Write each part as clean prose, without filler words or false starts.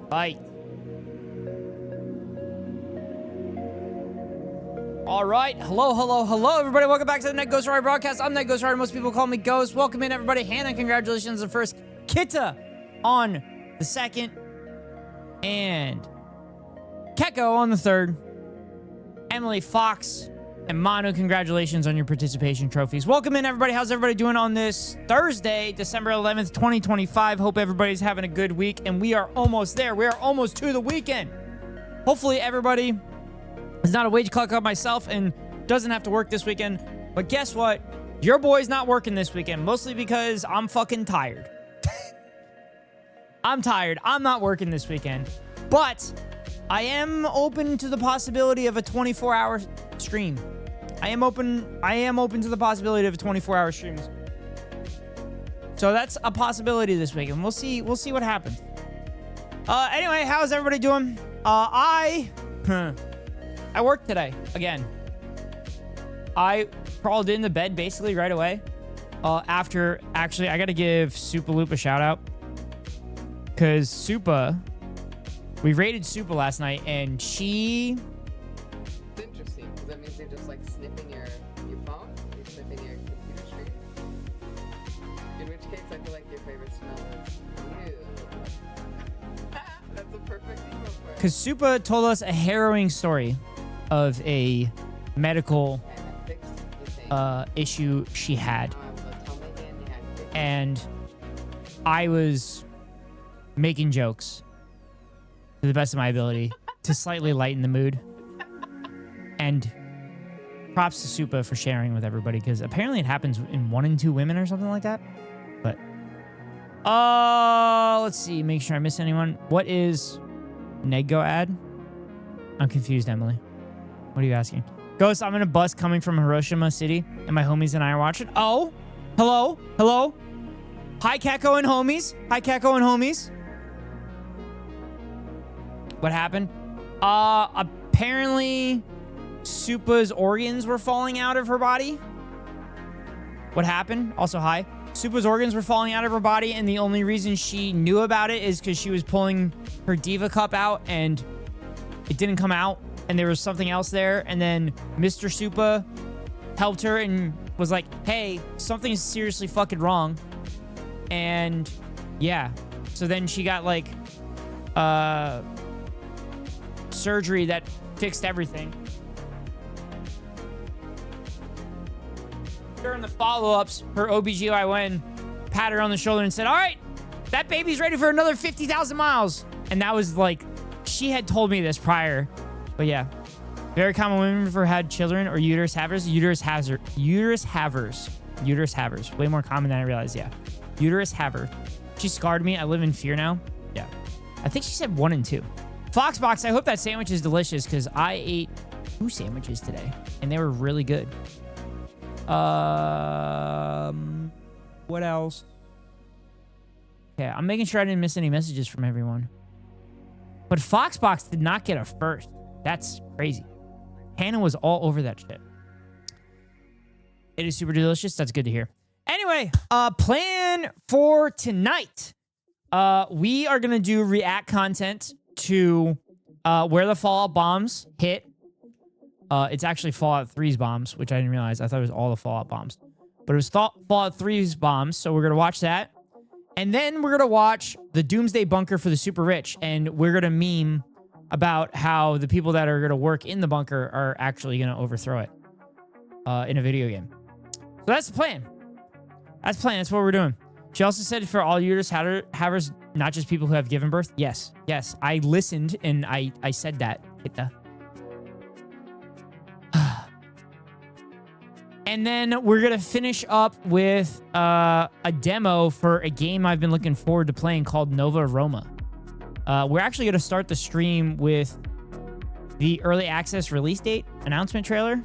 Bye. All right. Hello, everybody. Welcome back to the Net Ghost Rider broadcast. I'm Net Ghost Rider. Most people call me Ghost. Welcome in, everybody. Hannah, congratulations on the first. Kitta on the second. And Keko on the third. Emily, Fox, and Manu, congratulations on your participation trophies. Welcome in, everybody. How's everybody doing on this Thursday, December 11th, 2025? Hope everybody's having a good week, and we are almost there. We are almost to the weekend. Hopefully, everybody is not a wage clock like myself and doesn't have to work this weekend. But guess what? Your boy's not working this weekend, mostly because I'm fucking tired. I'm tired. I'm not working this weekend. But I am open to the possibility of a 24-hour stream. I am open to the possibility of a 24-hour stream. So that's a possibility this weekend. We'll see what happens. Anyway, how's everybody doing? I worked today again. I crawled into bed basically right away. After actually, I got to give Supa Loop a shout out because Supa. We raided Supa last night, and she... It's interesting, because that means you're just, like, sniffing your phone? You're sniffing your computer screen? In which case, I feel like your favorite smell is you. That's a perfect email for it. Because Supa told us a harrowing story of a medical issue she had. And I was making jokes to the best of my ability to slightly lighten the mood. And props to Supa for sharing with everybody, because apparently it happens in 1 in 2 women or something like that. But let's see, make sure I miss anyone. What is Nego ad? I'm confused, Emily. What are you asking? Ghost, I'm in a bus coming from Hiroshima City, and my homies and I are watching. Oh, hello. Hi, Keko and homies. What happened? Apparently Supa's organs were falling out of her body. What happened? Also, hi. Supa's organs were falling out of her body, and the only reason she knew about it is because she was pulling her Diva Cup out, and it didn't come out, and there was something else there, and then Mr. Supa helped her and was like, hey, something is seriously fucking wrong. And yeah, so then she got like surgery that fixed everything. During the follow-ups, her OBGYN patted her on the shoulder and said, all right, that baby's ready for another 50,000 miles. And that was like, she had told me this prior. But yeah, very common women ever had children or uterus havers. Uterus havers. Way more common than I realized, yeah. Uterus haver. She scarred me. I live in fear now. Yeah. I think she said 1 in 2. Foxbox, I hope that sandwich is delicious because I ate 2 sandwiches today and they were really good. What else? Okay, I'm making sure I didn't miss any messages from everyone. But Foxbox did not get a first. That's crazy. Hannah was all over that shit. It is super delicious. That's good to hear. Anyway, plan for tonight. We are going to do react content to where the Fallout bombs hit. It's actually Fallout 3's bombs, which I didn't realize. I thought it was all the Fallout bombs. But it was Fallout 3's bombs, so we're going to watch that. And then we're going to watch the Doomsday Bunker for the super rich, and we're going to meme about how the people that are going to work in the bunker are actually going to overthrow it in a video game. So that's the plan. That's what we're doing. She also said for all uterus havers, not just people who have given birth. Yes. I listened and I said that. And then we're going to finish up with a demo for a game I've been looking forward to playing called Nova Roma. We're actually going to start the stream with the early access release date announcement trailer.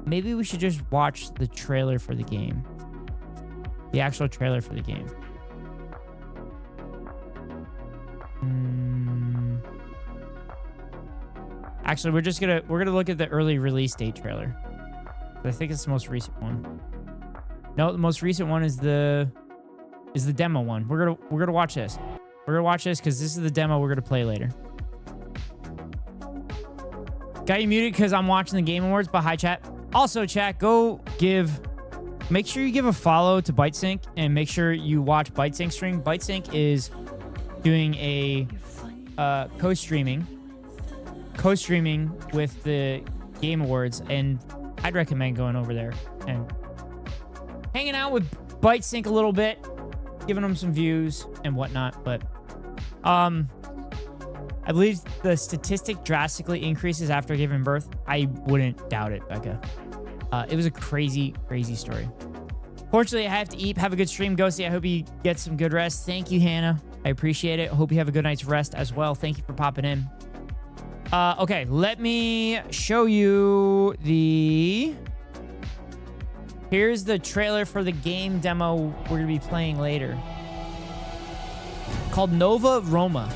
Maybe we should just watch the trailer for the game. The actual trailer for the game. Actually, we're gonna look at the early release date trailer. I think it's the most recent one. No, the most recent one is the is the demo one. We're gonna watch this. We're gonna watch this because this is the demo we're gonna play later. Got you muted because I'm watching the Game Awards, but hi, chat. Also, chat, make sure you give a follow to ByteSync and make sure you watch ByteSync stream. ByteSync is doing a co-streaming with the Game Awards, and I'd recommend going over there and hanging out with ByteSync a little bit, giving them some views and whatnot. But I believe the statistic drastically increases after giving birth. I wouldn't doubt it, Becca. It was a crazy, crazy story. Fortunately, I have to eat. Have a good stream, Ghosty. I hope you get some good rest. Thank you, Hannah. I appreciate it. Hope you have a good night's rest as well. Thank you for popping in. Okay, let me show you Here's the trailer for the game demo we're going to be playing later. Called Nova Roma.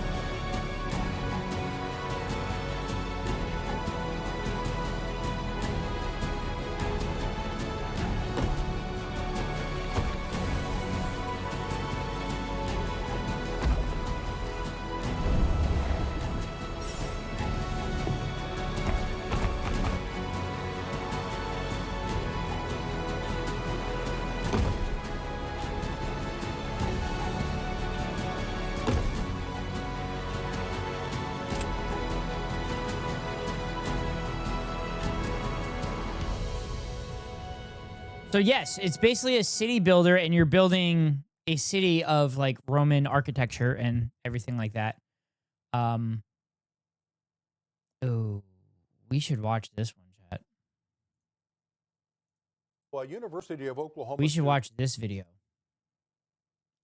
So yes, it's basically a city builder, and you're building a city of like Roman architecture and everything like that. Oh, we should watch this one, chat. Well, University of Oklahoma. We should watch this video.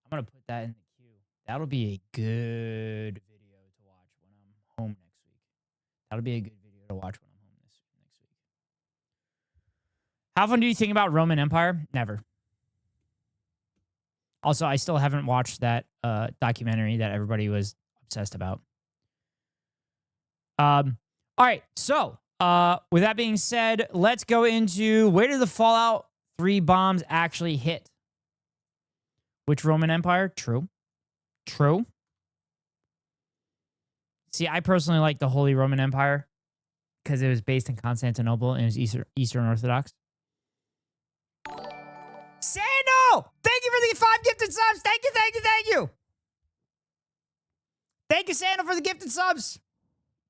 I'm gonna put that in the queue. That'll be a good video to watch when I'm home next week. That'll be a good video to watch when I'm home next week. How often do you think about Roman Empire? Never. Also, I still haven't watched that documentary that everybody was obsessed about. All right, so with that being said, let's go into where did the Fallout 3 bombs actually hit? Which Roman Empire? True. True. See, I personally like the Holy Roman Empire because it was based in Constantinople and it was Eastern Orthodox. Sandal! Thank you for the 5 gifted subs. Thank you, thank you, thank you. Thank you, Sandal, for the gifted subs.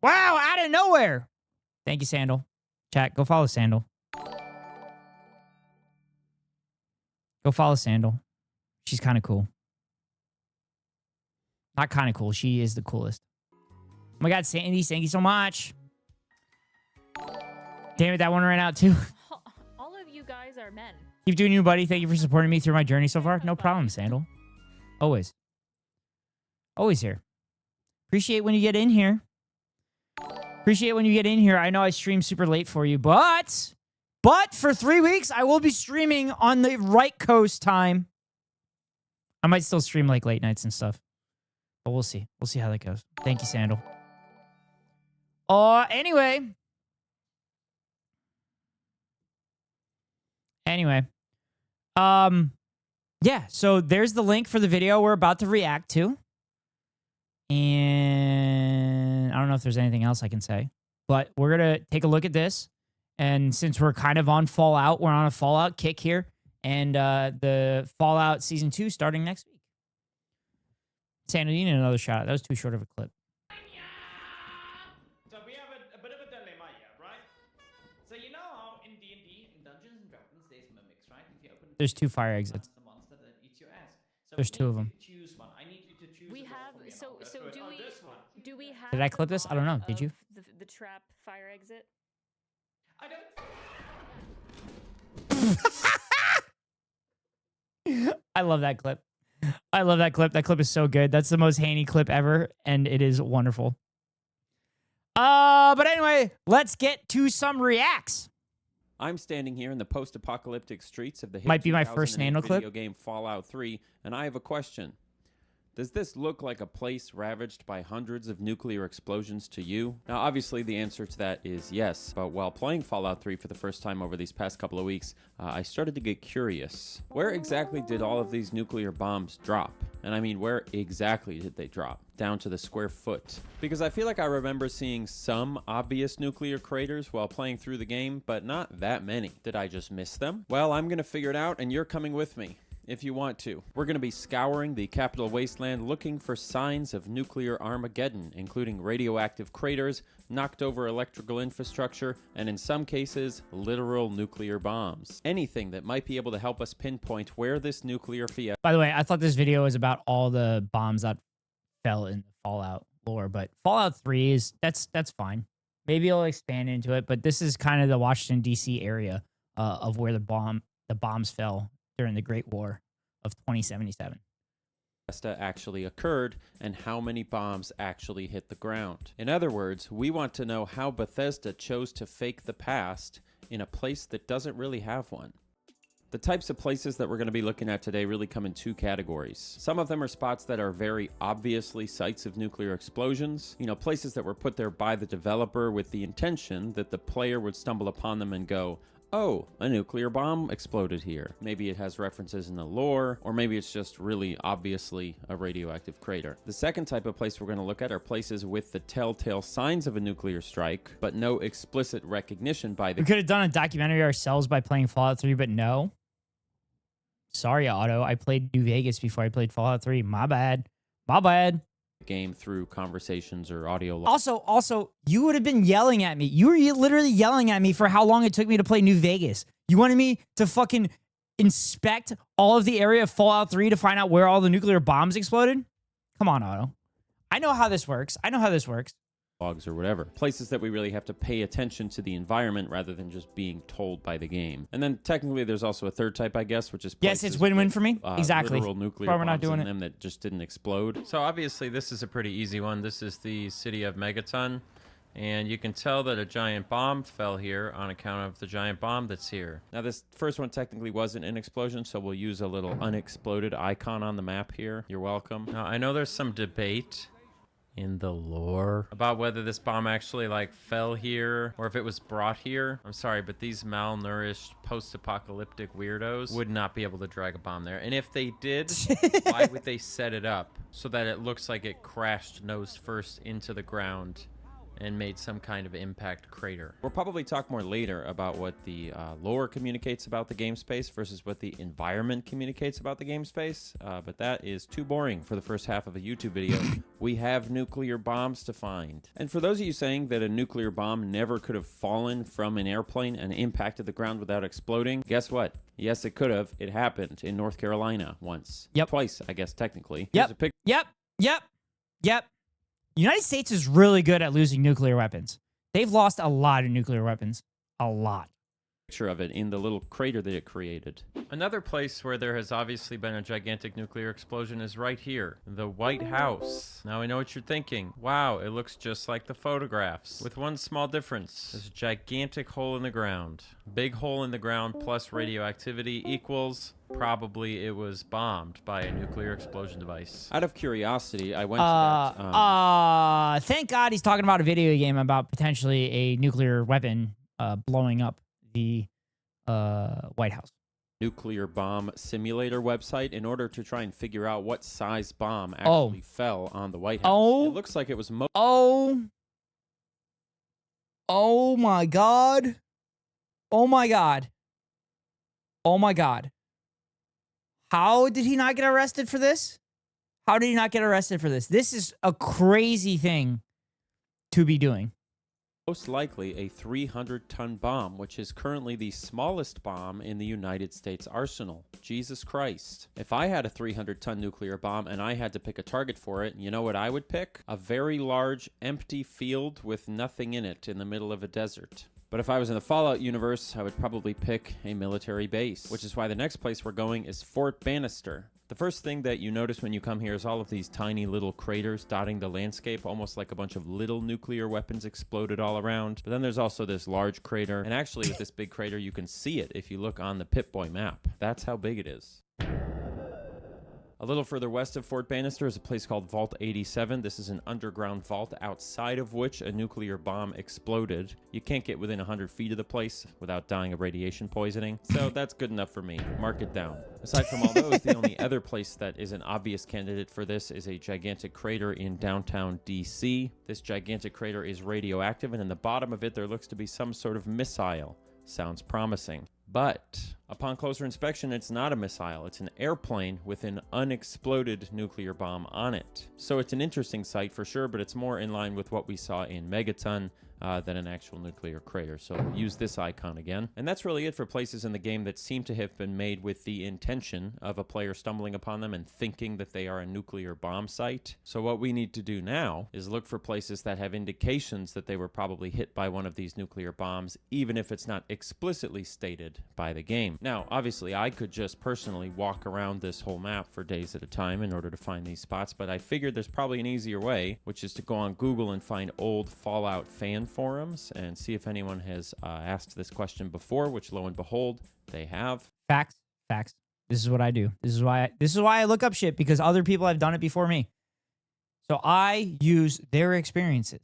Wow, out of nowhere. Thank you, Sandal. Chat, go follow Sandal. Go follow Sandal. She's kind of cool. Not kind of cool. She is the coolest. Oh my God, Sandy, thank you so much. Damn it, that one ran out too. All of you guys are men. Keep doing you, buddy. Thank you for supporting me through my journey so far. No problem, Sandal. Always. Always here. Appreciate when you get in here. Appreciate when you get in here. I know I stream super late for you, but for 3 weeks, I will be streaming on the right coast time. I might still stream like late nights and stuff, but we'll see. We'll see how that goes. Thank you, Sandal. Anyway. Yeah, so there's the link for the video we're about to react to. And I don't know if there's anything else I can say, but we're going to take a look at this. And since we're kind of on Fallout, we're on a Fallout kick here. And the Fallout Season 2 starting next week. Sandal, you need another shout out. That was too short of a clip. So we have a bit of a dilemma here, right? So you know how in D&D, in Dungeons and Dragons, there's mimics, right? If you open There's 2 fire exits. the monster that eats your ass. So There's we 2 need of them. to choose one. I need you to choose. We a have role for me and so I'll go so through it. do Oh, we this one. do we have Did I clip this? I don't know. Did you? The trap fire exit? I don't. I love that clip. I love that clip. That clip is so good. That's the most Haney clip ever, and it is wonderful. But anyway, let's get to some reacts. I'm standing here in the post-apocalyptic streets of the hit Might be my first 2008 Nano clip. video game Fallout 3, and I have a question. Does this look like a place ravaged by hundreds of nuclear explosions to you? Now, obviously, the answer to that is yes, but while playing Fallout 3 for the first time over these past couple of weeks, I started to get curious. Where exactly did all of these nuclear bombs drop? And I mean, where exactly did they drop? Down to the square foot. Because I feel like I remember seeing some obvious nuclear craters while playing through the game, but not that many. Did I just miss them? Well, I'm gonna figure it out, and you're coming with me if you want to. We're going to be scouring the capital wasteland looking for signs of nuclear Armageddon, including radioactive craters, knocked over electrical infrastructure, and in some cases, literal nuclear bombs. Anything that might be able to help us pinpoint where this nuclear fiesta... By the way, I thought this video was about all the bombs that fell in the Fallout lore, but Fallout 3 is, that's fine. Maybe I'll expand into it, but this is kind of the Washington, D.C. area of where the bombs fell during the Great War of 2077. actually occurred and how many bombs actually hit the ground. In other words, we want to know how Bethesda chose to fake the past in a place that doesn't really have one. The types of places that we're going to be looking at today really come in two categories. Some of them are spots that are very obviously sites of nuclear explosions. You know, places that were put there by the developer with the intention that the player would stumble upon them and go, oh, a nuclear bomb exploded here. Maybe it has references in the lore, or maybe it's just really obviously a radioactive crater. The second type of place we're going to look at are places with the telltale signs of a nuclear strike, but no explicit recognition by the... We could have done a documentary ourselves by playing Fallout 3, but no. Sorry, Otto. I played New Vegas before I played Fallout 3. My bad. My bad. Game through conversations or audio. Also, you would have been yelling at me. You were literally yelling at me for how long it took me to play New Vegas. You wanted me to fucking inspect all of the area of Fallout 3 to find out where all the nuclear bombs exploded? Come on, Otto. I know how this works. Or whatever. Places that we really have to pay attention to the environment rather than just being told by the game. And then technically there's also a third type, I guess, which is yes, it's win-win for me. Exactly. Literal nuclear why we're not bombs doing in it. them that just didn't explode. So obviously this is a pretty easy one. This is the city of Megaton. And you can tell that a giant bomb fell here on account of the giant bomb that's here. Now this first one technically wasn't an explosion, so we'll use a little unexploded icon on the map here. You're welcome. Now I know there's some debate in the lore about whether this bomb actually like fell here or if it was brought here. I'm sorry, but these malnourished post-apocalyptic weirdos would not be able to drag a bomb there. And if they did, why would they set it up so that it looks like it crashed nose first into the ground and made some kind of impact crater? We'll probably talk more later about what the lore communicates about the game space versus what the environment communicates about the game space, but that is too boring for the first half of a YouTube video. We have nuclear bombs to find. And for those of you saying that a nuclear bomb never could have fallen from an airplane and impacted the ground without exploding, guess what? Yes, it could have. It happened in North Carolina once. Yep. Twice, I guess, technically. Yep. Yep. United States is really good at losing nuclear weapons. They've lost a lot of nuclear weapons. A lot. Picture of it in the little crater that it created. Another place where there has obviously been a gigantic nuclear explosion is right here, the White House. Now I know what you're thinking. Wow, it looks just like the photographs, with one small difference. There's a gigantic hole in the ground. Big hole in the ground plus radioactivity equals probably it was bombed by a nuclear explosion device. Out of curiosity, I went to that. Thank God he's talking about a video game about potentially a nuclear weapon blowing up the White House. Nuclear bomb simulator website in order to try and figure out what size bomb actually fell on the White House. It looks like it was Oh my God. Oh my God. Oh my God. How did he not get arrested for this? How did he not get arrested for this? This is a crazy thing to be doing. Most likely a 300-ton bomb, which is currently the smallest bomb in the United States arsenal. Jesus Christ. If I had a 300-ton nuclear bomb and I had to pick a target for it, you know what I would pick? A very large, empty field with nothing in it in the middle of a desert. But if I was in the Fallout universe, I would probably pick a military base, which is why the next place we're going is Fort Bannister. The first thing that you notice when you come here is all of these tiny little craters dotting the landscape, almost like a bunch of little nuclear weapons exploded all around. But then there's also this large crater, and actually with this big crater, you can see it if you look on the Pip-Boy map. That's how big it is. A little further west of Fort Bannister is a place called Vault 87. This is an underground vault outside of which a nuclear bomb exploded. You can't get within 100 feet of the place without dying of radiation poisoning, so that's good enough for me. Mark it down. Aside from all those, the only other place that is an obvious candidate for this is a gigantic crater in downtown DC. This gigantic crater is radioactive, and in the bottom of it there looks to be some sort of missile. Sounds promising. But upon closer inspection, it's not a missile. It's an airplane with an unexploded nuclear bomb on it. So it's an interesting sight for sure, but it's more in line with what we saw in Megaton than an actual nuclear crater. So use this icon again. And that's really it for places in the game that seem to have been made with the intention of a player stumbling upon them and thinking that they are a nuclear bomb site. So what we need to do now is look for places that have indications that they were probably hit by one of these nuclear bombs, even if it's not explicitly stated by the game. Now, obviously, I could just personally walk around this whole map for days at a time in order to find these spots, but I figured there's probably an easier way, which is to go on Google and find old Fallout fan forums and see if anyone has asked this question before, which lo and behold, they have. Facts. This is what I do. This is why I look up shit, because other people have done it before me. So I use their experiences.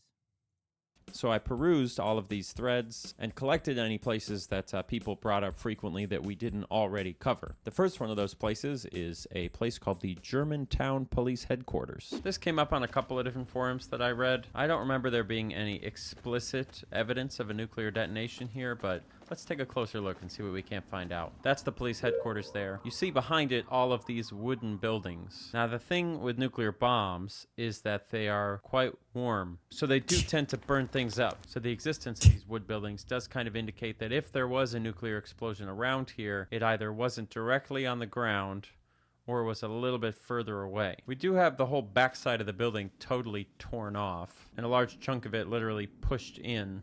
So I perused all of these threads and collected any places that people brought up frequently that we didn't already cover. The first one of those places is a place called the Germantown Police Headquarters. This came up on a couple of different forums that I read. I don't remember there being any explicit evidence of a nuclear detonation here, but let's take a closer look and see what we can't find out. That's the police headquarters there. You see behind it all of these wooden buildings. Now, the thing with nuclear bombs is that they are quite warm, so they do tend to burn things up. So the existence of these wood buildings does kind of indicate that if there was a nuclear explosion around here, it either wasn't directly on the ground or was a little bit further away. We do have the whole backside of the building totally torn off, and a large chunk of it literally pushed in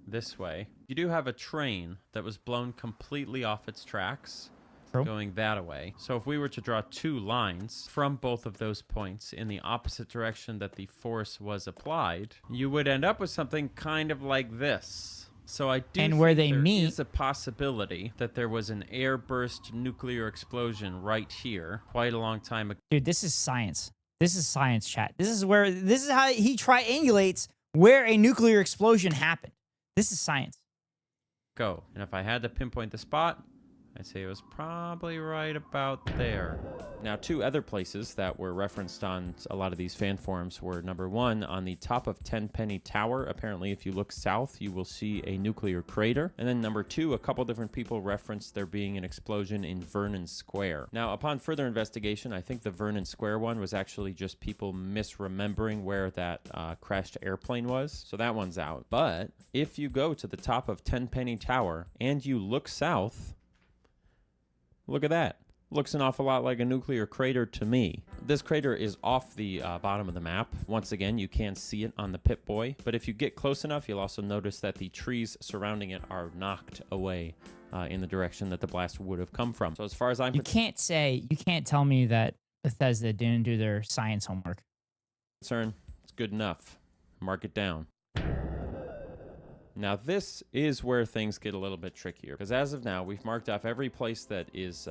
this way. You do have a train that was blown completely off its tracks, going that way. So if we were to draw two lines from both of those points in the opposite direction that the force was applied, you would end up with something kind of like this. So I do And where they think meet there is a possibility that there was an airburst nuclear explosion right here quite a long time ago. Dude, this is science. This is science, chat. This is how he triangulates where a nuclear explosion happened. This is science. And if I had to pinpoint the spot, I'd say it was probably right about there. Now, two other places that were referenced on a lot of these fan forums were, number one, on the top of Tenpenny Tower. Apparently, if you look south, you will see a nuclear crater. And then number two, a couple different people referenced there being an explosion in Vernon Square. Now, upon further investigation, I think the Vernon Square one was actually just people misremembering where that crashed airplane was. So that one's out. But if you go to the top of Tenpenny Tower and you look south, look at that. Looks an awful lot like a nuclear crater to me. This crater is off the bottom of the map. Once again, you can see it on the Pip-Boy, but if you get close enough, you'll also notice that the trees surrounding it are knocked away in the direction that the blast would have come from. So as far as I'm you can't tell me that Bethesda didn't do their science homework. concerned, it's good enough. Mark it down. Now, this is where things get a little bit trickier, because as of now, we've marked off every place that is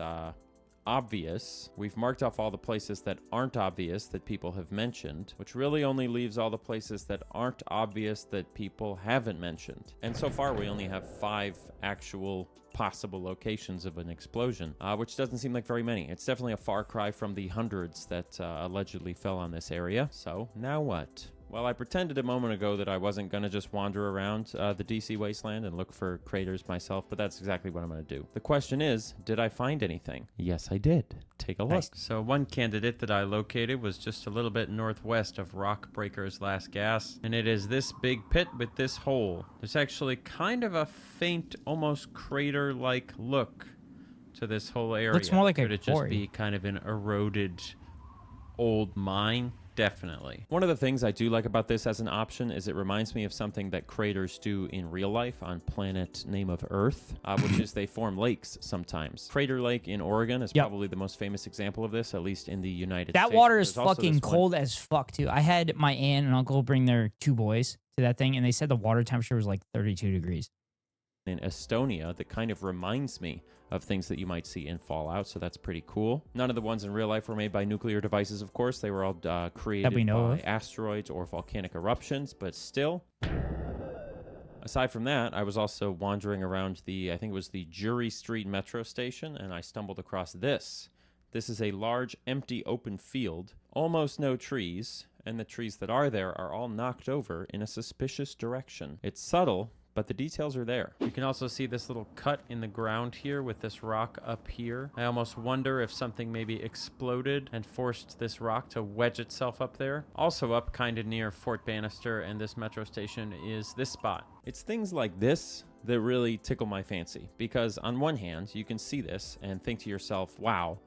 obvious. We've marked off all the places that aren't obvious that people have mentioned, which really only leaves all the places that aren't obvious that people haven't mentioned. And so far, we only have 5 actual possible locations of an explosion, which doesn't seem like very many. It's definitely a far cry from the hundreds that allegedly fell on this area. So, now what? Well, I pretended a moment ago that I wasn't going to just wander around the DC wasteland and look for craters myself, but that's exactly what I'm going to do. The question is, did I find anything? Yes, I did. Take a look. Nice. So one candidate that I located was just a little bit northwest of Rockbreaker's last gas, and it is this big pit with this hole. There's actually kind of a faint, almost crater-like look to this whole area. Looks more like Could a it just quarry. be kind of an eroded old mine? Definitely. One of the things I do like about this as an option is it reminds me of something that craters do in real life on planet name of Earth, which is they form lakes sometimes. Crater Lake in Oregon is probably the most famous example of this, at least in the United States. That water is There's also fucking this one- cold as fuck, too. I had my aunt and uncle bring their 2 boys to that thing, and they said the water temperature was like 32 degrees. in Estonia that kind of reminds me of things that you might see in Fallout, so that's pretty cool. None of the ones in real life were made by nuclear devices, of course. They were all created by asteroids or volcanic eruptions, but still. Aside from that, I was also wandering around I think it was the Jury Street metro station, and I stumbled across this. This is a large, empty, open field, almost no trees, and the trees that are there are all knocked over in a suspicious direction. It's subtle, but the details are there. You can also see this little cut in the ground here with this rock up here. I almost wonder if something maybe exploded and forced this rock to wedge itself up there. Also up kind of near Fort Bannister and this metro station is this spot. It's things like this that really tickle my fancy, because on one hand, you can see this and think to yourself, wow,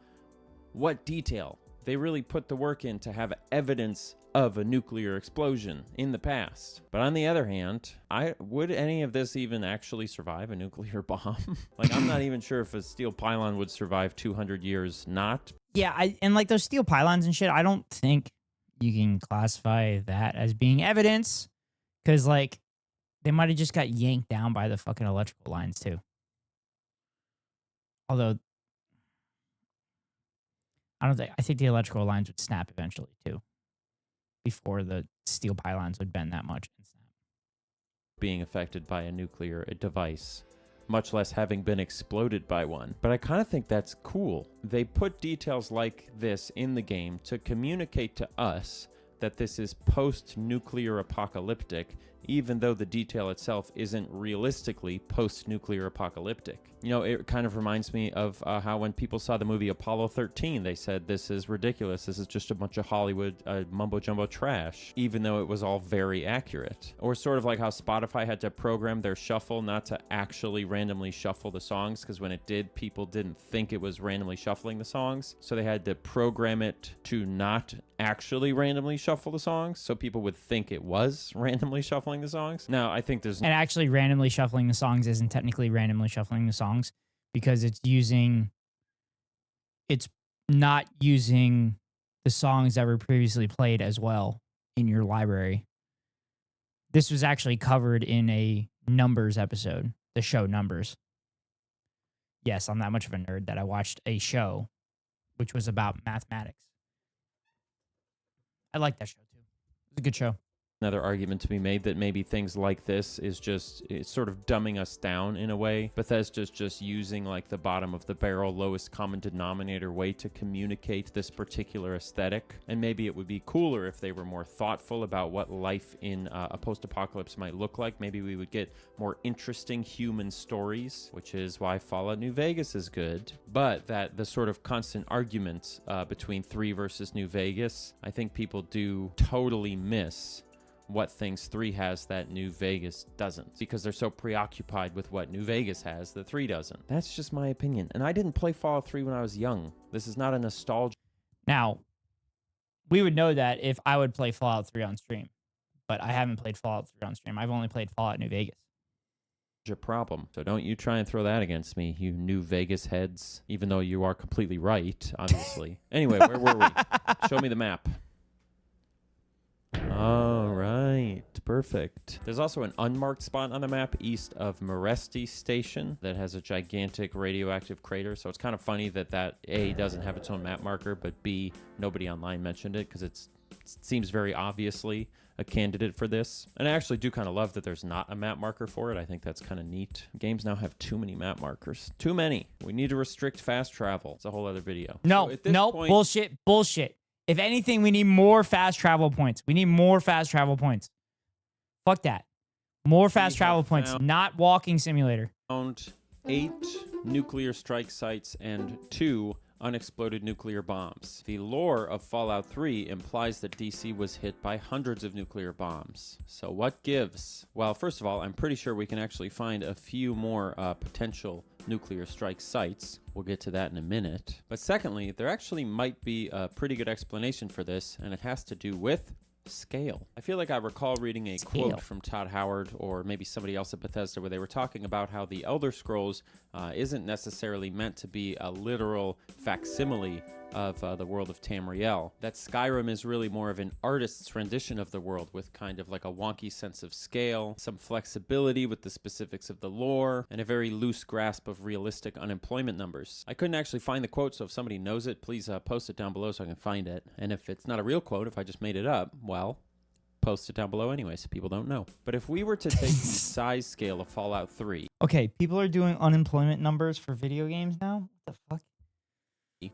what detail. They really put the work in to have evidence of a nuclear explosion in the past. But on the other hand, would any of this even actually survive a nuclear bomb? Like, I'm not even sure if a steel pylon would survive 200 years not. Yeah, and like those steel pylons and shit, I don't think you can classify that as being evidence, because like they might have just got yanked down by the fucking electrical lines too. Although I think the electrical lines would snap eventually too, before the steel pylons would bend that much and snap. Being affected by a nuclear device, much less having been exploded by one. But I kind of think that's cool. They put details like this in the game to communicate to us that this is post-nuclear apocalyptic, even though the detail itself isn't realistically post-nuclear apocalyptic. You know, it kind of reminds me of how when people saw the movie Apollo 13, they said, this is ridiculous. This is just a bunch of Hollywood mumbo-jumbo trash, even though it was all very accurate. Or sort of like how Spotify had to program their shuffle not to actually randomly shuffle the songs, because when it did, people didn't think it was randomly shuffling the songs. So they had to program it to not actually randomly shuffle the songs, so people would think it was randomly shuffling the songs. Now, I think there's... And actually randomly shuffling the songs isn't technically randomly shuffling the songs, because it's not using the songs that were previously played as well in your library. This was actually covered in a Numbers episode, the show Numbers. Yes, I'm that much of a nerd that I watched a show which was about mathematics. I like that show too. It's a good show. Another argument to be made that maybe things like this is just, it's sort of dumbing us down in a way. Bethesda's just using like the bottom of the barrel, lowest common denominator way to communicate this particular aesthetic. And maybe it would be cooler if they were more thoughtful about what life in a post-apocalypse might look like. Maybe we would get more interesting human stories, which is why Fallout New Vegas is good. But that the sort of constant argument between 3 versus New Vegas, I think people do totally miss what things 3 has that New Vegas doesn't, because they're so preoccupied with what New Vegas has that 3 doesn't. That's just my opinion. And I didn't play Fallout 3 when I was young. This is not a nostalgia. Now, we would know that if I would play Fallout 3 on stream, but I haven't played Fallout 3 on stream. I've only played Fallout New Vegas. Problem. So don't you try and throw that against me, you New Vegas heads, even though you are completely right, obviously. Anyway, where were we? Show me the map. All right, perfect. There's also an unmarked spot on the map east of Meresti Station that has a gigantic radioactive crater. So it's kind of funny that A, doesn't have its own map marker, but B, nobody online mentioned it because it seems very obviously a candidate for this. And I actually do kind of love that there's not a map marker for it. I think that's kind of neat. Games now have too many map markers. Too many. We need to restrict fast travel. It's a whole other video. No, So at this no, point, bullshit. If anything, we need more fast travel points. We need more fast travel points. Fuck that. More fast travel points, not walking simulator. Found 8 nuclear strike sites and 2 unexploded nuclear bombs. The lore of Fallout 3 implies that DC was hit by hundreds of nuclear bombs. So what gives? Well, first of all, I'm pretty sure we can actually find a few more potential nuclear strike sites. We'll get to that in a minute. But secondly, there actually might be a pretty good explanation for this, and it has to do with scale. I feel like I recall reading a quote from Todd Howard or maybe somebody else at Bethesda where they were talking about how the Elder Scrolls isn't necessarily meant to be a literal facsimile of the world of Tamriel. That Skyrim is really more of an artist's rendition of the world with kind of like a wonky sense of scale, some flexibility with the specifics of the lore, and a very loose grasp of realistic unemployment numbers. I couldn't actually find the quote, so if somebody knows it, please post it down below so I can find it. And if it's not a real quote, if I just made it up, well, post it down below anyway so people don't know. But if we were to take the size scale of Fallout 3, Okay, people are doing unemployment numbers for video games now? What the fuck?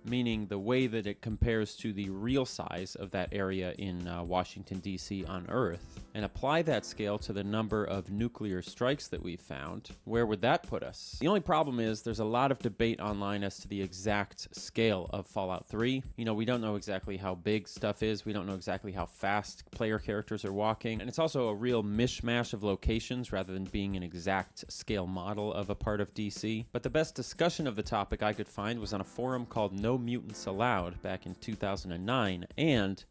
meaning the way that it compares to the real size of that area in Washington, D.C. on Earth, and apply that scale to the number of nuclear strikes that we've found, where would that put us? The only problem is there's a lot of debate online as to the exact scale of Fallout 3. You know, we don't know exactly how big stuff is. We don't know exactly how fast player characters are walking. And it's also a real mishmash of locations rather than being an exact scale model of a part of DC. But the best discussion of the topic I could find was on a forum called No Mutants Allowed back in 2009, and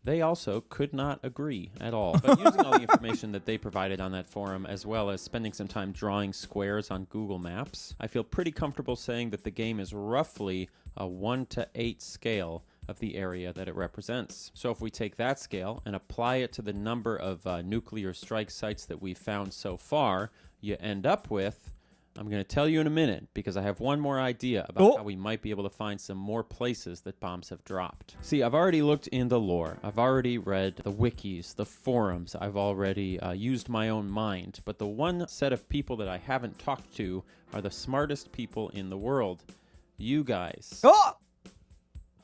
they also could not agree at all. But using all the information that they provided on that forum, as well as spending some time drawing squares on Google Maps, I feel pretty comfortable saying that the game is roughly a 1:8 scale of the area that it represents. So if we take that scale and apply it to the number of nuclear strike sites that we've found so far, you end up with, I'm going to tell you in a minute, because I have one more idea about how we might be able to find some more places that bombs have dropped. See, I've already looked in the lore. I've already read the wikis, the forums. I've already used my own mind. But the one set of people that I haven't talked to are the smartest people in the world. You guys. Oh!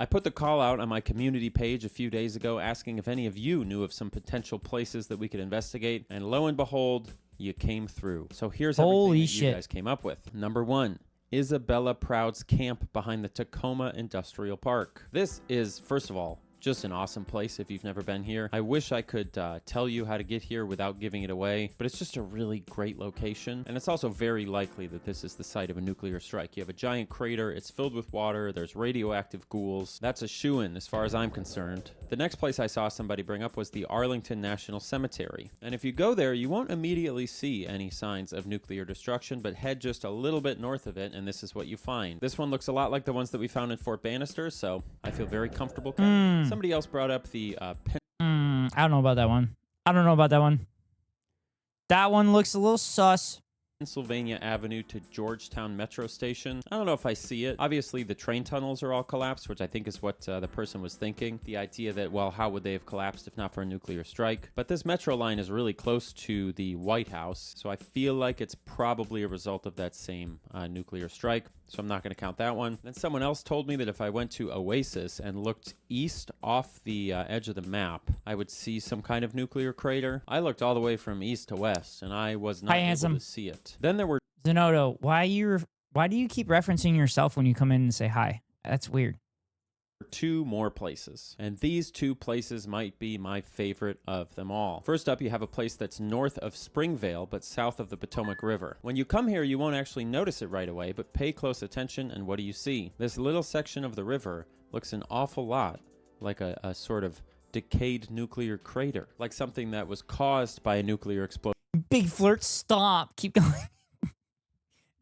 I put the call out on my community page a few days ago asking if any of you knew of some potential places that we could investigate, and lo and behold, you came through. So here's everything that you guys came up with. Number 1, Isabella Proud's camp behind the Tacoma Industrial Park. This is, first of all, just an awesome place if you've never been here. I wish I could tell you how to get here without giving it away, but it's just a really great location. And it's also very likely that this is the site of a nuclear strike. You have a giant crater, it's filled with water, there's radioactive ghouls. That's a shoo-in as far as I'm concerned. The next place I saw somebody bring up was the Arlington National Cemetery. And if you go there, you won't immediately see any signs of nuclear destruction, but head just a little bit north of it, and this is what you find. This one looks a lot like the ones that we found in Fort Bannister, so I feel very comfortable. Somebody else brought up the I don't know about that one. I don't know about that one. That one looks a little sus. Pennsylvania Avenue to Georgetown Metro Station. I don't know if I see it. Obviously, the train tunnels are all collapsed, which I think is what the person was thinking. The idea that, well, how would they have collapsed if not for a nuclear strike? But this metro line is really close to the White House, so I feel like it's probably a result of that same nuclear strike. So I'm not going to count that one. Then someone else told me that if I went to Oasis and looked east off the edge of the map, I would see some kind of nuclear crater. I looked all the way from east to west, and I was not able to see it. Then there were... Zenodo, why do you keep referencing yourself when you come in and say hi? That's weird. 2 more places, and these 2 places might be my favorite of them all. First up, you have a place that's north of Springvale but south of the Potomac River. When you come here, you won't actually notice it right away, but pay close attention, and what do you see? This little section of the river looks an awful lot like a sort of decayed nuclear crater, like something that was caused by a nuclear explosion. Big flirt, stop. Keep going.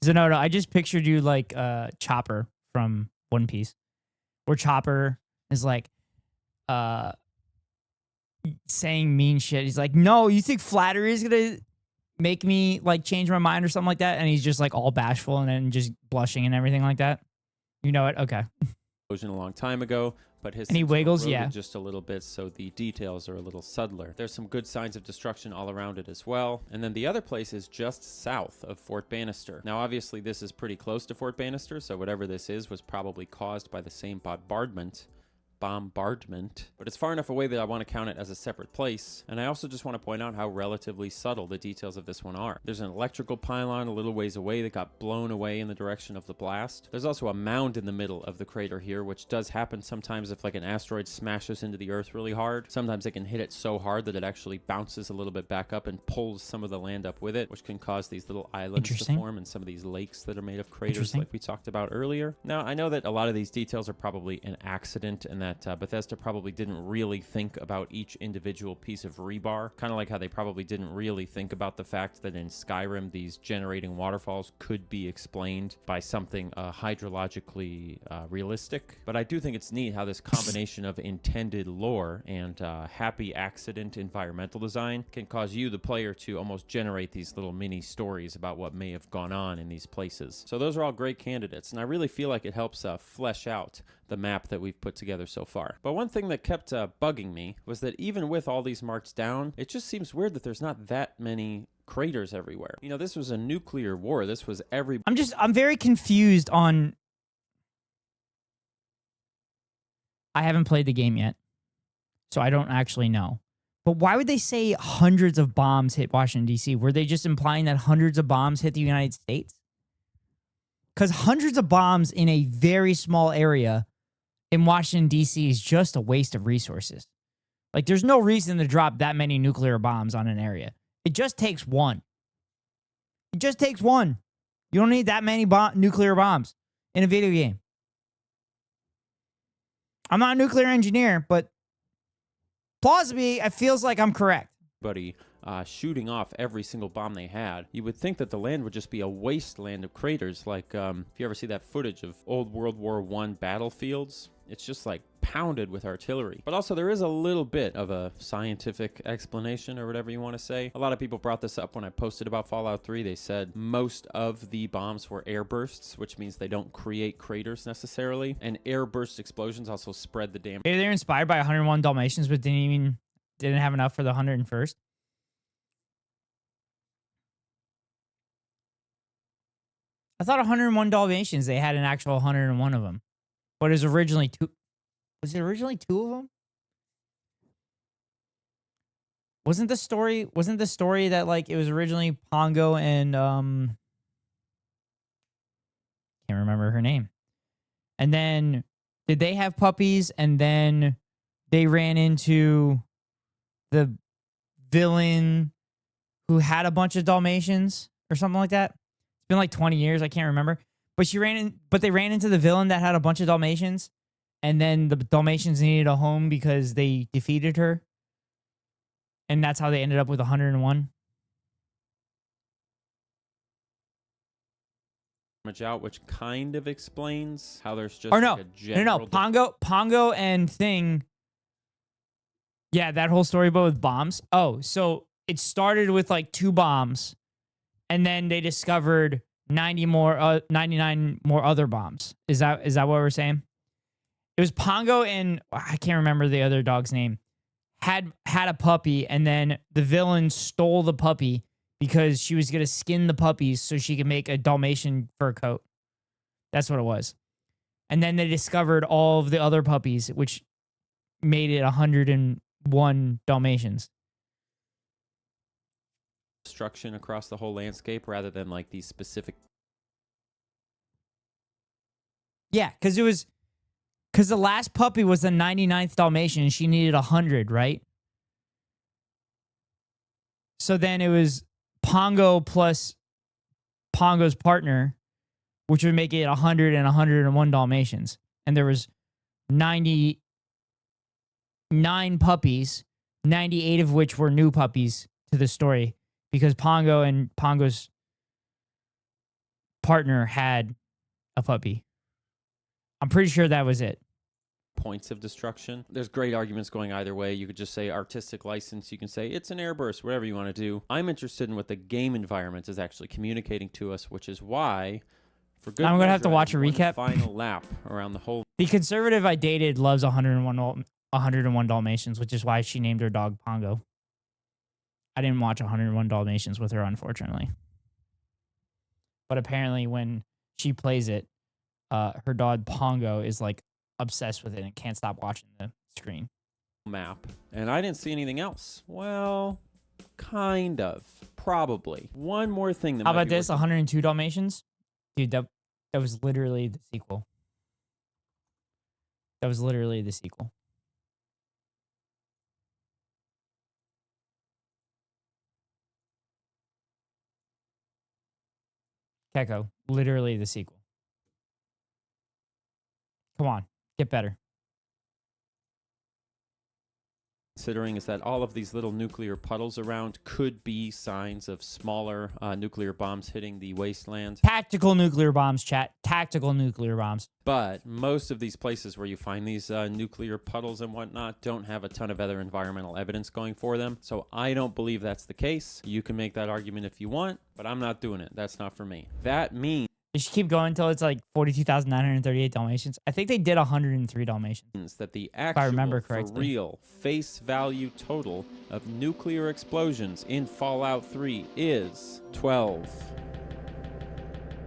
Zenodo, I just pictured you like Chopper from One Piece, where Chopper is like saying mean shit. He's like, no, you think flattery is gonna make me like change my mind or something like that? And he's just like all bashful and then just blushing and everything like that. You know it? Okay. A long time ago, but his and he wiggles, yeah, just a little bit, so the details are a little subtler. There's some good signs of destruction all around it as well. And then the other place is just south of Fort Bannister. Now, obviously, this is pretty close to Fort Bannister, so whatever this is was probably caused by the same bombardment, but it's far enough away that I want to count it as a separate place. And I also just want to point out how relatively subtle the details of this one are. There's an electrical pylon a little ways away that got blown away in the direction of the blast. There's also a mound in the middle of the crater here, which does happen sometimes if like an asteroid smashes into the earth really hard. Sometimes it can hit it so hard that it actually bounces a little bit back up and pulls some of the land up with it, which can cause these little islands to form in some of these lakes that are made of craters like we talked about earlier. Now, I know that a lot of these details are probably an accident and that that Bethesda probably didn't really think about each individual piece of rebar. Kind of like how they probably didn't really think about the fact that in Skyrim, these generating waterfalls could be explained by something hydrologically realistic. But I do think it's neat how this combination of intended lore and happy accident environmental design can cause you, the player, to almost generate these little mini stories about what may have gone on in these places. So those are all great candidates, and I really feel like it helps flesh out the map that we've put together so far. But one thing that kept bugging me was that even with all these marks down, it just seems weird that there's not that many craters everywhere. You know, this was a nuclear war. This was I'm very confused on... I haven't played the game yet, so I don't actually know. But why would they say hundreds of bombs hit Washington, D.C.? Were they just implying that hundreds of bombs hit the United States? Because hundreds of bombs in a very small area in Washington, D.C. is just a waste of resources. Like, there's no reason to drop that many nuclear bombs on an area. It just takes one. It just takes one. You don't need that many nuclear bombs in a video game. I'm not a nuclear engineer, but plausibly, it feels like I'm correct. Shooting off every single bomb they had. You would think that the land would just be a wasteland of craters. Like, if you ever see that footage of old World War I battlefields, it's just like pounded with artillery. But also there is a little bit of a scientific explanation, or whatever you want to say. A lot of people brought this up when I posted about Fallout 3. They said most of the bombs were airbursts, which means they don't create craters necessarily. And airburst explosions also spread the damage. Maybe they're inspired by 101 Dalmatians, but didn't have enough for the 101st. I thought 101 Dalmatians, they had an actual 101 of them. But it was originally two. Was it originally two of them? Wasn't the story that, like, it was originally Pongo and can't remember her name. And then did they have puppies, and then they ran into the villain who had a bunch of Dalmatians or something like that? It's been like 20 years, I can't remember. But they ran into the villain that had a bunch of Dalmatians, and then the Dalmatians needed a home because they defeated her. And that's how they ended up with 101. Out, which kind of explains how there's just no, like a general... Pongo and Thing. Yeah, that whole story, but with bombs. Oh, so it started with like 2 bombs, and then they discovered 99 more other bombs. Is that what we're saying? It was Pongo and I can't remember the other dog's name. Had a puppy, and then the villain stole the puppy because she was gonna skin the puppies so she could make a Dalmatian fur coat. That's what it was. And then they discovered all of the other puppies, which made it 101 Dalmatians. Destruction across the whole landscape rather than like these specific... Yeah, because the last puppy was the 99th Dalmatian, and she needed 100, right? So then it was Pongo plus Pongo's partner, which would make it 100 and 101 Dalmatians. And there was 99 puppies, 98 of which were new puppies to the story, because Pongo and Pongo's partner had a puppy. I'm pretty sure that was it. Points of destruction. There's great arguments going either way. You could just say artistic license. You can say it's an airburst, whatever you want to do. I'm interested in what the game environment is actually communicating to us, which is why, for good I'm going to have to measure, watch a one recap. final lap around the whole... The conservative I dated loves 101 Dalmatians, which is why she named her dog Pongo. I didn't watch 101 Dalmatians with her, unfortunately. But apparently when she plays it, her dog Pongo is like obsessed with it and can't stop watching the screen. Map. And I didn't see anything else. Well, kind of. Probably. One more thing that How might about be this? worth- 102 Dalmatians? Dude, that was literally the sequel. That was literally the sequel. Keko, literally the sequel. Come on, get better. considering is that all of these little nuclear puddles around could be signs of smaller nuclear bombs hitting the wasteland. Tactical nuclear bombs, chat. Tactical nuclear bombs. But most of these places where you find these nuclear puddles and whatnot don't have a ton of other environmental evidence going for them. So I don't believe that's the case. You can make that argument if you want, but I'm not doing it. That's not for me. That means You should keep going until it's like 42,938 Dalmatians. I think they did 103 Dalmatians. that the I actual, remember for correctly. real, face value total of nuclear explosions in Fallout 3 is 12.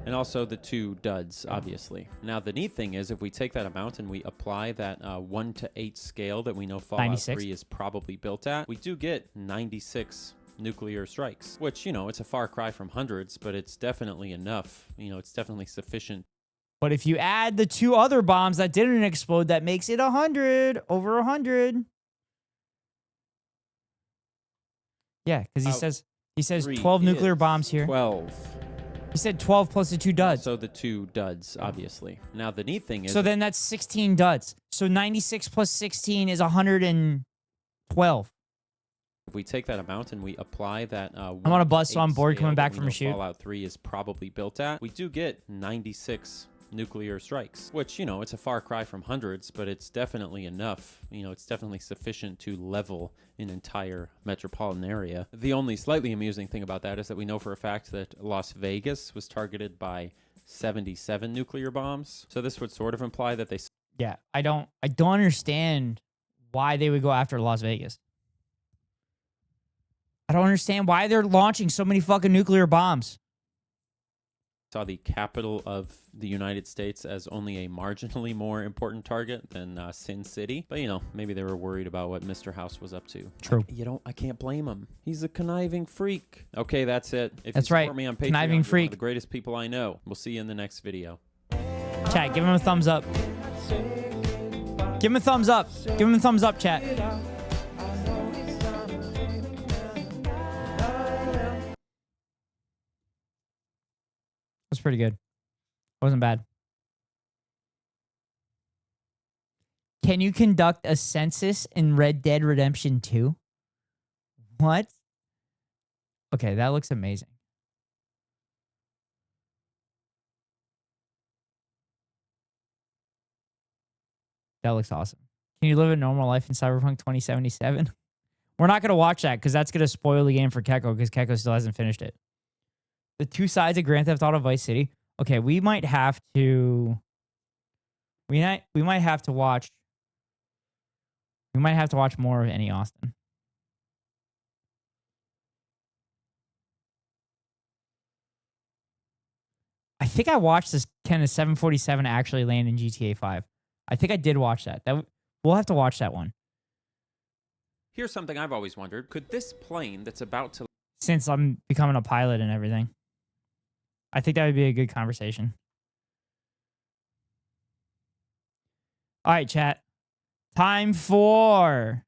And also the 2 duds, obviously. Now, the neat thing is, if we take that amount and we apply that 1 to 8 scale that we know Fallout 96. 3 is probably built at, we do get 96 nuclear strikes, which, you know, it's a far cry from hundreds, but it's definitely enough. You know, it's definitely sufficient. But if you add the 2 other bombs that didn't explode, that makes it 100. Over 100. Yeah, because he says 12 nuclear bombs here. 12. He said 12 plus the 2 duds. So the 2 duds, obviously. Now, the neat thing is... So then that's 16 duds. So 96 plus 16 is 112. if we take that amount and we apply that... I'm on a bus, so I'm bored coming back from a shoot. Fallout 3 is probably built at, we do get 96 nuclear strikes, which, you know, it's a far cry from hundreds, but it's definitely enough. You know, it's definitely sufficient to level an entire metropolitan area. The only slightly amusing thing about that is that we know for a fact that Las Vegas was targeted by 77 nuclear bombs. So this would sort of imply that they... Yeah, I don't understand why they would go after Las Vegas. I don't understand why they're launching so many fucking nuclear bombs. saw the capital of the United States as only a marginally more important target than Sin City. But, you know, maybe they were worried about what Mr. House was up to. True. I can't blame him. He's a conniving freak. Okay, that's it. If That's you right. support me on Patreon, Conniving you're freak. one of the greatest people I know. We'll see you in the next video. Chat, give him a thumbs up. Give him a thumbs up. Give him a thumbs up, chat. That's pretty good. Wasn't bad. Can you conduct a census in Red Dead Redemption 2? What? Okay, that looks amazing. That looks awesome. Can you live a normal life in Cyberpunk 2077? We're not going to watch that because that's going to spoil the game for Keko because Keko still hasn't finished it. The two sides of Grand Theft Auto Vice City. Okay, we might have to... We might have to watch... We might have to watch more of Annie Austin. I think I watched this kind of 747 actually land in GTA 5. I think I did watch that. We'll have to watch that one. Here's something I've always wondered. Could this plane that's about to... Since I'm becoming a pilot and everything. I think that would be a good conversation. All right, chat. Time for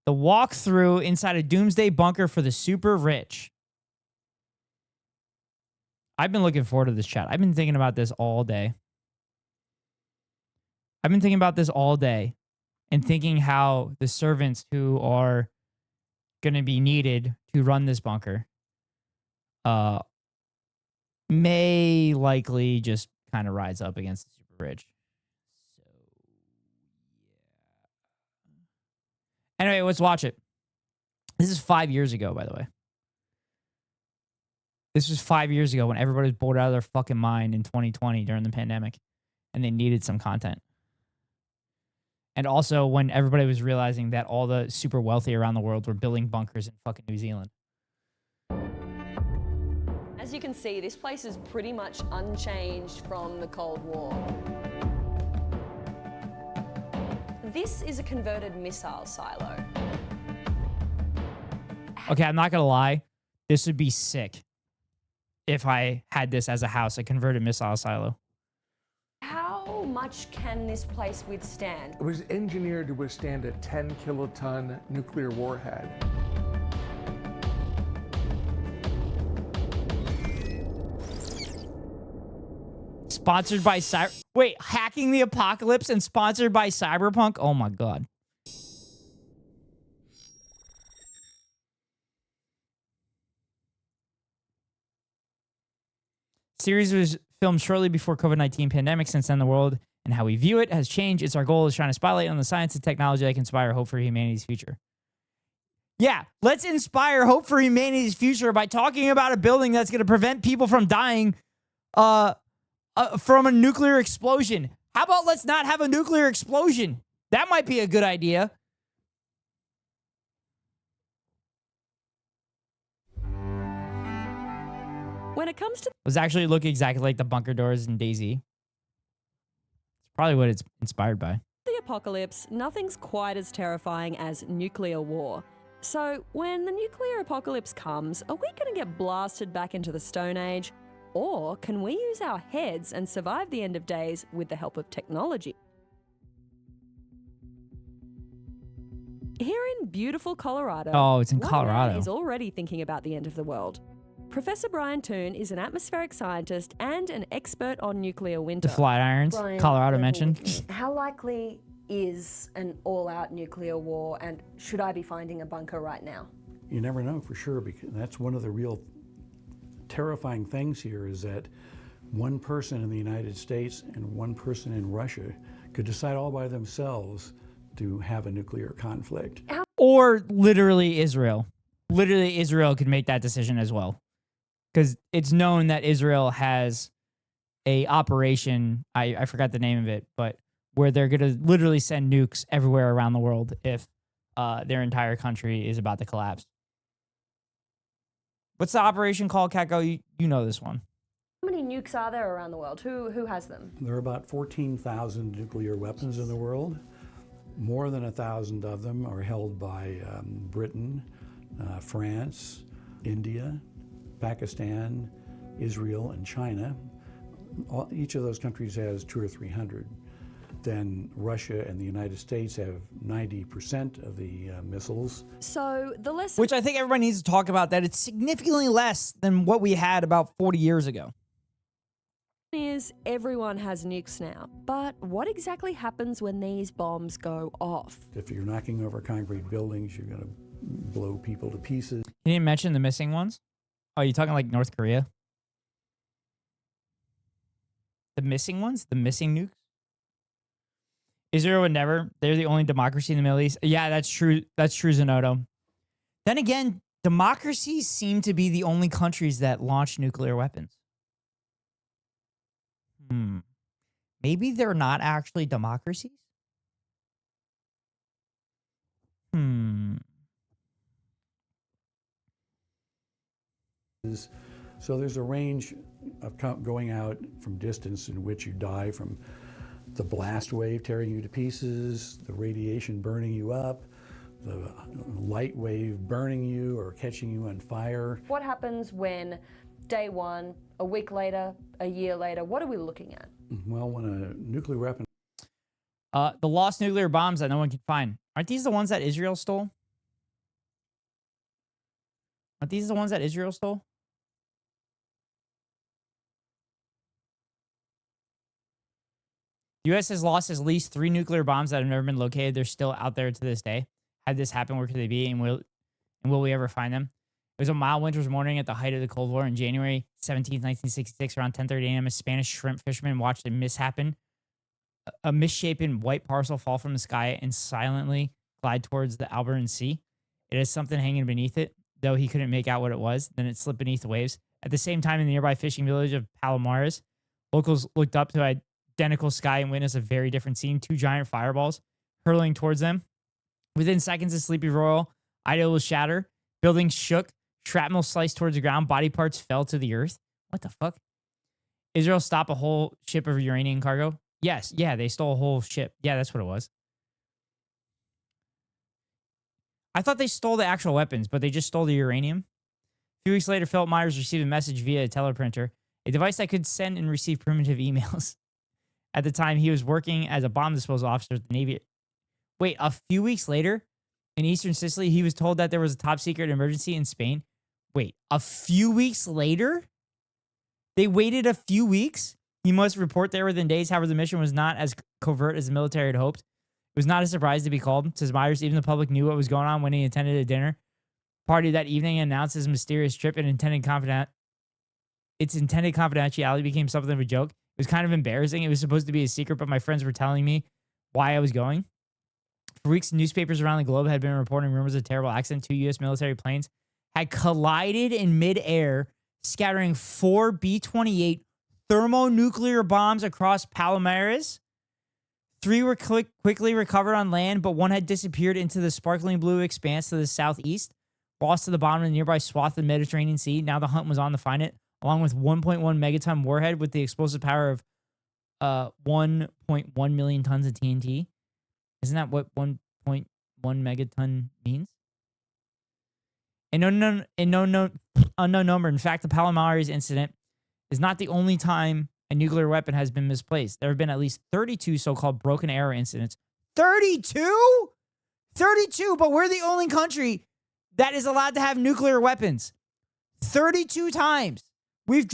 the walkthrough inside a doomsday bunker for the super rich. I've been looking forward to this, chat. I've been thinking about this all day. And thinking how the servants who are going to be needed to run this bunker may likely just kind of rise up against the super rich. So, yeah. Anyway, let's watch it. This is 5 years ago, by the way. This was 5 years ago when everybody was bored out of their fucking mind in 2020 during the pandemic, and they needed some content. And also when everybody was realizing that all the super wealthy around the world were building bunkers in fucking New Zealand. As you can see, this place is pretty much unchanged from the Cold War. This is a converted missile silo. Okay, I'm not going to lie. This would be sick if I had this as a house, a converted missile silo. How much can this place withstand? It was engineered to withstand a 10-kiloton nuclear warhead. Sponsored by Wait, Hacking the Apocalypse and sponsored by Cyberpunk? Oh my god. Series was filmed shortly before COVID-19 pandemic. Since then, the world and how we view it has changed. It's our goal is trying to spotlight on the science and technology that can inspire hope for humanity's future. Yeah, let's inspire hope for humanity's future by talking about a building that's going to prevent people from dying from a nuclear explosion. How about let's not have a nuclear explosion? That might be a good idea. When it comes to Those actually look exactly like the bunker doors in DayZ. It's probably what it's inspired by. the apocalypse, nothing's quite as terrifying as nuclear war. So, when the nuclear apocalypse comes, are we going to get blasted back into the Stone Age? Or can we use our heads and survive the end of days with the help of technology? Here in beautiful Colorado, Oh, it's in one Colorado. man is already thinking about the end of the world. Professor Brian Toon is an atmospheric scientist and an expert on nuclear winter. The Flatirons, Brian, Colorado let me- mentioned. How likely is an all-out nuclear war, and should I be finding a bunker right now? You never know for sure, because that's one of the real terrifying things here is that one person in the United States and one person in Russia could decide all by themselves to have a nuclear conflict. Or literally Israel. Literally Israel could make that decision as well. Because it's known that Israel has a operation, I forgot the name of it, but where they're going to literally send nukes everywhere around the world if their entire country is about to collapse. What's the operation called, Katko? You know this one. How many nukes are there around the world? Who has them? There are about 14,000 nuclear weapons in the world. More than 1,000 of them are held by Britain, France, India, Pakistan, Israel, and China. Each of those countries has 200 or 300. Then Russia and the United States have 90% of the missiles. So the lesson Which I think everybody needs to talk about, that it's significantly less than what we had about 40 years ago. is everyone has nukes now. But what exactly happens when these bombs go off? If you're knocking over concrete buildings, you're going to blow people to pieces. You didn't mention the missing ones? Oh, you talking like North Korea? The missing ones? The missing nukes? Israel would never. They're the only democracy in the Middle East. Yeah, that's true. That's true, Zanotto. Then again, democracies seem to be the only countries that launch nuclear weapons. Maybe they're not actually democracies? So there's a range of going out from distance in which you die from the blast wave tearing you to pieces, the radiation burning you up, the light wave burning you or catching you on fire. What happens when day one, a week later, a year later, what are we looking at? Well, when a nuclear weapon... The lost nuclear bombs that no one can find. Aren't these the ones that Israel stole? Aren't these the ones that Israel stole? The U.S. has lost at least 3 nuclear bombs that have never been located. They're still out there to this day. Had this happen, where could they be? And will we ever find them? It was a mild winter's morning at the height of the Cold War in January 17th, 1966. Around 10:30 a.m., a Spanish shrimp fisherman watched a misshapen white parcel fall from the sky and silently glide towards the Albertan Sea. It has something hanging beneath it, though he couldn't make out what it was. Then it slipped beneath the waves. At the same time, in the nearby fishing village of Palomares, locals looked up to an identical sky and witnessed a very different scene. 2 giant fireballs hurling towards them. Within seconds, the Sleepy Royal idol was shattered. Buildings shook. Shrapnel sliced towards the ground. Body parts fell to the earth. What the fuck? Israel stopped a whole ship of uranium cargo. Yes, yeah, they stole a whole ship. Yeah, that's what it was. I thought they stole the actual weapons, but they just stole the uranium. A few weeks later, Philip Myers received a message via a teleprinter, a device that could send and receive primitive emails. At the time, he was working as a bomb disposal officer at the Navy. Wait, a few weeks later, in eastern Sicily, he was told that there was a top secret emergency in Spain. Wait, a few weeks later? They waited a few weeks? He must report there within days. However, the mission was not as covert as the military had hoped. It was not a surprise to be called, says Myers. Even the public knew what was going on when he attended a dinner party that evening and announced his mysterious trip and intended its intended confidentiality became something of a joke. It was kind of embarrassing. It was supposed to be a secret, but my friends were telling me why I was going. For weeks, newspapers around the globe had been reporting rumors of a terrible accident. 2 U.S. military planes had collided in midair, scattering 4 B-28 thermonuclear bombs across Palomares. 3 were quickly recovered on land, but 1 had disappeared into the sparkling blue expanse to the southeast, lost to the bottom of the nearby swath of the Mediterranean Sea. Now the hunt was on to find it, along with 1.1 megaton warhead with the explosive power of 1.1 million tons of TNT. Isn't that what 1.1 megaton means? An unknown number. In fact, the Palomares incident is not the only time a nuclear weapon has been misplaced. There have been at least 32 so-called broken arrow incidents. 32? 32, but we're the only country that is allowed to have nuclear weapons. 32 times we've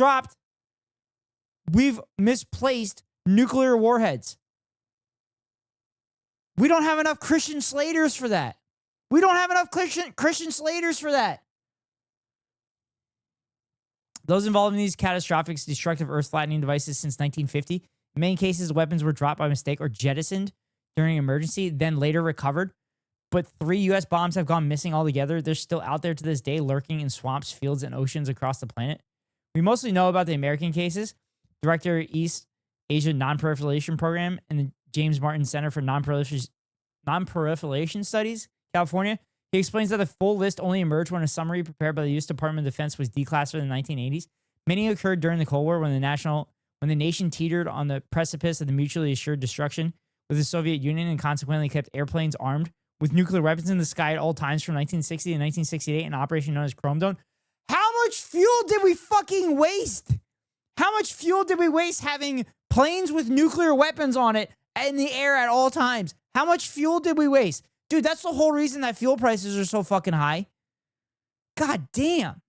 misplaced nuclear warheads. We don't have enough Christian Slaters for that. We don't have enough Christian Slaters for that. Those involved in these catastrophic, destructive earth-flattening devices since 1950, in many cases, weapons were dropped by mistake or jettisoned during an emergency, then later recovered. But 3 U.S. bombs have gone missing altogether. They're still out there to this day, lurking in swamps, fields, and oceans across the planet. We mostly know about the American cases. Director East Asia Non-Proliferation Program and the James Martin Center for Non-Proliferation Studies, California. He explains that the full list only emerged when a summary prepared by the U.S. Department of Defense was declassified in the 1980s. Many occurred during the Cold War when the nation teetered on the precipice of the mutually assured destruction with the Soviet Union and consequently kept airplanes armed with nuclear weapons in the sky at all times from 1960 to 1968, an operation known as Chrome Dome. How much fuel did we fucking waste? How much fuel did we waste having planes with nuclear weapons on it in the air at all times? How much fuel did we waste? Dude, that's the whole reason that fuel prices are so fucking high. God damn.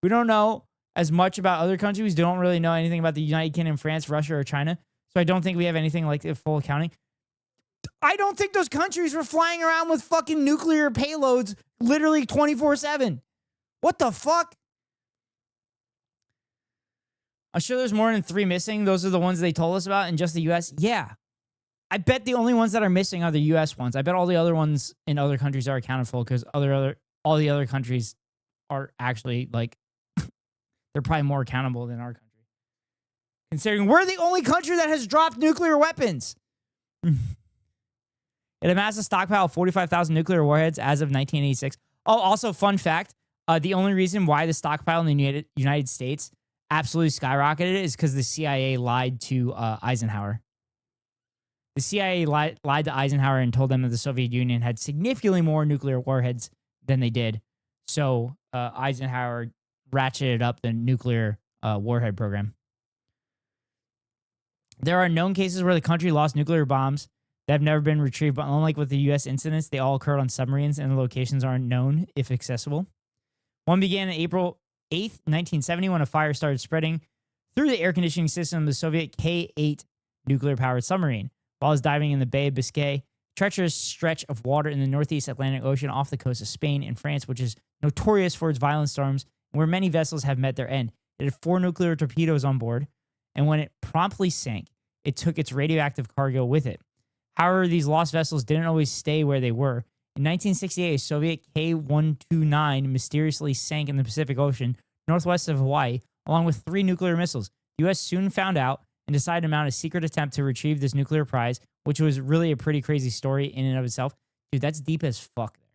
We don't know as much about other countries. We don't really know anything about the United Kingdom, France, Russia, or China. So I don't think we have anything like a full accounting. I don't think those countries were flying around with fucking nuclear payloads literally 24/7. What the fuck? I'm sure there's more than 3 missing. Those are the ones they told us about in just the U.S. Yeah. I bet the only ones that are missing are the U.S. ones. I bet all the other ones in other countries are accounted for because all the other countries are actually like they're probably more accountable than our country. Considering we're the only country that has dropped nuclear weapons. It amassed a stockpile of 45,000 nuclear warheads as of 1986. Oh, also fun fact, the only reason why the stockpile in the United States absolutely skyrocketed is because the CIA lied to Eisenhower. The CIA lied to Eisenhower and told them that the Soviet Union had significantly more nuclear warheads than they did. So Eisenhower ratcheted up the nuclear warhead program. There are known cases where the country lost nuclear bombs that have never been retrieved, but unlike with the U.S. incidents, they all occurred on submarines and the locations aren't known if accessible. One began on April 8th, 1970, when a fire started spreading through the air conditioning system of the Soviet K-8 nuclear-powered submarine. While I was diving in the Bay of Biscay, treacherous stretch of water in the northeast Atlantic Ocean off the coast of Spain and France, which is notorious for its violent storms, and where many vessels have met their end. It had 4 nuclear torpedoes on board, and when it promptly sank, it took its radioactive cargo with it. However, these lost vessels didn't always stay where they were. In 1968, a Soviet K-129 mysteriously sank in the Pacific Ocean, northwest of Hawaii, along with 3 nuclear missiles. The U.S. soon found out and decided to mount a secret attempt to retrieve this nuclear prize, which was really a pretty crazy story in and of itself. Dude, that's deep as fuck there.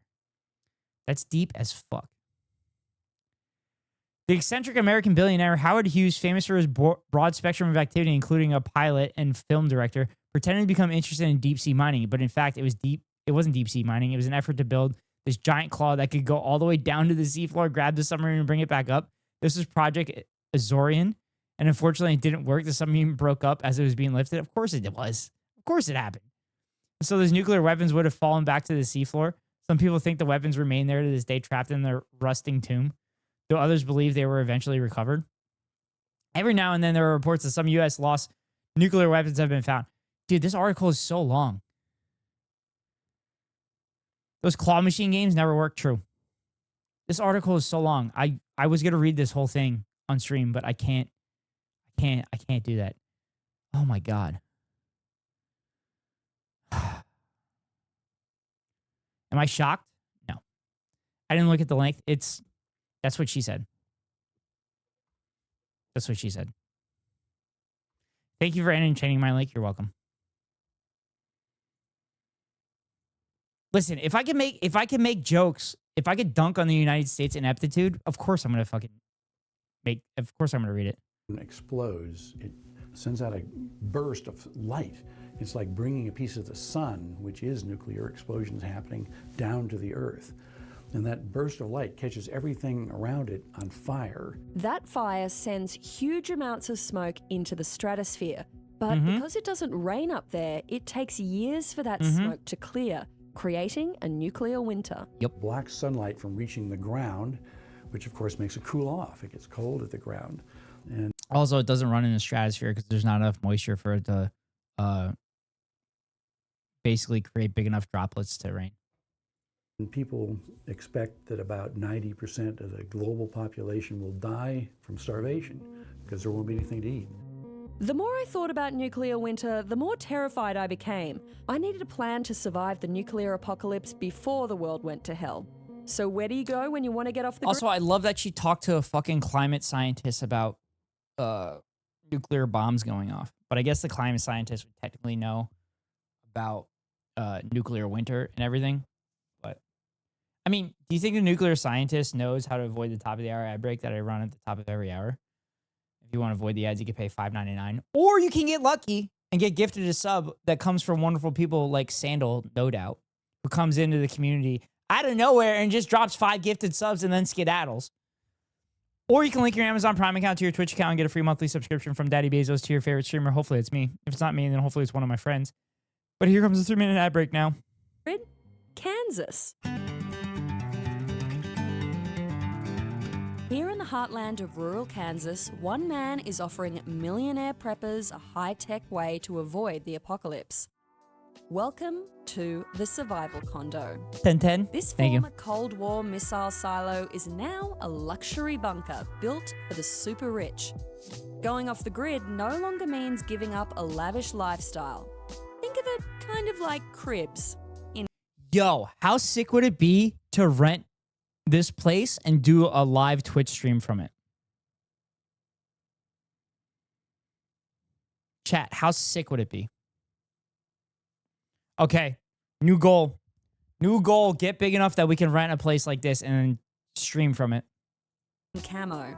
That's deep as fuck. The eccentric American billionaire Howard Hughes, famous for his broad spectrum of activity, including a pilot and film director, pretended to become interested in deep-sea mining, but in fact, it wasn't deep-sea mining. It was an effort to build this giant claw that could go all the way down to the seafloor, grab the submarine, and bring it back up. This was Project Azorian, and unfortunately, it didn't work. The submarine broke up as it was being lifted. Of course it was. Of course it happened. So those nuclear weapons would have fallen back to the seafloor. Some people think the weapons remain there to this day, trapped in their rusting tomb, though others believe they were eventually recovered. Every now and then, there are reports that some U.S. lost nuclear weapons have been found. Dude, this article is so long. Those claw machine games never worked. True. This article is so long. I was going to read this whole thing on stream, but I can't do that. Oh my god. Am I shocked? No. I didn't look at the length. That's what she said. That's what she said. Thank you for entertaining my link. You're welcome. Listen, if I can make jokes, if I could dunk on the United States ineptitude, of course I'm gonna read it. It explodes. It sends out a burst of light. It's like bringing a piece of the sun, which is nuclear explosions happening, down to the earth. And that burst of light catches everything around it on fire. That fire sends huge amounts of smoke into the stratosphere. But because it doesn't rain up there, it takes years for that smoke to clear, creating a nuclear winter. Yep. Blocks sunlight from reaching the ground, which of course makes it cool off. It gets cold at the ground. And Also, it doesn't run in the stratosphere because there's not enough moisture for it to basically create big enough droplets to rain. And people expect that about 90% of the global population will die from starvation because there won't be anything to eat. The more I thought about nuclear winter, the more terrified I became. I needed a plan to survive the nuclear apocalypse before the world went to hell. So where do you go when you want to get off the Also, I love that she talked to a fucking climate scientist about nuclear bombs going off. But I guess the climate scientist would technically know about nuclear winter and everything. But I mean, do you think the nuclear scientist knows how to avoid the top of the hour ad break that I run at the top of every hour? If you want to avoid the ads, you can pay $5.99, or you can get lucky and get gifted a sub that comes from wonderful people like Sandal, no doubt, who comes into the community out of nowhere and just drops 5 gifted subs and then skedaddles. Or you can link your Amazon Prime account to your Twitch account and get a free monthly subscription from Daddy Bezos to your favorite streamer. Hopefully it's me. If it's not me, then hopefully it's one of my friends. But here comes a 3-minute ad break now. Kansas. Here in the heartland of rural Kansas, one man is offering millionaire preppers a high-tech way to avoid the apocalypse. Welcome to the Survival Condo. 10-10. This Thank you. former Cold War missile silo is now a luxury bunker built for the super rich. Going off the grid no longer means giving up a lavish lifestyle. Think of it kind of like cribs. Yo, how sick would it be to rent this place and do a live Twitch stream from it? Chat, how sick would it be? Okay, new goal. New goal, get big enough that we can rent a place like this and then stream from it. Camo.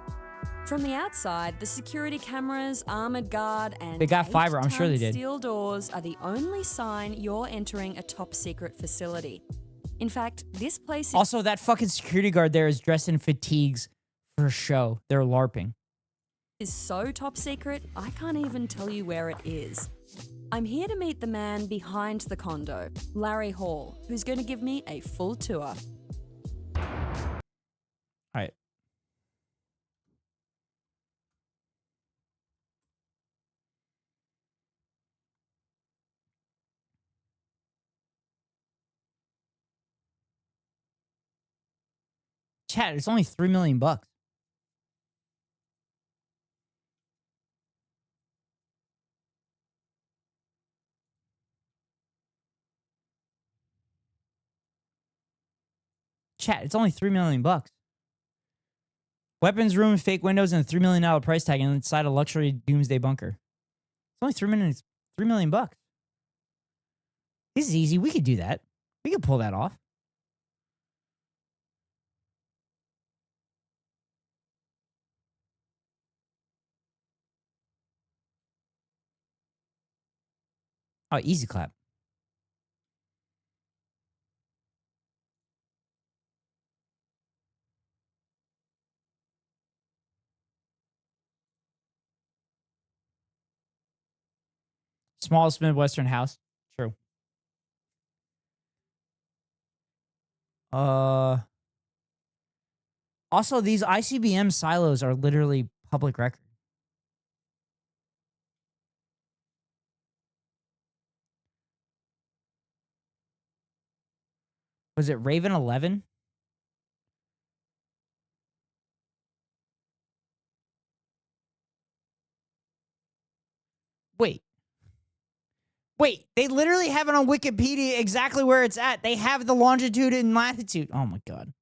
From the outside, the security cameras, armored guard, and They got fiber, I'm sure they 8-ton did. steel doors are the only sign you're entering a top secret facility. In fact, this place Also, that fucking security guard there is dressed in fatigues for show. They're LARPing. is so top secret, I can't even tell you where it is. I'm here to meet the man behind the condo, Larry Hall, who's going to give me a full tour. All right. Chat, it's only $3 million. Chat, it's only $3 million. Weapons room, fake windows, and a $3 million price tag inside a luxury doomsday bunker. It's only $3 million. This is easy. We could do that. We could pull that off. Oh, easy clap. Smallest Midwestern house. True. Also, these ICBM silos are literally public record. Was it Raven 11? Wait. Wait, they literally have it on Wikipedia exactly where it's at. They have the longitude and latitude. Oh my God.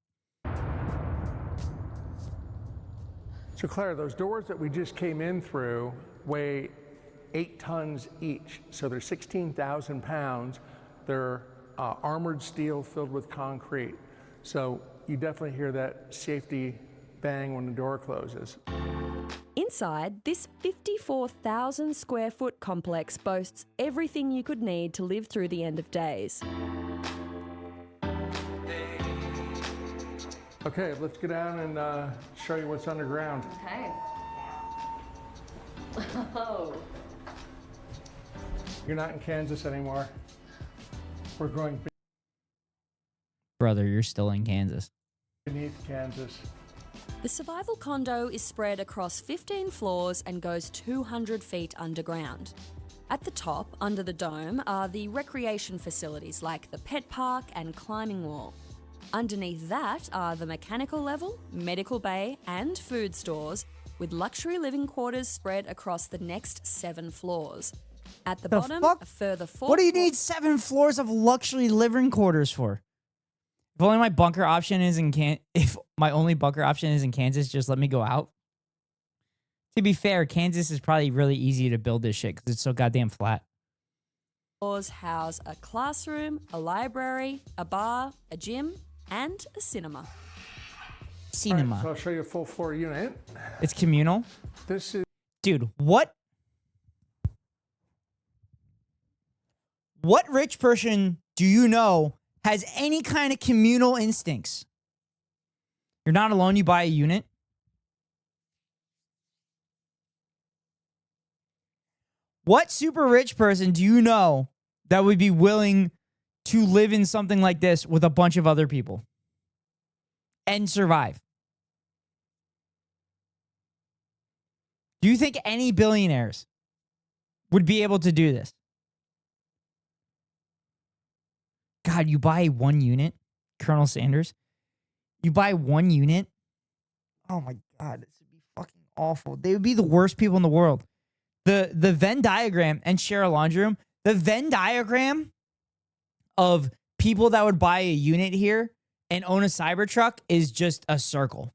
So Claire, those doors that we just came in through weigh 8 tons each. So they're 16,000 pounds. They're armored steel filled with concrete. So you definitely hear that safety bang when the door closes. Inside, this 54,000 square foot complex boasts everything you could need to live through the end of days. Okay, let's get down and show you what's underground. Okay. Oh. You're not in Kansas anymore. We're going Brother, you're still in Kansas. beneath Kansas. The survival condo is spread across 15 floors and goes 200 feet underground. At the top, under the dome, are the recreation facilities like the pet park and climbing wall. Underneath that are the mechanical level, medical bay, and food stores, with luxury living quarters spread across the next 7 floors. At the bottom, fuck? a further 4. What do you need 7 floors of luxury living quarters for? If only my bunker option is in if my only bunker option is in Kansas, just let me go out. To be fair, Kansas is probably really easy to build this shit because it's so goddamn flat. Floors house a classroom, a library, a bar, a gym, and a cinema. Cinema. All right, so I'll show you a full floor unit. It's communal. This is Dude, what rich person do you know has any kind of communal instincts? You're not alone, you buy a unit. What super rich person do you know that would be willing to live in something like this with a bunch of other people and survive? Do you think any billionaires would be able to do this? God, you buy 1 unit, Colonel Sanders. You buy 1 unit. Oh my God, this would be fucking awful. They would be the worst people in the world. The Venn diagram, and share a laundry room, the Venn diagram of people that would buy a unit here and own a Cybertruck is just a circle.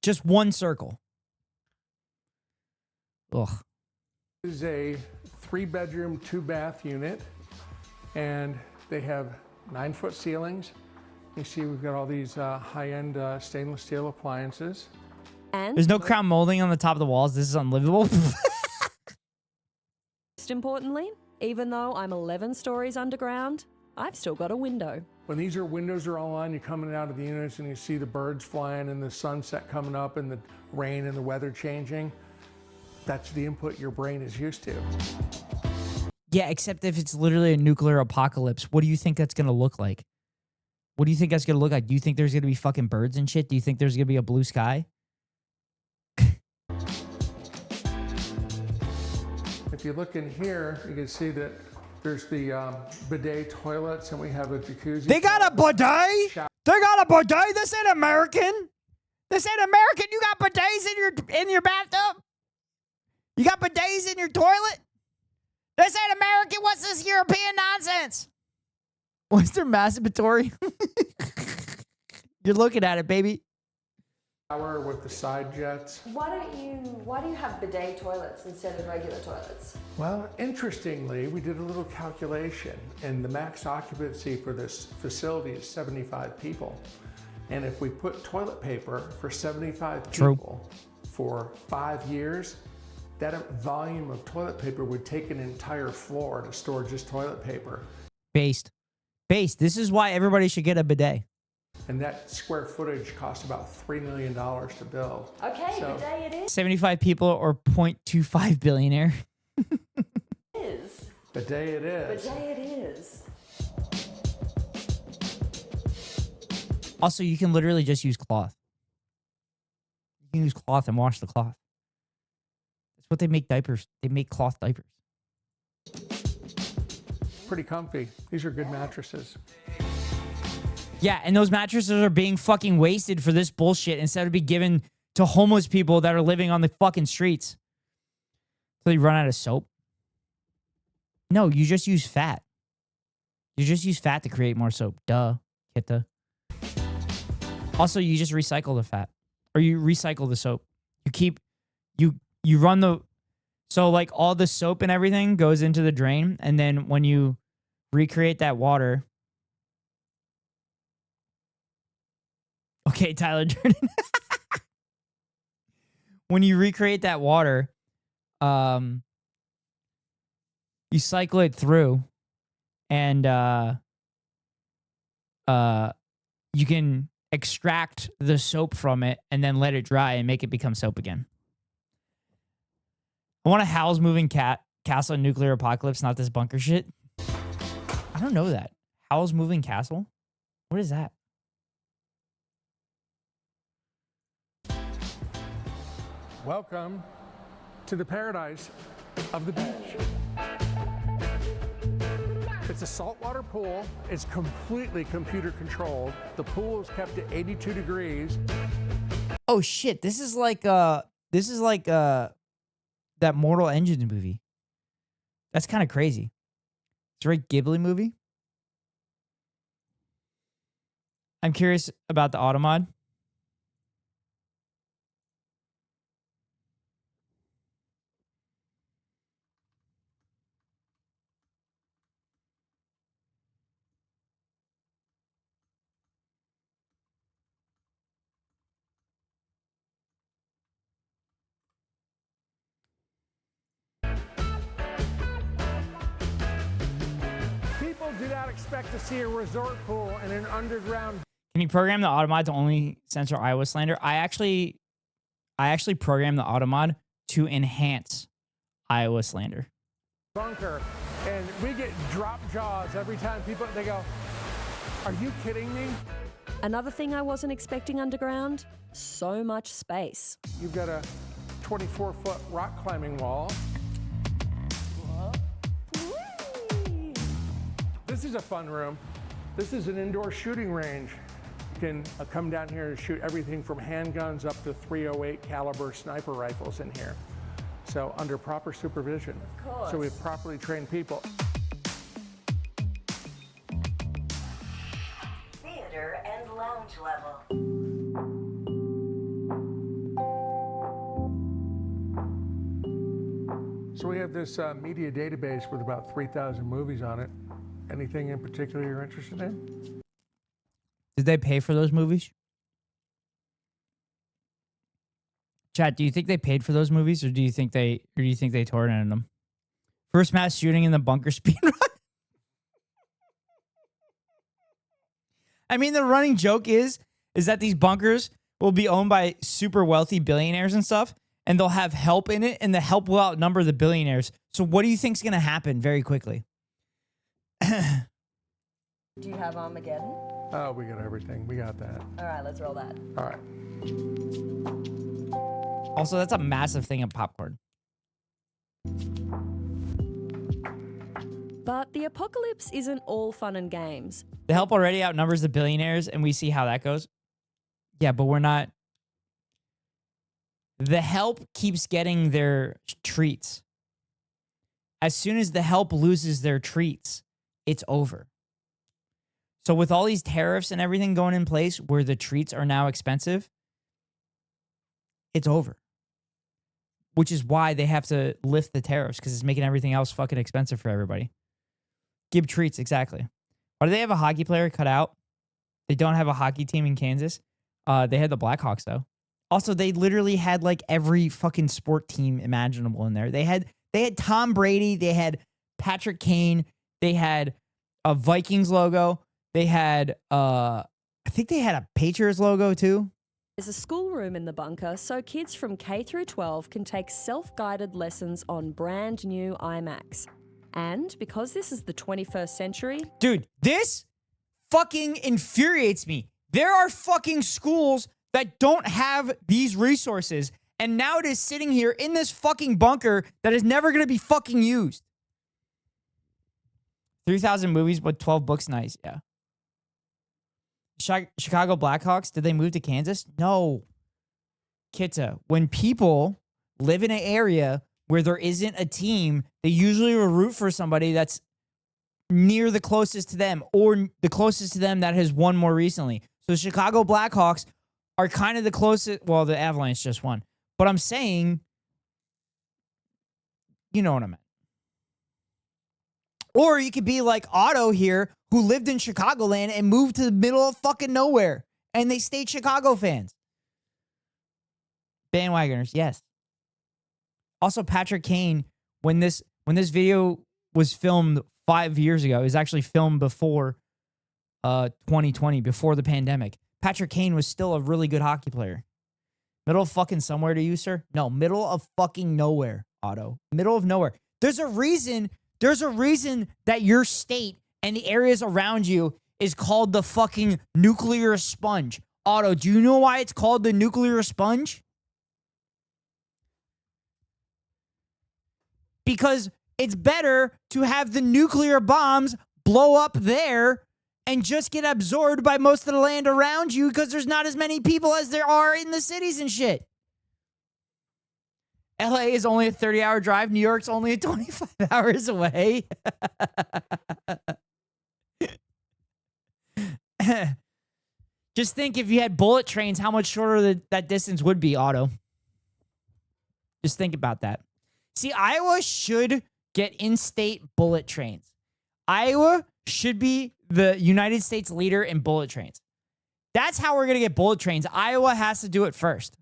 Just one circle. Ugh. This is a 3-bedroom, 2-bath unit, and they have 9-foot ceilings. You see we've got all these high-end stainless steel appliances. And There's no crown molding on the top of the walls. This is unlivable. most importantly, even though I'm 11 stories underground, I've still got a window. When these windows are all on, you're coming out of the units and you see the birds flying and the sunset coming up and the rain and the weather changing. That's the input your brain is used to. Yeah, except if it's literally a nuclear apocalypse, what do you think that's going to look like? What do you think that's going to look like? Do you think there's going to be fucking birds and shit? Do you think there's going to be a blue sky? If you look in here, you can see that there's the bidet toilets and we have a jacuzzi. They got a bidet? They got a bidet? This ain't American. This ain't American. You got bidets in your bathtub? You got bidets in your toilet? This ain't American. What's this European nonsense? What's their masturbatory? You're looking at it, baby. Shower with the side jets. Why do you have bidet toilets instead of regular toilets? Well, interestingly, we did a little calculation, and the max occupancy for this facility is 75 people. And if we put toilet paper for 75 people for 5 years, that volume of toilet paper would take an entire floor to store just toilet paper. Based. This is why everybody should get a bidet. And that square footage costs about $3 million to build. Okay, bidet it is. 75 people or 0.25 billionaire. Bidet it is. Bidet it is. Also, you can literally just use cloth. You can use cloth and wash the cloth. That's what they make diapers. They make cloth diapers. Pretty comfy. These are good mattresses. Yeah, and those mattresses are being fucking wasted for this bullshit instead of be given to homeless people that are living on the fucking streets. So you run out of soap? No, you just use fat. You just use fat to create more soap. Duh, Kitta. Also, you just recycle the fat. Or you recycle the soap. You run the... So, like, all the soap and everything goes into the drain, and then when you recreate that water... Okay, Tyler Jordan. When you recreate that water, you cycle it through, and you can extract the soap from it and then let it dry and make it become soap again. I want a Howl's Moving Castle nuclear apocalypse, not this bunker shit. I don't know that. Howl's Moving Castle? What is that? Welcome to the paradise of the beach. It's a saltwater pool. It's completely computer controlled. The pool is kept at 82 degrees. Oh shit, this is like that Mortal Engines movie. That's kind of crazy. It's a very Ghibli movie. I'm curious about the Automod. People do not expect to see a resort pool in an underground. Can you program the Automod to only censor Iowa slander? I actually programmed the Automod to enhance Iowa slander. Bunker, and we get drop jaws every time they go, "Are you kidding me?" Another thing I wasn't expecting underground, so much space. You've got a 24-foot rock climbing wall. This is a fun room. This is an indoor shooting range. You can come down here and shoot everything from handguns up to .308 caliber sniper rifles in here. So under proper supervision. Of course. So we have properly trained people. Theater and lounge level. So we have this media database with about 3,000 movies on it. Anything in particular you're interested in? Did they pay for those movies? Chat, do you think they paid for those movies, or do you think they torrented them? First mass shooting in the bunker speedrun. I mean, the running joke is that these bunkers will be owned by super wealthy billionaires and stuff, and they'll have help in it, and the help will outnumber the billionaires. So what do you think's going to happen very quickly? Do you have Armageddon? Oh, we got everything. We got that. All right, let's roll that. All right. Also, that's a massive thing of popcorn. But the apocalypse isn't all fun and games. The help already outnumbers the billionaires, and we see how that goes. Yeah, but we're not... The help keeps getting their treats. As soon as the help loses their treats, it's over. So with all these tariffs and everything going in place where the treats are now expensive, it's over. Which is why they have to lift the tariffs, because it's making everything else fucking expensive for everybody. Give treats, exactly. Why do they have a hockey player cut out? They don't have a hockey team in Kansas. They had the Blackhawks, though. Also, they literally had like every fucking sport team imaginable in there. They had Tom Brady. They had Patrick Kane. They had a Vikings logo. They had, I think they had a Patriots logo too. There's a schoolroom in the bunker, so kids from K through 12 can take self-guided lessons on brand new iMacs. And because this is the 21st century... Dude, this fucking infuriates me. There are fucking schools that don't have these resources, and now it is sitting here in this fucking bunker that is never going to be fucking used. 3,000 movies, but 12 books, nice, yeah. Chicago Blackhawks, did they move to Kansas? No. Kitta, when people live in an area where there isn't a team, they usually will root for somebody that's near the closest to them or the closest to them that has won more recently. So the Chicago Blackhawks are kind of the closest. Well, the Avalanche just won. But I'm saying, you know what I meant. Or you could be like Otto here, who lived in Chicagoland and moved to the middle of fucking nowhere. And they stayed Chicago fans. Bandwagoners, yes. Also, Patrick Kane, when this video was filmed 5 years ago, it was actually filmed before 2020, before the pandemic. Patrick Kane was still a really good hockey player. Middle of fucking somewhere to you, sir? No, middle of fucking nowhere, Otto. Middle of nowhere. There's a reason that your state and the areas around you is called the fucking nuclear sponge. Otto, do you know why it's called the nuclear sponge? Because it's better to have the nuclear bombs blow up there and just get absorbed by most of the land around you because there's not as many people as there are in the cities and shit. LA is only a 30-hour drive. New York's only 25 hours away. Just think if you had bullet trains, how much shorter that distance would be, Otto. Just think about that. See, Iowa should get in-state bullet trains. Iowa should be the United States leader in bullet trains. That's how we're going to get bullet trains. Iowa has to do it first.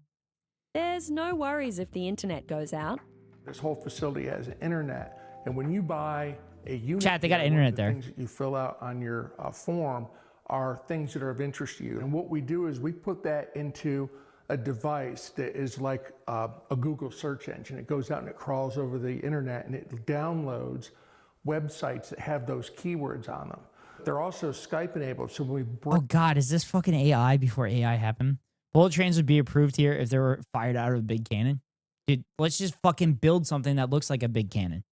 There's no worries if the internet goes out. This whole facility has an internet, and when you buy a unit, Chat, they got internet there. Things that you fill out on your form are things that are of interest to you. And what we do is we put that into a device that is like a Google search engine. It goes out and it crawls over the internet and it downloads websites that have those keywords on them. They're also Skype enabled, so when we Oh God, is this fucking AI before AI happened? Bullet trains would be approved here if they were fired out of a big cannon. Dude, let's just fucking build something that looks like a big cannon.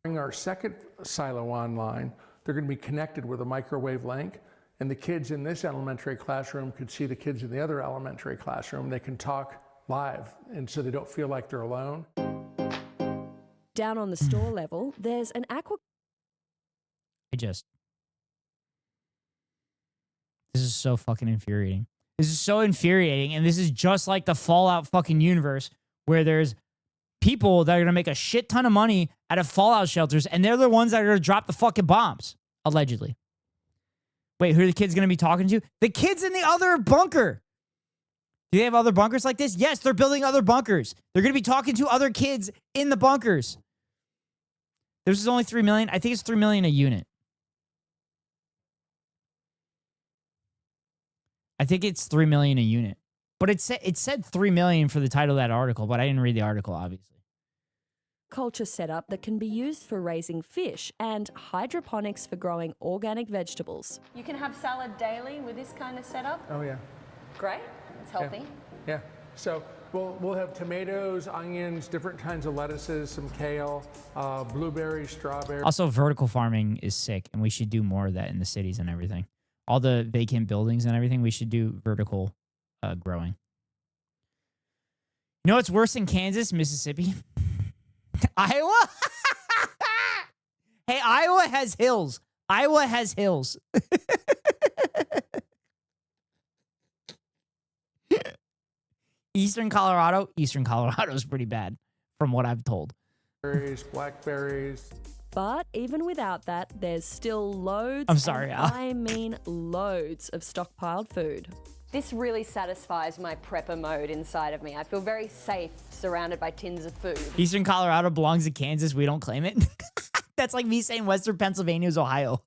bring our second silo online, they're going to be connected with a microwave link. And the kids in this elementary classroom could see the kids in the other elementary classroom. They can talk live, and so they don't feel like they're alone. Down on the store level, there's an aqua... This is so fucking infuriating. This is so infuriating, and this is just like the Fallout fucking universe where there's people that are going to make a shit ton of money out of Fallout shelters, and they're the ones that are going to drop the fucking bombs, allegedly. Wait, who are the kids going to be talking to? The kids in the other bunker. Do they have other bunkers like this? Yes, they're building other bunkers. They're going to be talking to other kids in the bunkers. This is only $3 million. I think it's $3 million a unit. I think it's $3 million a unit. But it said $3 million for the title of that article, but I didn't read the article, obviously. Culture setup that can be used for raising fish and hydroponics for growing organic vegetables. You can have salad daily with this kind of setup. Oh, yeah. Great. It's healthy. Yeah. So we'll have tomatoes, onions, different kinds of lettuces, some kale, blueberries, strawberries. Also, vertical farming is sick, and we should do more of that in the cities and everything. All the vacant buildings and everything, we should do vertical growing. You know what's worse than Kansas, Mississippi? Iowa? Hey, Iowa has hills. Iowa has hills. Eastern Colorado is pretty bad, from what I've told. Berries, blackberries. But even without that, there's still loads. I'm sorry, Al. I mean loads of stockpiled food. This really satisfies my prepper mode inside of me. I feel very safe surrounded by tins of food. Eastern Colorado belongs to Kansas. We don't claim it. That's like me saying Western Pennsylvania is Ohio.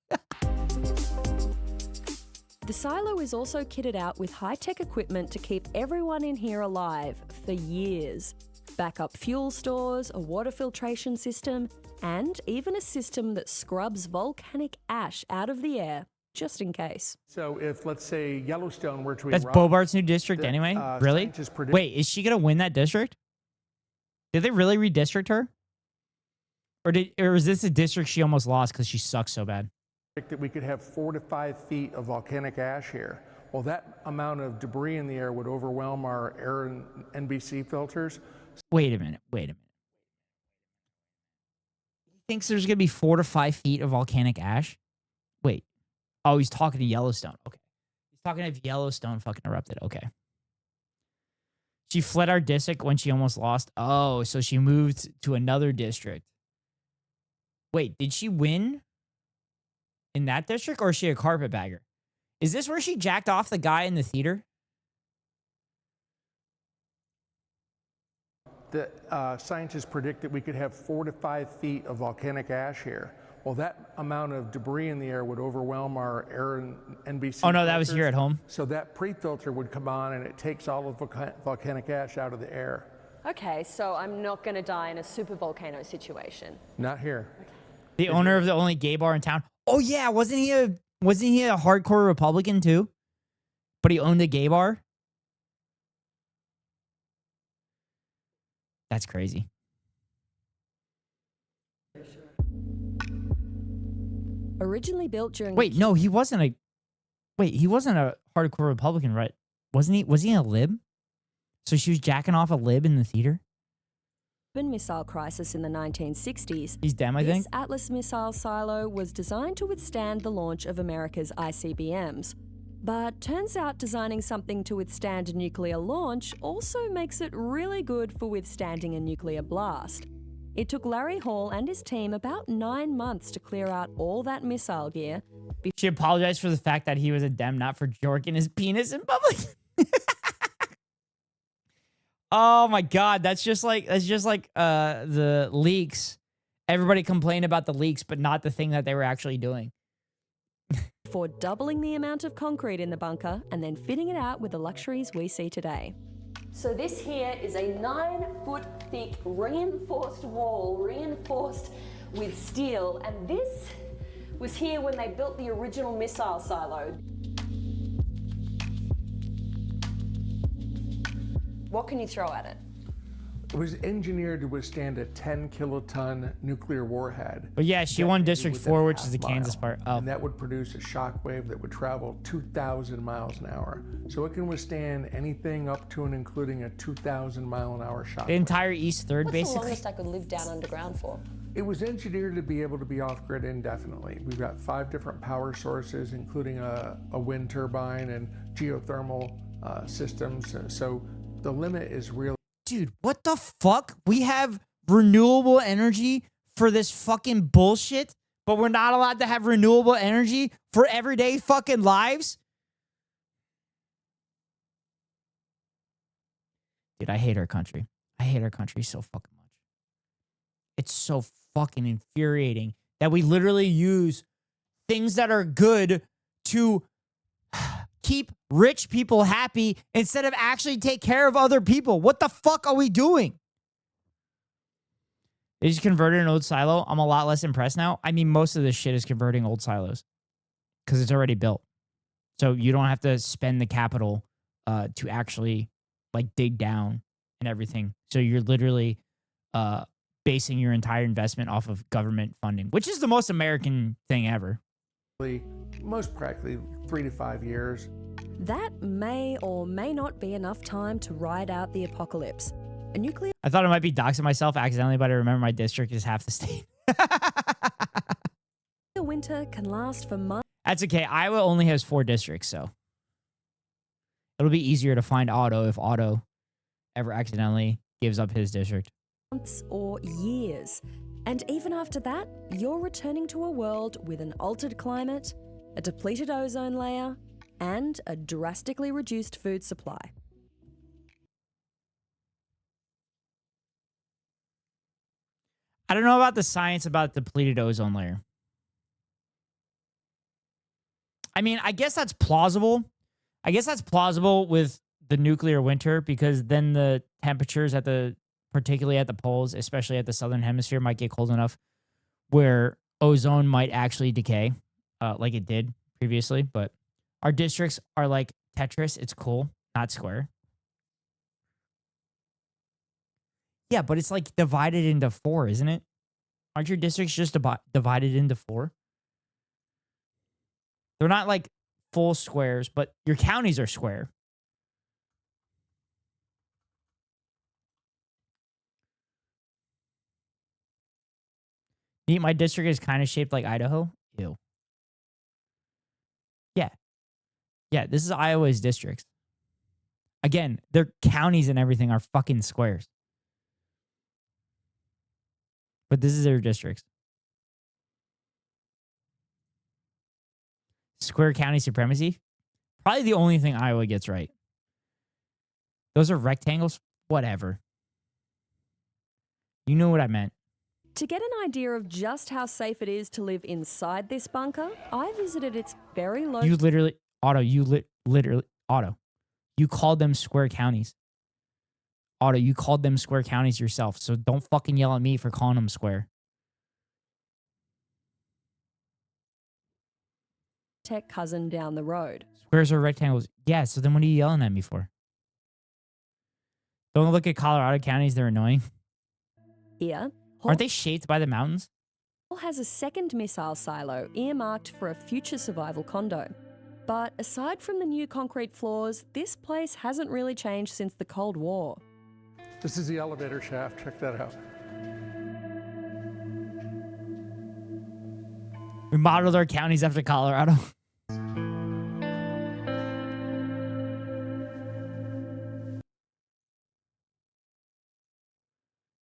The silo is also kitted out with high-tech equipment to keep everyone in here alive for years. Backup fuel stores, a water filtration system, and even a system that scrubs volcanic ash out of the air, just in case. So if, let's say, Yellowstone were to That's erupt, Bobart's new district anyway? Really? Wait, is she going to win that district? Did they really redistrict her? Or is this a district she almost lost because she sucks so bad? that we could have 4 to 5 feet of volcanic ash here. Well, that amount of debris in the air would overwhelm our air and NBC filters. Wait a minute. thinks there's gonna be 4 to 5 feet of volcanic ash. Wait. Oh, he's talking to Yellowstone. Okay. He's talking if Yellowstone fucking erupted. Okay. She fled our district when she almost lost. Oh, so she moved to another district. Wait, did she win in that district or is she a carpetbagger? Is this where she jacked off the guy in the theater? The scientists predict that we could have 4 to 5 feet of volcanic ash here. Well, that amount of debris in the air would overwhelm our air and NBC. Oh, no, that was here at home. So that pre-filter would come on and it takes all of volcanic ash out of the air. Okay, so I'm not going to die in a super volcano situation. Not here. The owner of the only gay bar in town. Oh yeah, wasn't he a hardcore Republican too? But he owned a gay bar? That's crazy. Originally built during Wait, no, he wasn't a hardcore Republican, right? Wasn't he? Was he a lib? So she was jacking off a lib in the theater? Cuban Missile Crisis in the 1960s. He's Dem, I think. This Atlas missile silo was designed to withstand the launch of America's ICBMs. But turns out designing something to withstand a nuclear launch also makes it really good for withstanding a nuclear blast. It took Larry Hall and his team about 9 months to clear out all that missile gear. She apologized for the fact that he was a Dem, not for jorking his penis in public. Oh my God, that's just like the leaks. Everybody complained about the leaks, but not the thing that they were actually doing. For doubling the amount of concrete in the bunker and then fitting it out with the luxuries we see today. So this here is a 9-foot thick reinforced wall, reinforced with steel, and this was here when they built the original missile silo. What can you throw at it? It was engineered to withstand a 10-kiloton nuclear warhead. But yeah, she won District 4, which is the Kansas part. Oh. And that would produce a shock wave that would travel 2,000 miles an hour. So it can withstand anything up to and including a 2,000 mile an hour shock The wave. entire East Third, What's basically. the longest I could live down underground for? It was engineered to be able to be off-grid indefinitely. We've got 5 different power sources, including a wind turbine and geothermal systems. So the limit is real. Dude, what the fuck? We have renewable energy for this fucking bullshit, but we're not allowed to have renewable energy for everyday fucking lives? Dude, I hate our country. I hate our country so fucking much. It's so fucking infuriating that we literally use things that are good to keep rich people happy instead of actually take care of other people. What the fuck are we doing? They just converted an old silo. I'm a lot less impressed now. I mean, most of this shit is converting old silos because it's already built. So you don't have to spend the capital to actually like dig down and everything. So you're literally basing your entire investment off of government funding, which is the most American thing ever. Most practically 3 to 5 years. That may or may not be enough time to ride out the apocalypse. A nuclear I thought I might be doxing myself accidentally, but I remember my district is half the state. winter can last for months. That's okay. Iowa only has 4 districts, so it'll be easier to find Otto if Otto ever accidentally gives up his district. Months or years. And even after that, you're returning to a world with an altered climate, a depleted ozone layer, and a drastically reduced food supply. I don't know about the science about depleted ozone layer. I mean, I guess that's plausible. I guess that's plausible with the nuclear winter because then the temperatures at the, particularly at the poles, especially at the southern hemisphere, might get cold enough where ozone might actually decay like it did previously. But our districts are like Tetris. It's cool, not square. Yeah, but it's like divided into 4, isn't it? Aren't your districts just divided into 4? They're not like full squares, but your counties are square. Neat, my district is kind of shaped like Idaho. Ew. Yeah. Yeah, this is Iowa's districts. Again, their counties and everything are fucking squares. But this is their districts. Square county supremacy. Probably the only thing Iowa gets right. Those are rectangles. Whatever. You know what I meant. To get an idea of just how safe it is to live inside this bunker, I visited its very low... You literally, Otto, you called them square counties. Otto, you called them square counties yourself, so don't fucking yell at me for calling them square. tech cousin down the road. Squares are rectangles. Yeah, so then what are you yelling at me for? Don't look at Colorado counties, they're annoying. Here, Aren't they shaped by the mountains? Hall has a second missile silo earmarked for a future survival condo. But aside from the new concrete floors, this place hasn't really changed since the Cold War. This is the elevator shaft. Check that out. We modeled our counties after Colorado.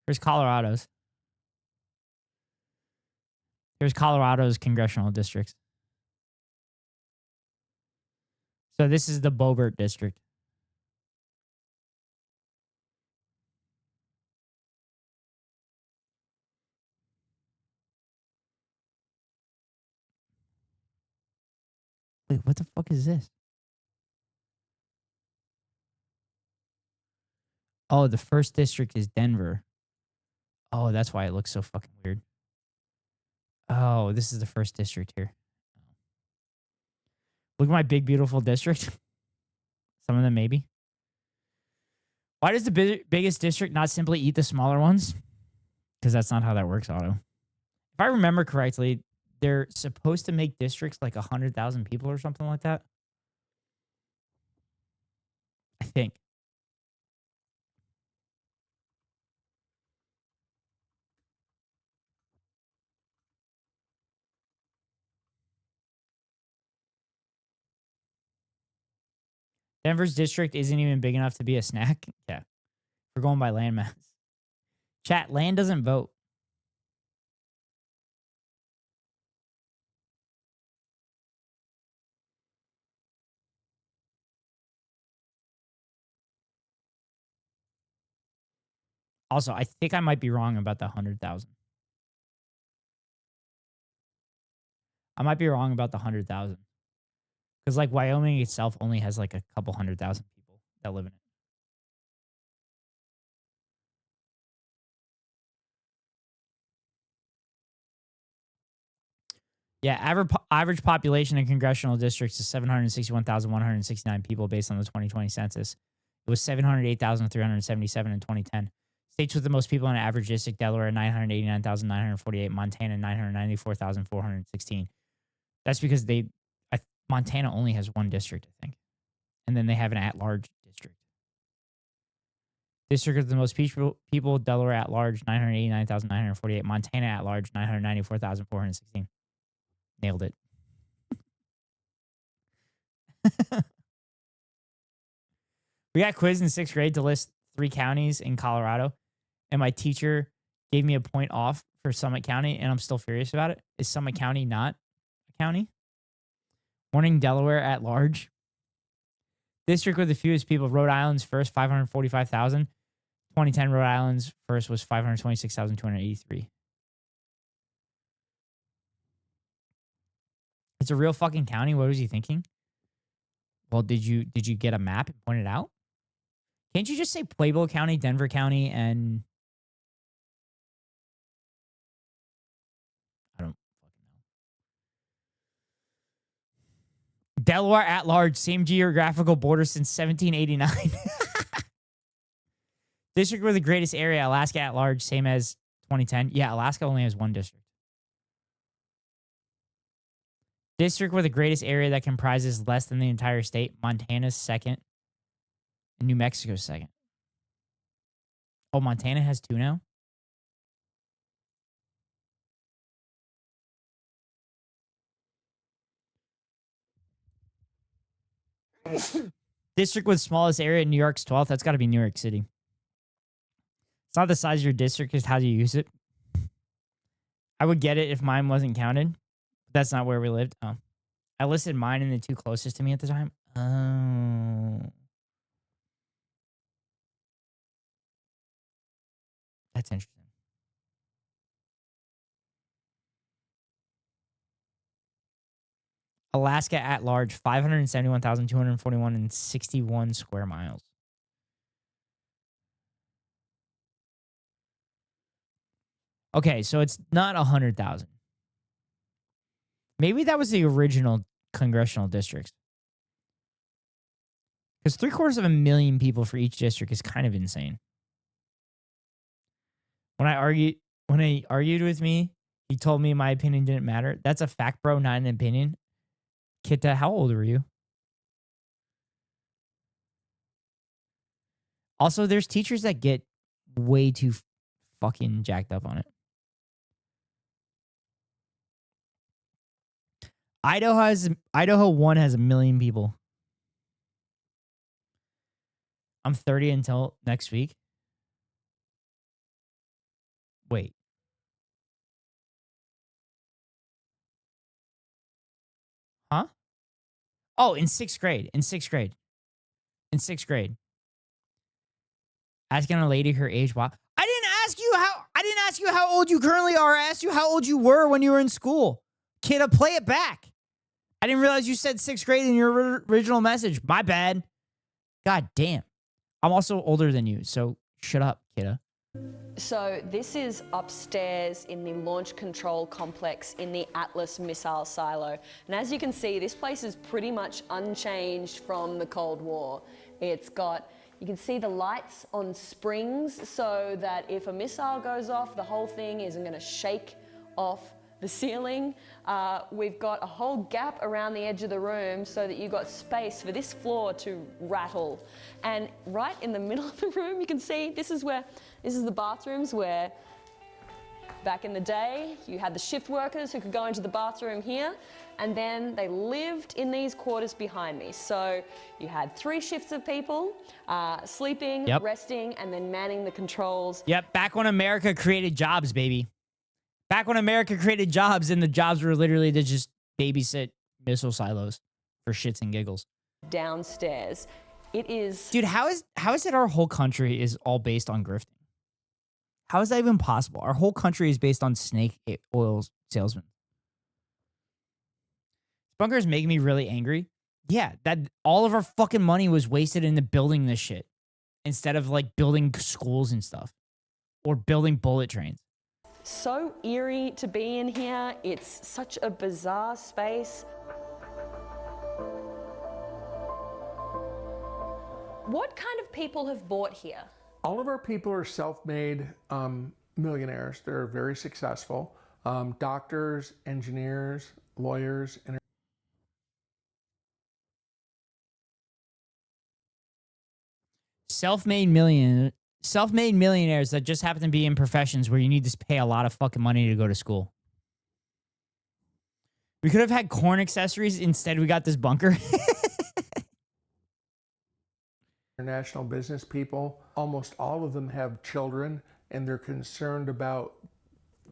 Here's Colorado's. Here's Colorado's congressional districts. So this is the Bobert district. Wait, what the fuck is this? Oh, the first district is Denver. Oh, that's why it looks so fucking weird. Oh, this is the first district here. Look at my big, beautiful district. Some of them maybe. Why does the biggest district not simply eat the smaller ones? Because that's not how that works, Otto. If I remember correctly, they're supposed to make districts like 100,000 people or something like that. I think. Denver's district isn't even big enough to be a snack. Yeah. We're going by land mass. Chat, land doesn't vote. Also, I think I might be wrong about the 100,000. I might be wrong about the 100,000. Because like Wyoming itself only has like a couple 100,000 people that live in it. Yeah, average population in congressional districts is 761,169 people based on the 2020 census. It was 708,377 in 2010. States with the most people in an average district: Delaware 989,948, Montana 994,416. That's because Montana only has one district, I think, and then they have an at-large district. District with the most people: Delaware at large 989,948, Montana at large 994,416. Nailed it. We got quizzed in 6th grade to list 3 counties in Colorado, and my teacher gave me a point off for Summit County, and I'm still furious about it. Is Summit County not a county? Warning, Delaware at large. District with the fewest people: Rhode Island's first, 545,000. 2010, Rhode Island's first was 526,283. It's a real fucking county. What was he thinking? Well, did you get a map and point it out? Can't you just say Pueblo County, Denver County, and I don't fucking know. Delaware at large, same geographical border since 1789. District with the greatest area: Alaska at large, same as 2010. Yeah, Alaska only has one district. District with the greatest area that comprises less than the entire state: Montana's second, and New Mexico's second. Oh, Montana has 2 now? District with smallest area, New York's 12th. That's got to be New York City. It's not the size of your district, it's how you use it. I would get it if mine wasn't counted. But that's not where we lived. Oh. I listed mine and the two closest to me at the time. Oh. That's interesting. Alaska at large, 571,241 and 61 square miles. Okay, so it's not 100,000. Maybe that was the original congressional districts. Because 750,000 people for each district is kind of insane. When he argued with me, he told me my opinion didn't matter. That's a fact, bro, not an opinion. Kita, how old were you? Also, there's teachers that get way too fucking jacked up on it. Idaho 1 has 1 million people. I'm 30 until next week. Wait. Huh? Oh, in 6th grade. In 6th grade. In 6th grade. Asking a lady her age. Wow. I didn't ask you how old you currently are. I asked you how old you were when you were in school. Kidda, play it back. I didn't realize you said 6th grade in your original message. My bad. God damn. I'm also older than you, so shut up, kidda. So this is upstairs in the launch control complex in the Atlas missile silo. And as you can see, this place is pretty much unchanged from the Cold War. It's got, you can see the lights on springs so that if a missile goes off, the whole thing isn't going to shake off the ceiling. We've got a whole gap around the edge of the room so that you've got space for this floor to rattle. And right in the middle of the room, you can see this is the bathrooms where back in the day, you had the shift workers who could go into the bathroom here, and then they lived in these quarters behind me. So you had 3 shifts of people sleeping, resting, and then manning the controls. Yep, back when America created jobs, baby. Back when America created jobs, and the jobs were literally to just babysit missile silos for shits and giggles. Downstairs. It is... Dude, how is it our whole country is all based on grifting? How is that even possible? Our whole country is based on snake oil salesmen. Bunker is making me really angry. Yeah, that all of our fucking money was wasted into building this shit instead of like building schools and stuff or building bullet trains. So eerie to be in here. It's such a bizarre space. What kind of people have bought here? All of our people are self-made millionaires. They're very successful. Doctors, engineers, lawyers, and Self-made millionaires that just happen to be in professions where you need to pay a lot of fucking money to go to school. We could have had corn accessories. Instead, we got this bunker. international business people. Almost all of them have children, and they're concerned about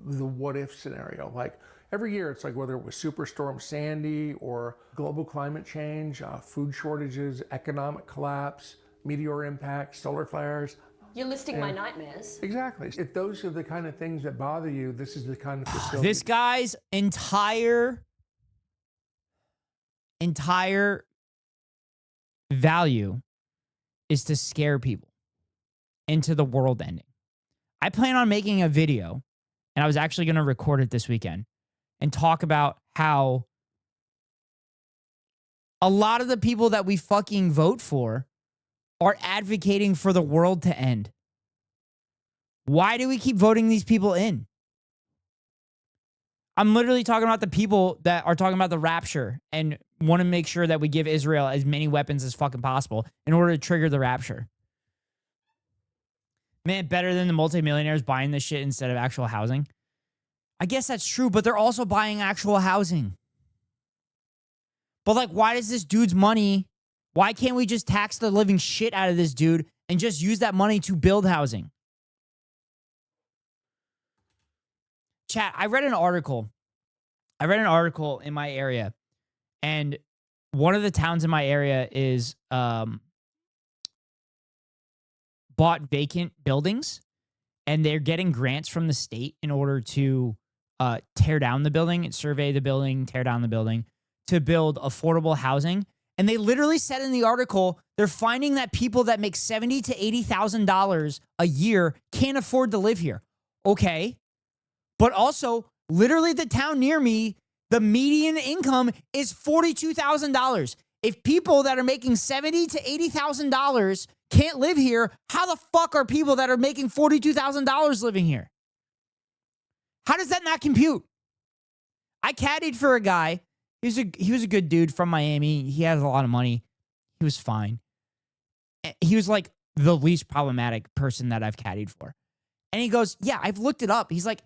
the what-if scenario. Like every year, it's like whether it was Superstorm Sandy or global climate change, food shortages, economic collapse, meteor impacts, solar flares. You're listing my nightmares. Exactly. If those are the kind of things that bother you, this is the kind of facility. This guy's entire value is to scare people into the world ending. I plan on making a video, and I was actually going to record it this weekend and talk about how a lot of the people that we fucking vote for are advocating for the world to end. Why do we keep voting these people in? I'm literally talking about the people that are talking about the rapture and want to make sure that we give Israel as many weapons as fucking possible in order to trigger the rapture. Man, better than the multimillionaires buying this shit instead of actual housing. I guess that's true, but they're also buying actual housing. But like, why does this dude's money Why can't we just tax the living shit out of this dude and just use that money to build housing? Chat, I read an article in my area, and one of the towns in my area is bought vacant buildings, and they're getting grants from the state in order to tear down the building and survey the building, tear down the building to build affordable housing. And they literally said in the article, they're finding that people that make $70,000 to $80,000 a year can't afford to live here. Okay. But also, literally the town near me, the median income is $42,000. If people that are making $70,000 to $80,000 can't live here, how the fuck are people that are making $42,000 living here? How does that not compute? I caddied for a guy. He was a good dude from Miami. He has a lot of money. He was fine. He was like the least problematic person that I've caddied for. And he goes, yeah, I've looked it up. He's like,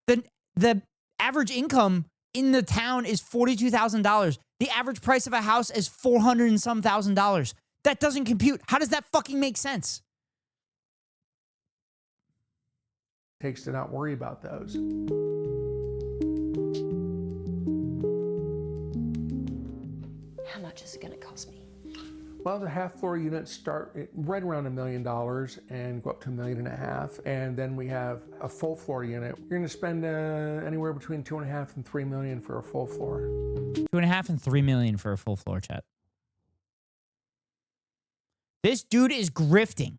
the average income in the town is $42,000. The average price of a house is $400 and some thousand. That doesn't compute. How does that fucking make sense? Takes to not worry about those. How much is it going to cost me? Well, the half floor units start right around $1 million and go up to $1.5 million. And then we have a full floor unit. You're going to spend anywhere between $2.5 and $3 million for a full floor. $2.5 and $3 million for a full floor, chat. This dude is grifting.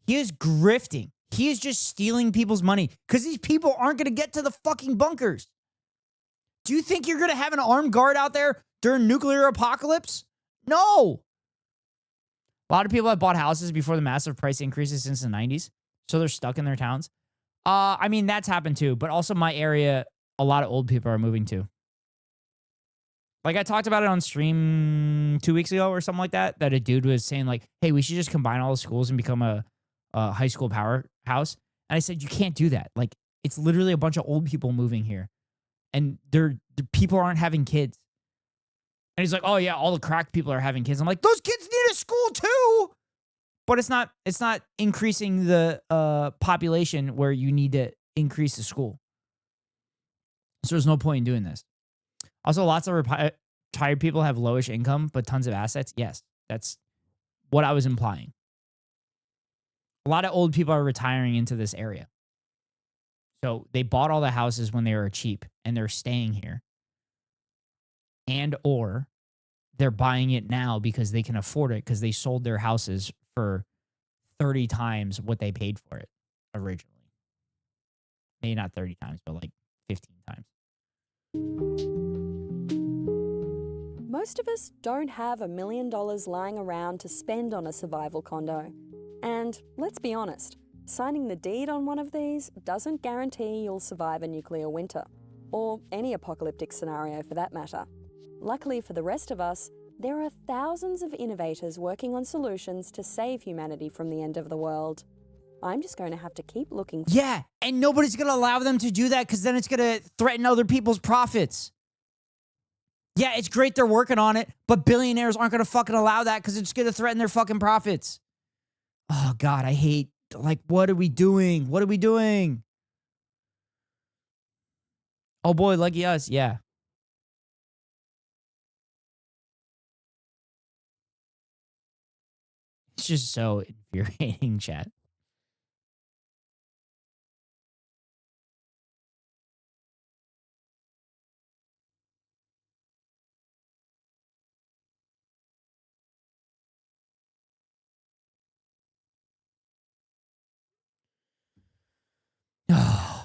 He is grifting. He is just stealing people's money because these people aren't going to get to the fucking bunkers. Do you think you're going to have an armed guard out there during nuclear apocalypse? No. A lot of people have bought houses before the massive price increases since the 90s, so they're stuck in their towns. I mean, that's happened too, but also my area, a lot of old people are moving to. Like I talked about it on stream 2 weeks ago or something like that, that a dude was saying like, hey, we should just combine all the schools and become a high school powerhouse. And I said, you can't do that. Like, it's literally a bunch of old people moving here. And the people aren't having kids. And he's like, oh yeah, all the crack people are having kids. I'm like, those kids need a school too. But it's not increasing the population where you need to increase the school. So there's no point in doing this. Also, lots of retired people have lowish income, but tons of assets. Yes, that's what I was implying. A lot of old people are retiring into this area. So they bought all the houses when they were cheap and they're staying here. And or they're buying it now because they can afford it because they sold their houses for 30 times what they paid for it originally. Maybe not 30 times, but like 15 times. Most of us don't have $1 million lying around to spend on a survival condo. And let's be honest, signing the deed on one of these doesn't guarantee you'll survive a nuclear winter, or any apocalyptic scenario for that matter. Luckily for the rest of us, there are thousands of innovators working on solutions to save humanity from the end of the world. I'm just going to have to keep looking. Yeah, and nobody's going to allow them to do that because then it's going to threaten other people's profits. Yeah, it's great they're working on it, but billionaires aren't going to fucking allow that because it's going to threaten their fucking profits. Oh, God, I hate, like, what are we doing? What are we doing? Oh, boy, lucky us. Yeah. It's just so infuriating, chat.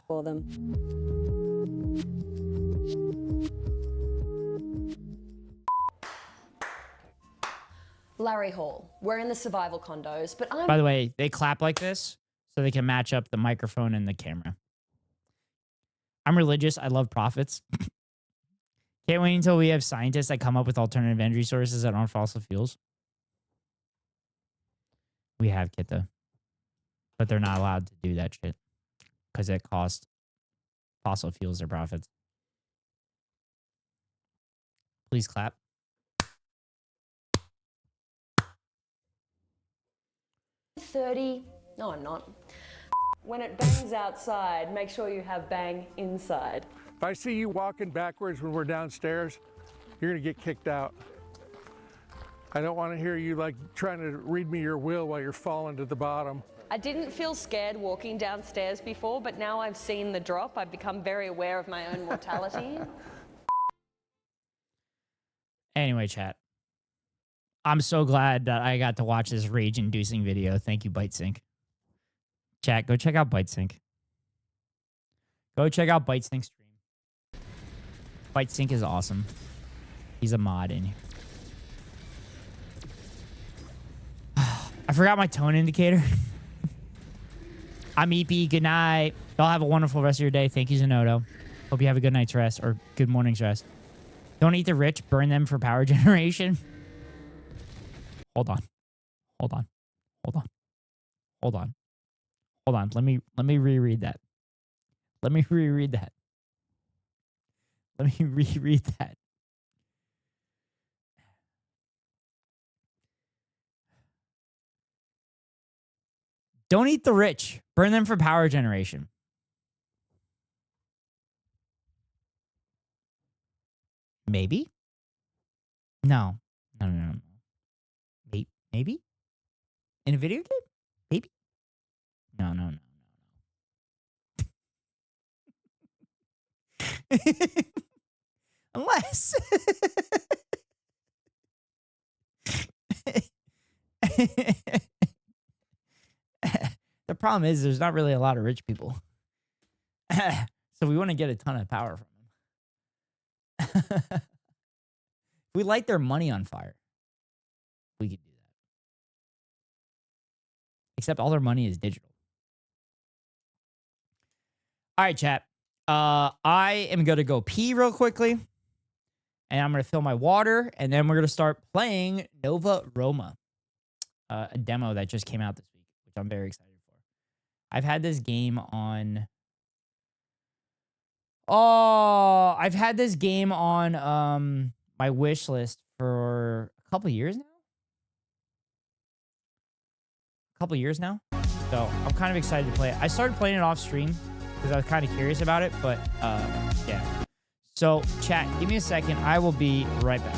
For them. Larry Hall. We're in the survival condos, but I'm... By the way, they clap like this so they can match up the microphone and the camera. I'm religious. I love profits. Can't wait until we have scientists that come up with alternative energy sources that aren't fossil fuels. We have Kitta. But they're not allowed to do that shit because it costs fossil fuels their profits. Please clap. 30. No, I'm not. When it bangs outside, make sure you have bang inside. If I see you walking backwards when we're downstairs, you're gonna get kicked out. I don't want to hear you like trying to read me your will while you're falling to the bottom. I didn't feel scared walking downstairs before, but now I've seen the drop, I've become very aware of my own mortality. Anyway, chat. I'm so glad that I got to watch this rage-inducing video. Thank you, BiteSync. Chat, go check out BiteSync. Go check out BiteSync's stream. BiteSync is awesome. He's a mod in here. I forgot my tone indicator. I'm EP. Good night. Y'all have a wonderful rest of your day. Thank you, Zenodo. Hope you have a good night's rest or good morning's rest. Don't eat the rich. Burn them for power generation. Hold on. Hold on. Hold on. Hold on. Hold on. Let me reread that. Let me reread that. Let me reread that. Don't eat the rich. Burn them for power generation. Maybe? No. No. Maybe? In a video game? Maybe? No. Unless. The problem is there's not really a lot of rich people. So we want to get a ton of power from them. We light their money on fire. We could do that. Except all their money is digital. All right, chat. I am going to go pee real quickly. And I'm going to fill my water. And then we're going to start playing Nova Roma. A demo that just came out this week, which I'm very excited for. I've had this game on... Oh, I've had this game on my wish list for a couple years now. So I'm kind of excited to play it. I started playing it off stream because I was kind of curious about it, but yeah. So chat, give me a second. I will be right back.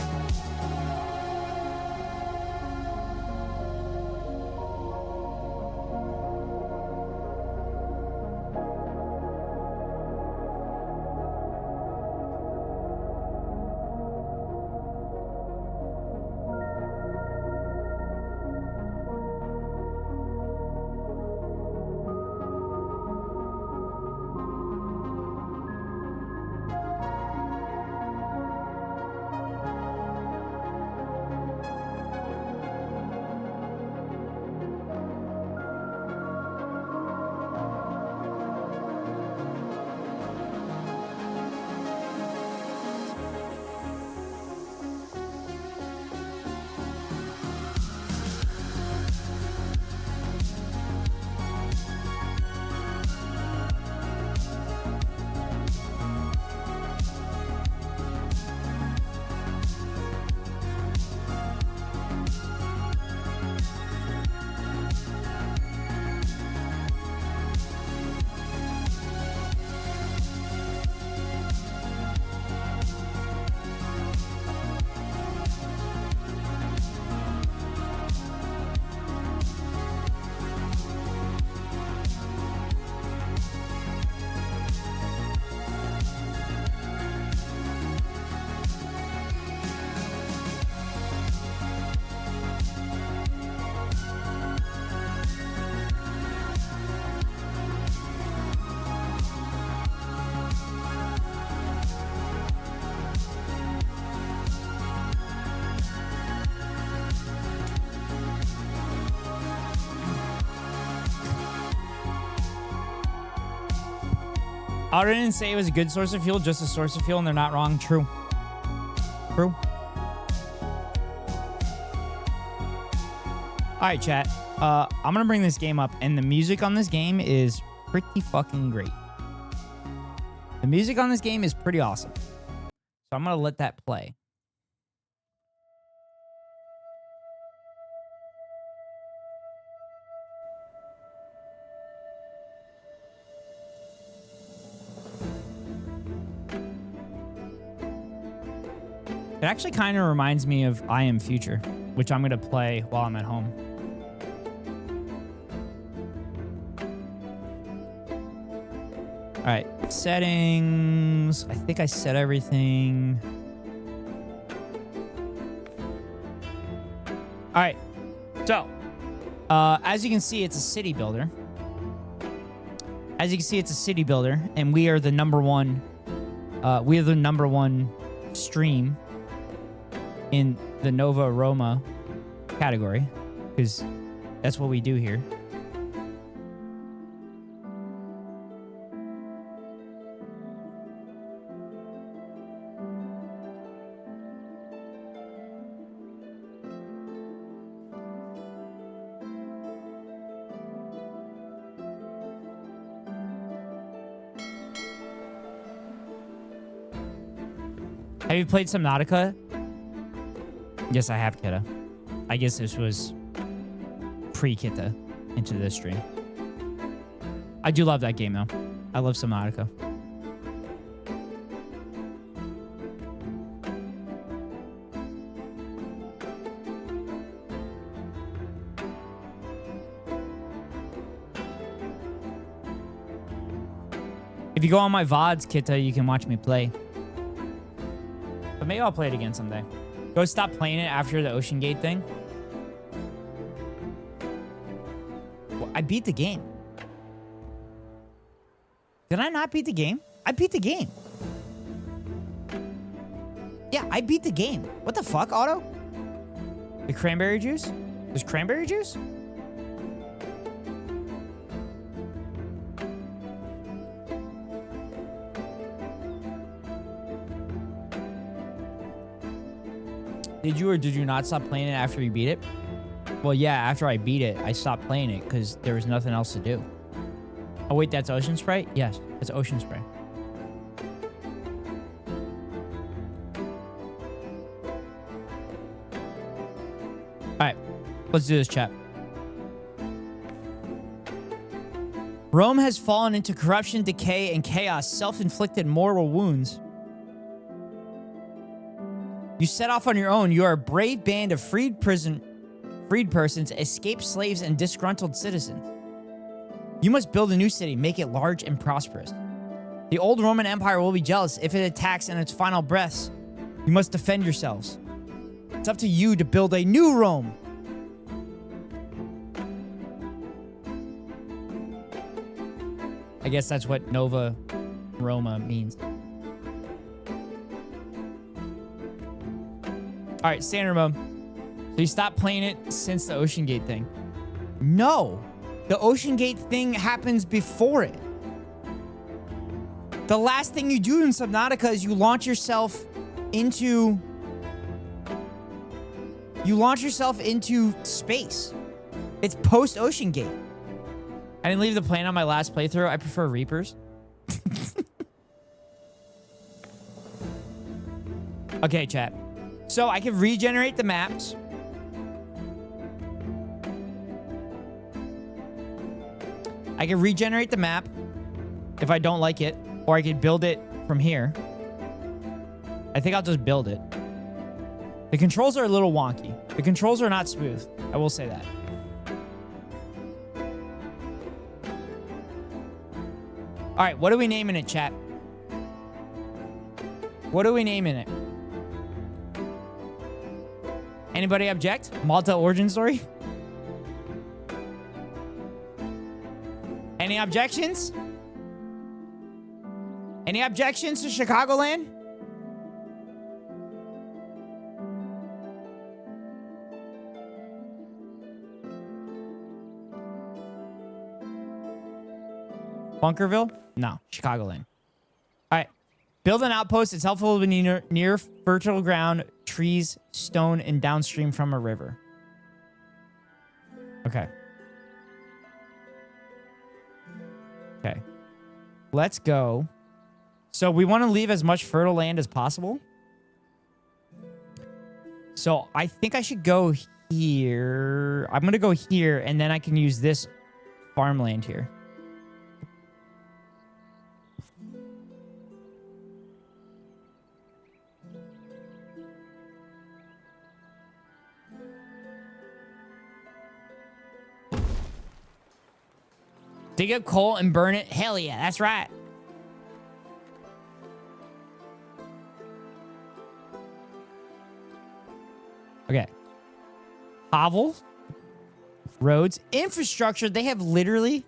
I didn't say it was a good source of fuel, just a source of fuel, and they're not wrong. True. True. All right, chat. I'm going to bring this game up, and the music on this game is pretty fucking great. The music on this game is pretty awesome. So I'm going to let that play. It actually kind of reminds me of I Am Future, which I'm going to play while I'm at home. All right, settings. I think I set everything. All right, so as you can see, it's a city builder. As you can see, it's a city builder, and we are the number one. We are the number one stream in the Nova Roma category, because that's what we do here. Have you played Subnautica? Yes, I have, Kitta. I guess this was pre-Kitta into this stream. I do love that game, though. I love Subnautica. If you go on my VODs, Kitta, you can watch me play. But maybe I'll play it again someday. Go stop playing it after the Ocean Gate thing. Well, I beat the game. Did I not beat the game? I beat the game. Yeah, I beat the game. What the fuck, Otto? The cranberry juice? There's cranberry juice? Did you or did you not stop playing it after you beat it? Well, yeah, after I beat it, I stopped playing it because there was nothing else to do. Oh, wait, that's Ocean Spray? Yes, it's Ocean Spray. All right, let's do this, chat. Rome has fallen into corruption, decay, and chaos, self-inflicted mortal wounds. You set off on your own. You are a brave band of freed persons, escaped slaves, and disgruntled citizens. You must build a new city, make it large and prosperous. The old Roman Empire will be jealous if it attacks in its final breaths. You must defend yourselves. It's up to you to build a new Rome. I guess that's what Nova Roma means. All right, standard mode. So you stopped playing it since the Ocean Gate thing. No, the Ocean Gate thing happens before it. The last thing you do in Subnautica is you launch yourself into space. It's post Ocean Gate. I didn't leave the plane on my last playthrough. I prefer Reapers. Okay, chat. So I can regenerate the maps. I can regenerate the map if I don't like it, or I could build it from here. I think I'll just build it. The controls are a little wonky. The controls are not smooth. I will say that. All right, what are we naming it, chat? What are we naming it? Anybody object? Malta origin story? Any objections? Any objections to Chicagoland? Bunkerville? No, Chicagoland. All right. Build an outpost. It's helpful to be near fertile ground, trees, stone, and downstream from a river. Okay. Okay. Let's go. So we want to leave as much fertile land as possible. So I think I should go here. I'm going to go here, and then I can use this farmland here. Dig up coal and burn it. Hell yeah, that's right. Okay. Hovel. Roads. Infrastructure. They have literally...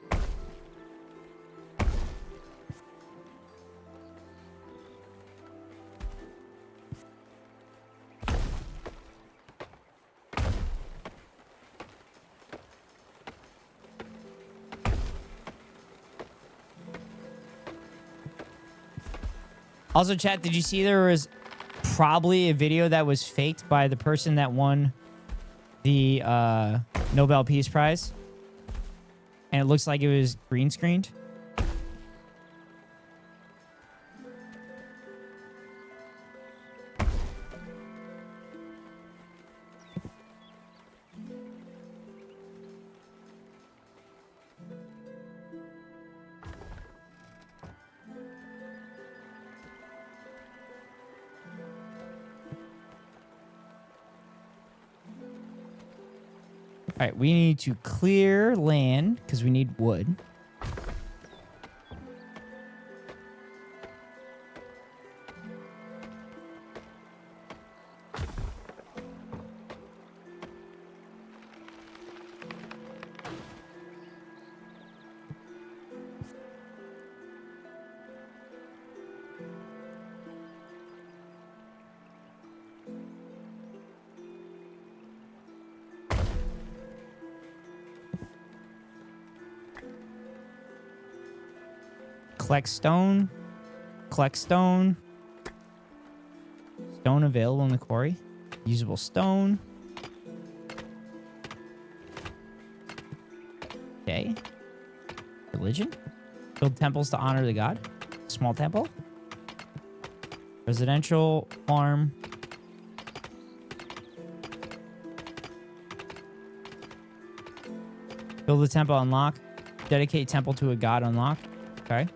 Also, chat, did you see there was probably a video that was faked by the person that won the Nobel Peace Prize? And it looks like it was green screened. All right, we need to clear land because we need wood. Collect stone. Collect stone. Stone available in the quarry. Usable stone. Okay. Religion. Build temples to honor the god. Small temple. Residential farm. Build a temple, unlock. Dedicate temple to a god, unlock. Okay.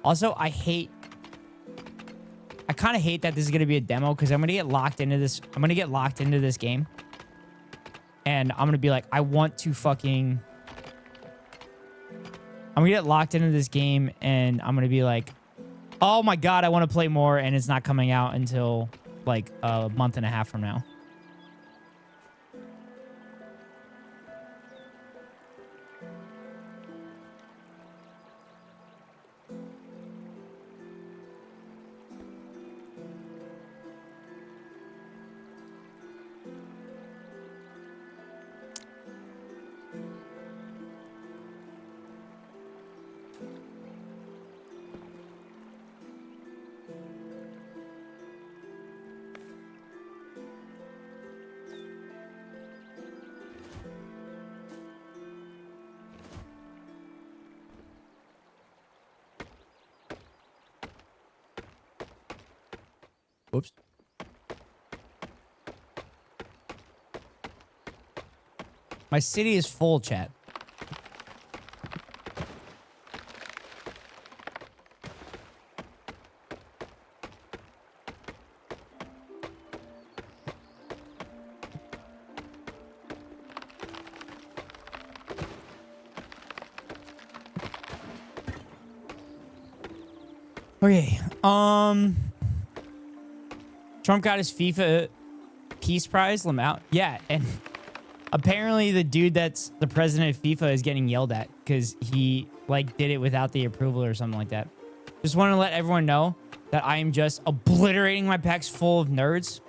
Also, I kind of hate that this is going to be a demo because I'm going to get locked into this. I'm going to get locked into this game. And I'm going to be like, I want to fucking... I'm going to get locked into this game and I'm going to be like, oh my God, I want to play more. And it's not coming out until like a month and a half from now. Whoops. My city is full, chat. Okay, Trump got his FIFA Peace Prize, Lamau. Yeah, and apparently the dude that's the president of FIFA is getting yelled at because he, like, did it without the approval or something like that. Just want to let everyone know that I am just obliterating my pecs full of nerds.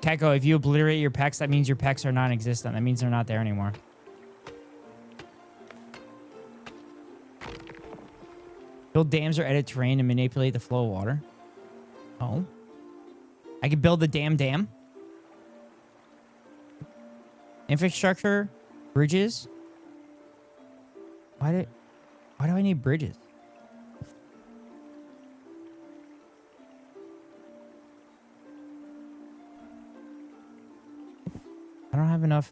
Keko, if you obliterate your pecs, that means your pecs are non-existent. That means they're not there anymore. Build dams or edit terrain to manipulate the flow of water. Oh. I could build the dam. Infrastructure. Bridges. Why do I need bridges? I don't have enough.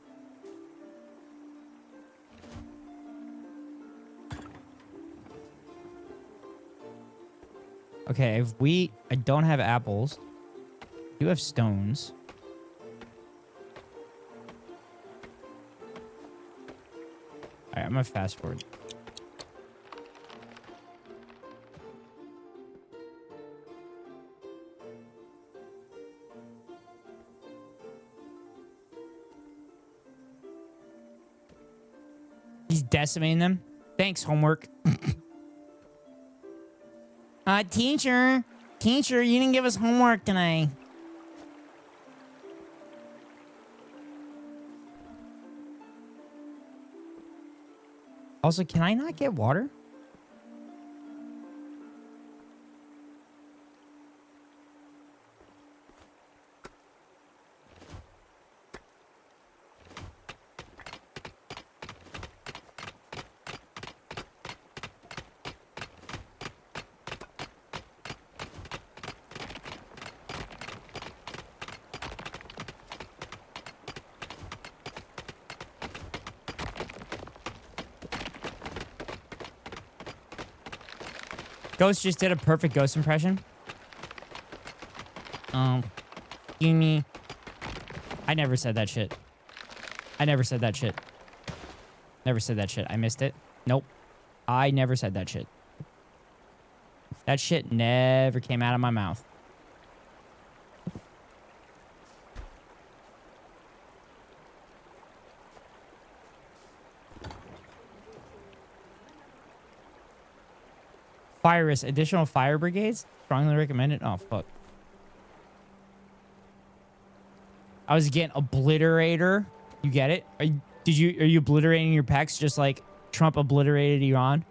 Okay, I have wheat. I don't have apples. I do have stones. Alright, I'm gonna fast forward. He's decimating them. Thanks, homework. Teacher. Teacher, you didn't give us homework tonight. Also, can I not get water? Ghost just did a perfect ghost impression. You me. I never said that shit. I never said that shit. Never said that shit. I missed it. Nope. I never said that shit. That shit never came out of my mouth. Fire risk. Additional fire brigades? Strongly recommended. Oh, fuck. I was getting obliterator. You get it? Are you obliterating your pecs just like Trump obliterated Iran?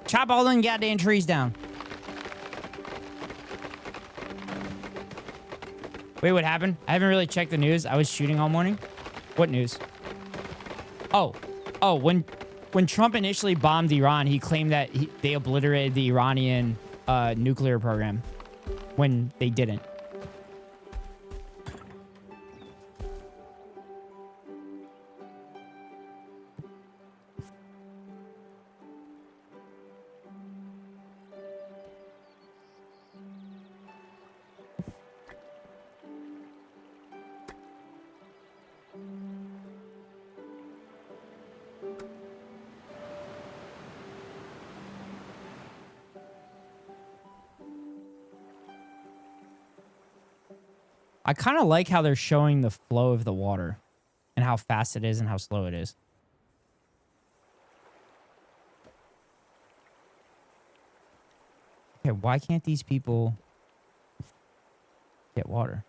Chop all them goddamn trees down. Wait, what happened? I haven't really checked the news. I was shooting all morning. What news? Oh, when Trump initially bombed Iran, he claimed that they obliterated the Iranian nuclear program when they didn't. I kind of like how they're showing the flow of the water and how fast it is and how slow it is. Okay, why can't these people get water?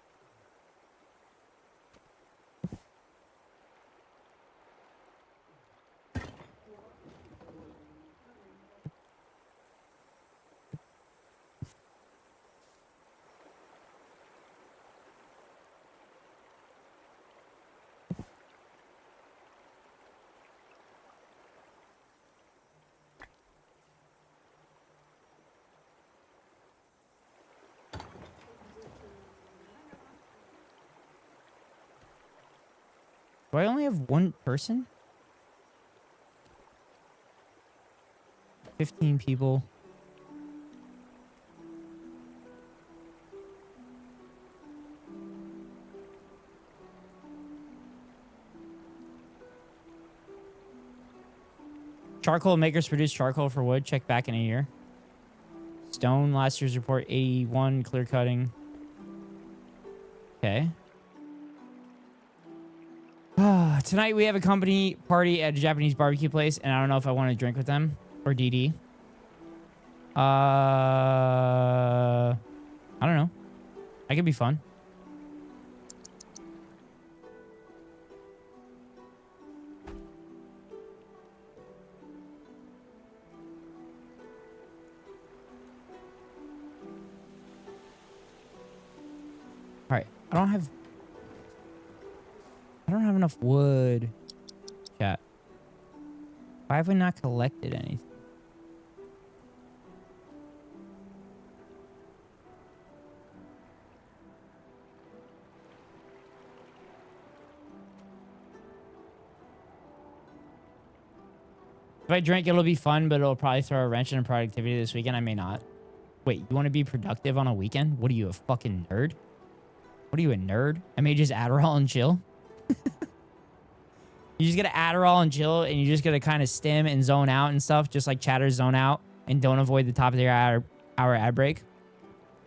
Do I only have one person? 15 people. Charcoal makers produce charcoal for wood. Check back in a year. Stone, last year's report, 81. Clear cutting. Okay. Tonight we have a company party at a Japanese barbecue place, and I don't know if I want to drink with them. or DD. I don't know. That could be fun. All right, I don't have enough wood. Chat. Why have we not collected anything? If I drink, it'll be fun, but it'll probably throw a wrench in productivity this weekend. I may not. Wait, you want to be productive on a weekend? What are you, a fucking nerd? What are you, a nerd? I may just Adderall and chill. You just get to Adderall and chill, and you just got to kind of stim and zone out and stuff, just like chatters zone out, and don't avoid the top of their hour ad break,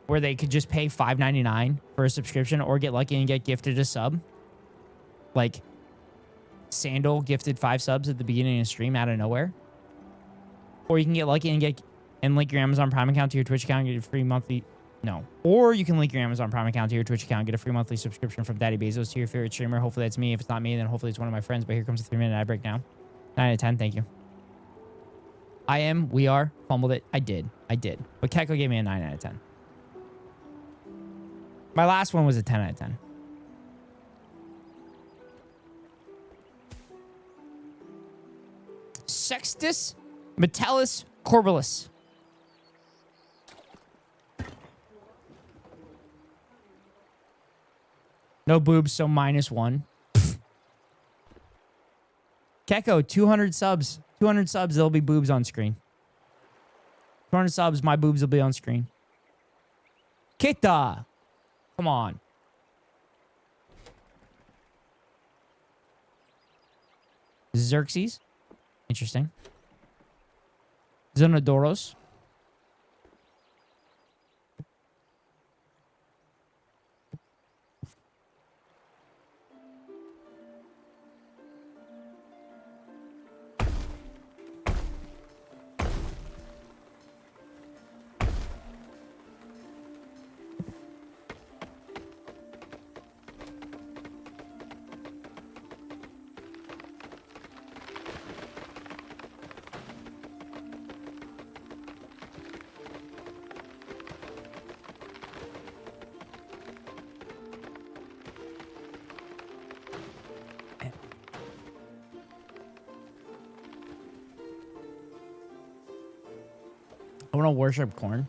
where they could just pay $5.99 for a subscription or get lucky and get gifted a sub. Like, Sandal gifted 5 subs at the beginning of the stream out of nowhere. Or you can get lucky and link your Amazon Prime account to your Twitch account and get a free monthly... No. Or you can link your Amazon Prime account to your Twitch account and get a free monthly subscription from Daddy Bezos to your favorite streamer. Hopefully that's me. If it's not me, then hopefully it's one of my friends. But here comes the 3-minute ad break now. 9 out of 10. Thank you. We are. Fumbled it. I did. But Keko gave me a 9 out of 10. My last one was a 10 out of 10. Sextus Metellus Corbalus. No boobs, so -1. Keko, 200 subs. 200 subs, there'll be boobs on screen. 200 subs, my boobs will be on screen. Kita! Come on. Xerxes. Interesting. Zonodoros. I want to worship corn.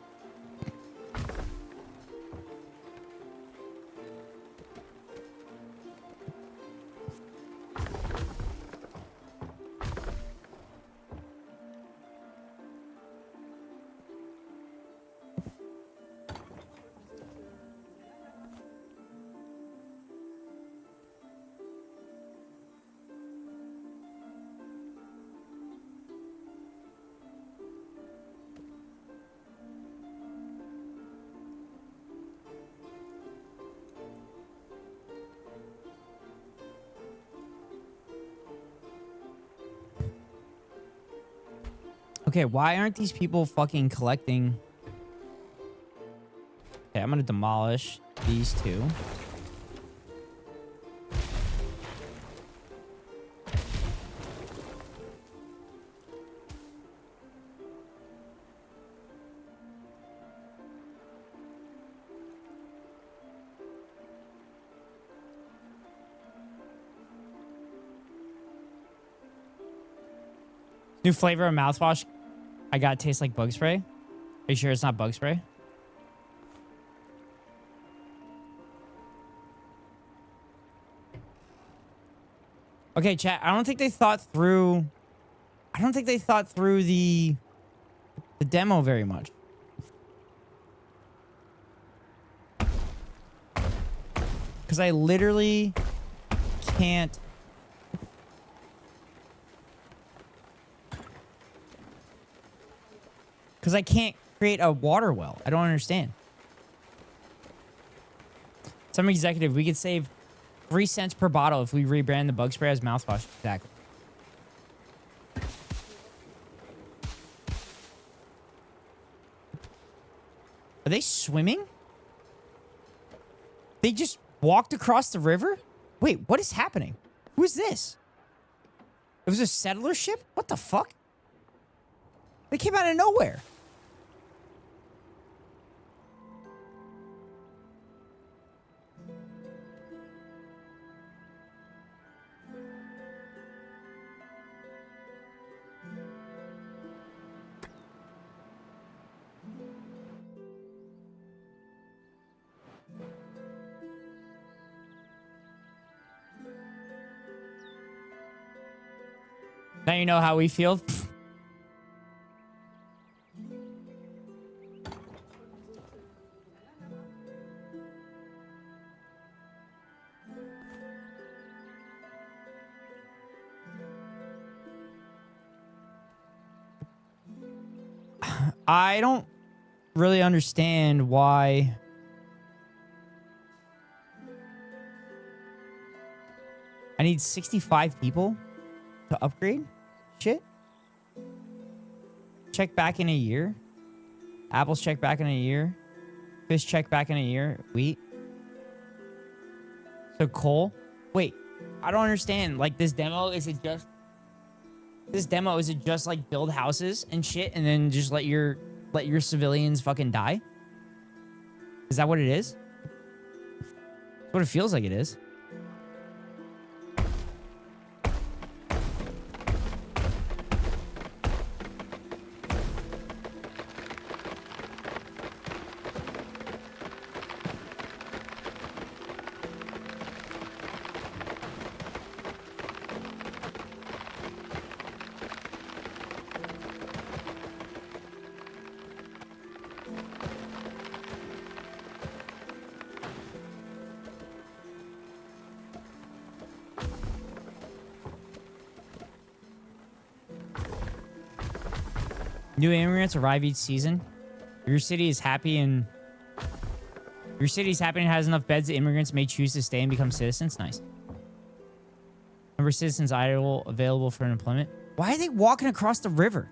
Okay, why aren't these people fucking collecting? Okay, I'm gonna demolish these two. New flavor of mouthwash. I got tastes like bug spray. Are you sure it's not bug spray? Okay, chat. I don't think they thought through the demo very much. Because I literally can't. Because I can't create a water well. I don't understand. Some executive, we could save 3 cents per bottle if we rebrand the bug spray as mouthwash. Exactly. Are they swimming? They just walked across the river? Wait, what is happening? Who is this? It was a settler ship? What the fuck? They came out of nowhere. Now you know how we feel. I don't really understand why. I need 65 people to upgrade shit. Check back in a year. Apples check back in a year. Fish check back in a year. Wheat. So coal. Wait, I don't understand. Like this demo, is it just like build houses and shit and then just let your civilians fucking die? Is that what it is? That's what it feels like it is. New immigrants arrive each season. Your city is happy and has enough beds that immigrants may choose to stay and become citizens. Nice. Number of citizens idle available for employment. Why are they walking across the river?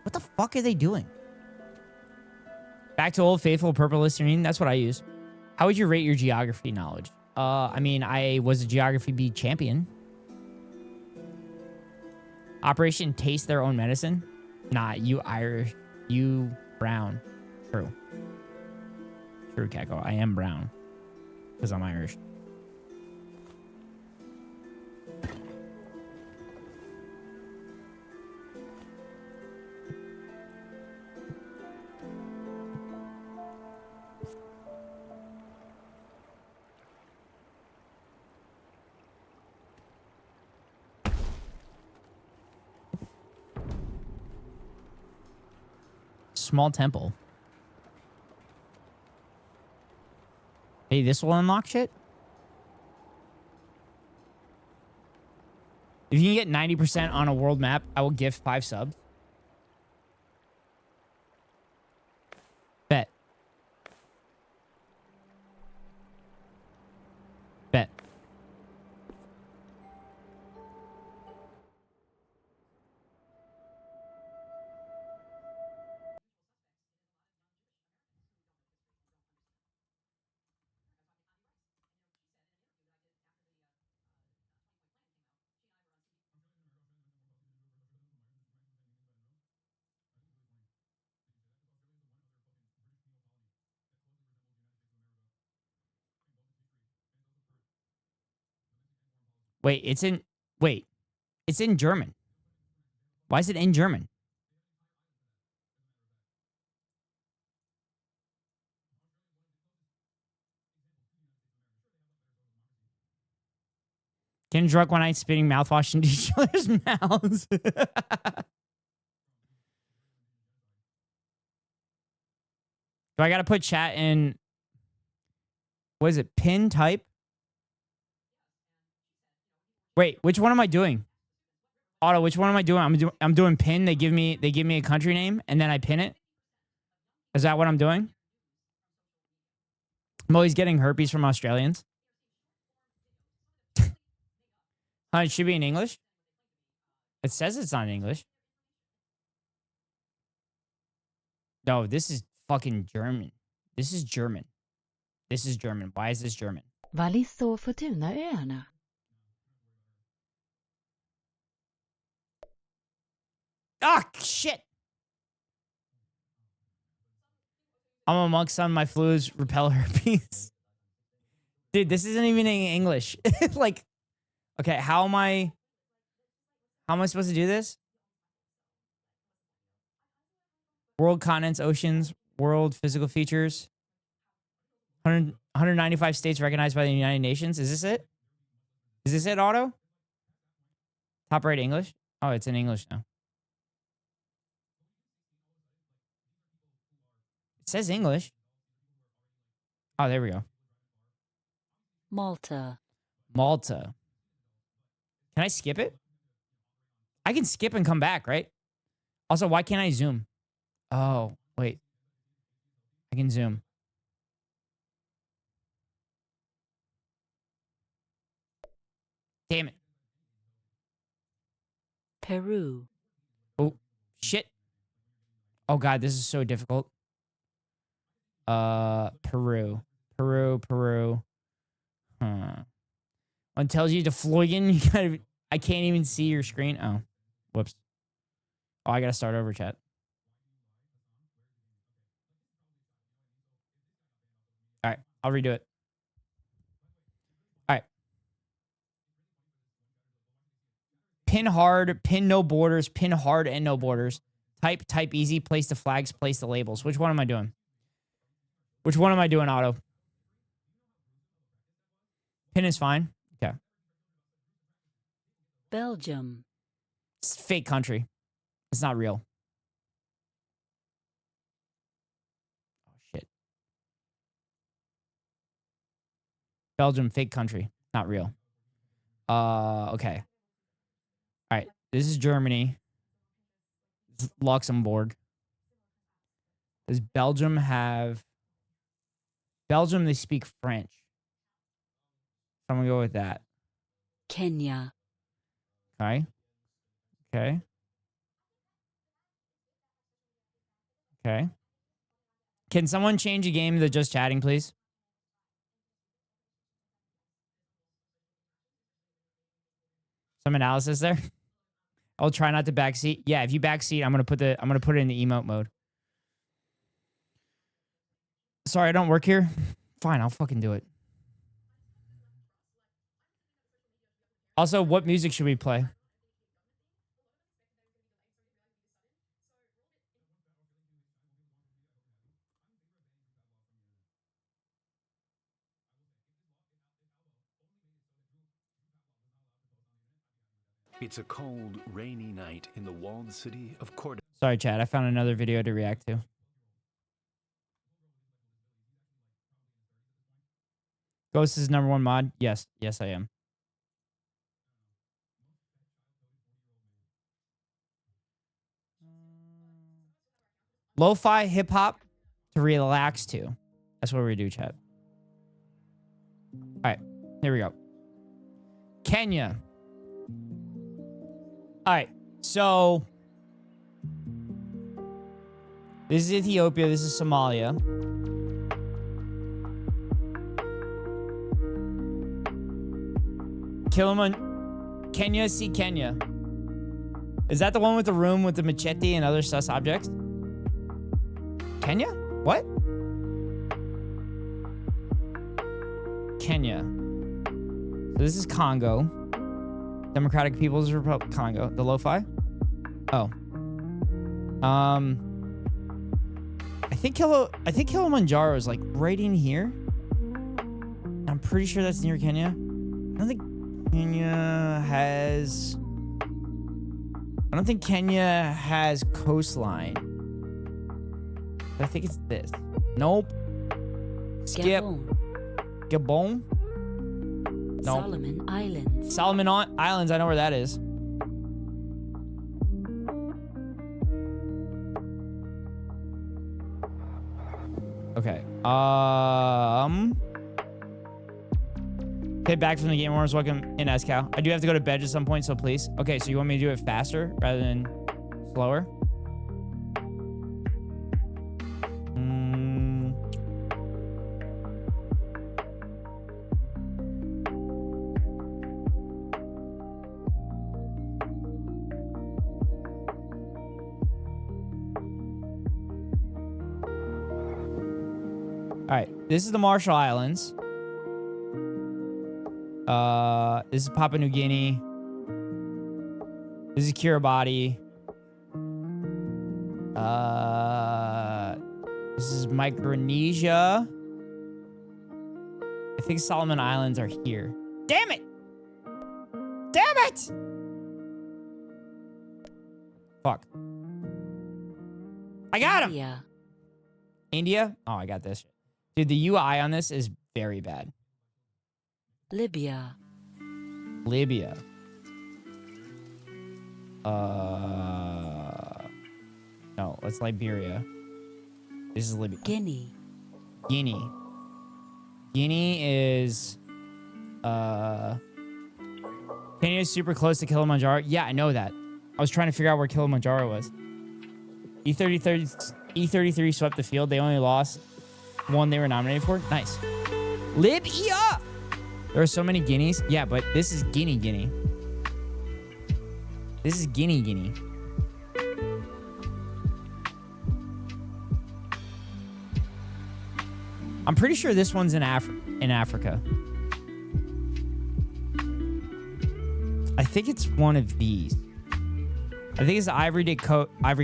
What the fuck are they doing? Back to Old Faithful Purple Listerine. That's what I use. How would you rate your geography knowledge? I mean, I was a Geography B champion. Operation Taste Their Own Medicine. Nah, you Irish. You brown. True. True, Keko. I am brown. Because I'm Irish. Small temple. Hey, this will unlock shit? If you can get 90% on a world map, I will give 5 subs. Bet. Bet. Wait, it's in German. Why is it in German? Getting drunk one night, spitting mouthwash into each other's mouths. Do I gotta put chat in? What is it? Pin type? Wait, which one am I doing? Otto, which one am I doing? I'm doing pin. They give me a country name and then I pin it. Is that what I'm doing? I'm always getting herpes from Australians. It should be in English. It says it's not in English. No, this is fucking German. This is German. This is German. Why is this German? Wallis och Fortunaöarna. Ah, shit. I'm a monk, son. My fluids repel herpes. Dude, this isn't even in English. Like, okay, how am I supposed to do this? World continents, oceans, world physical features. 195 states recognized by the United Nations. Is this it? Is this it, Otto? Top rate English? Oh, it's in English now. It says English. Oh, there we go. Malta. Malta. Can I skip it? I can skip and come back, right? Also, why can't I zoom? Oh, wait. I can zoom. Damn it. Peru. Oh, shit. Oh, God, this is so difficult. Peru. One tells you to Floygen, you gotta, I can't even see your screen. Oh, whoops. Oh, I gotta start over, chat. All right, I'll redo it. All right. Pin hard, pin no borders, pin hard and no borders. Type easy, place the flags, place the labels. Which one am I doing? Which one am I doing, Otto? Pin is fine. Okay. Belgium. It's a fake country. It's not real. Oh, shit. Belgium, fake country. Not real. Okay. All right. This is Germany. This is Luxembourg. Does Belgium have... Belgium, they speak French. So I'm going to go with that. Kenya. Okay. Okay. Okay. Can someone change a game to just chatting, please? Some analysis there. I'll try not to backseat. Yeah, if you backseat, I'm gonna put it in the emote mode. Sorry, I don't work here. Fine, I'll fucking do it. Also, what music should we play? It's a cold, rainy night in the walled city of Cordoba. Sorry, Chad. I found another video to react to. Ghost is #1 mod. Yes. Yes, I am. Lo-fi hip-hop to relax to. That's what we do, chat. All right. Here we go. Kenya. All right. So this is Ethiopia. This is Somalia. Kenya, see Kenya. Is that the one with the room with the machete and other sus objects? Kenya? What? Kenya. So this is Congo. Democratic People's Republic Congo. The lo-fi? Oh. I think Kilimanjaro is like right in here. I'm pretty sure that's near Kenya. I don't think Kenya has coastline. But I think it's this. Nope. Skip. Gabon? No. Solomon Islands. Solomon Islands, I know where that is. Okay. Hit back from the Game Awards. Welcome in, Escal. I do have to go to bed at some point, so please. Okay, so you want me to do it faster rather than slower? This is the Marshall Islands. This is Papua New Guinea. This is Kiribati. This is Micronesia. I think Solomon Islands are here. Damn it! Damn it! Fuck. I got him! Yeah. India? Oh, I got this. Dude, the UI on this is very bad. Libya. Libya. No, it's Liberia. This is Libya. Guinea. Guinea. Guinea is... Kenya is super close to Kilimanjaro. Yeah, I know that. I was trying to figure out where Kilimanjaro was. E33 swept the field. They only lost one they were nominated for. Nice. Libya! There are so many Guineas. Yeah, but this is Guinea. This is Guinea. I'm pretty sure this one's in Africa. I think it's one of these. I think it's Ivory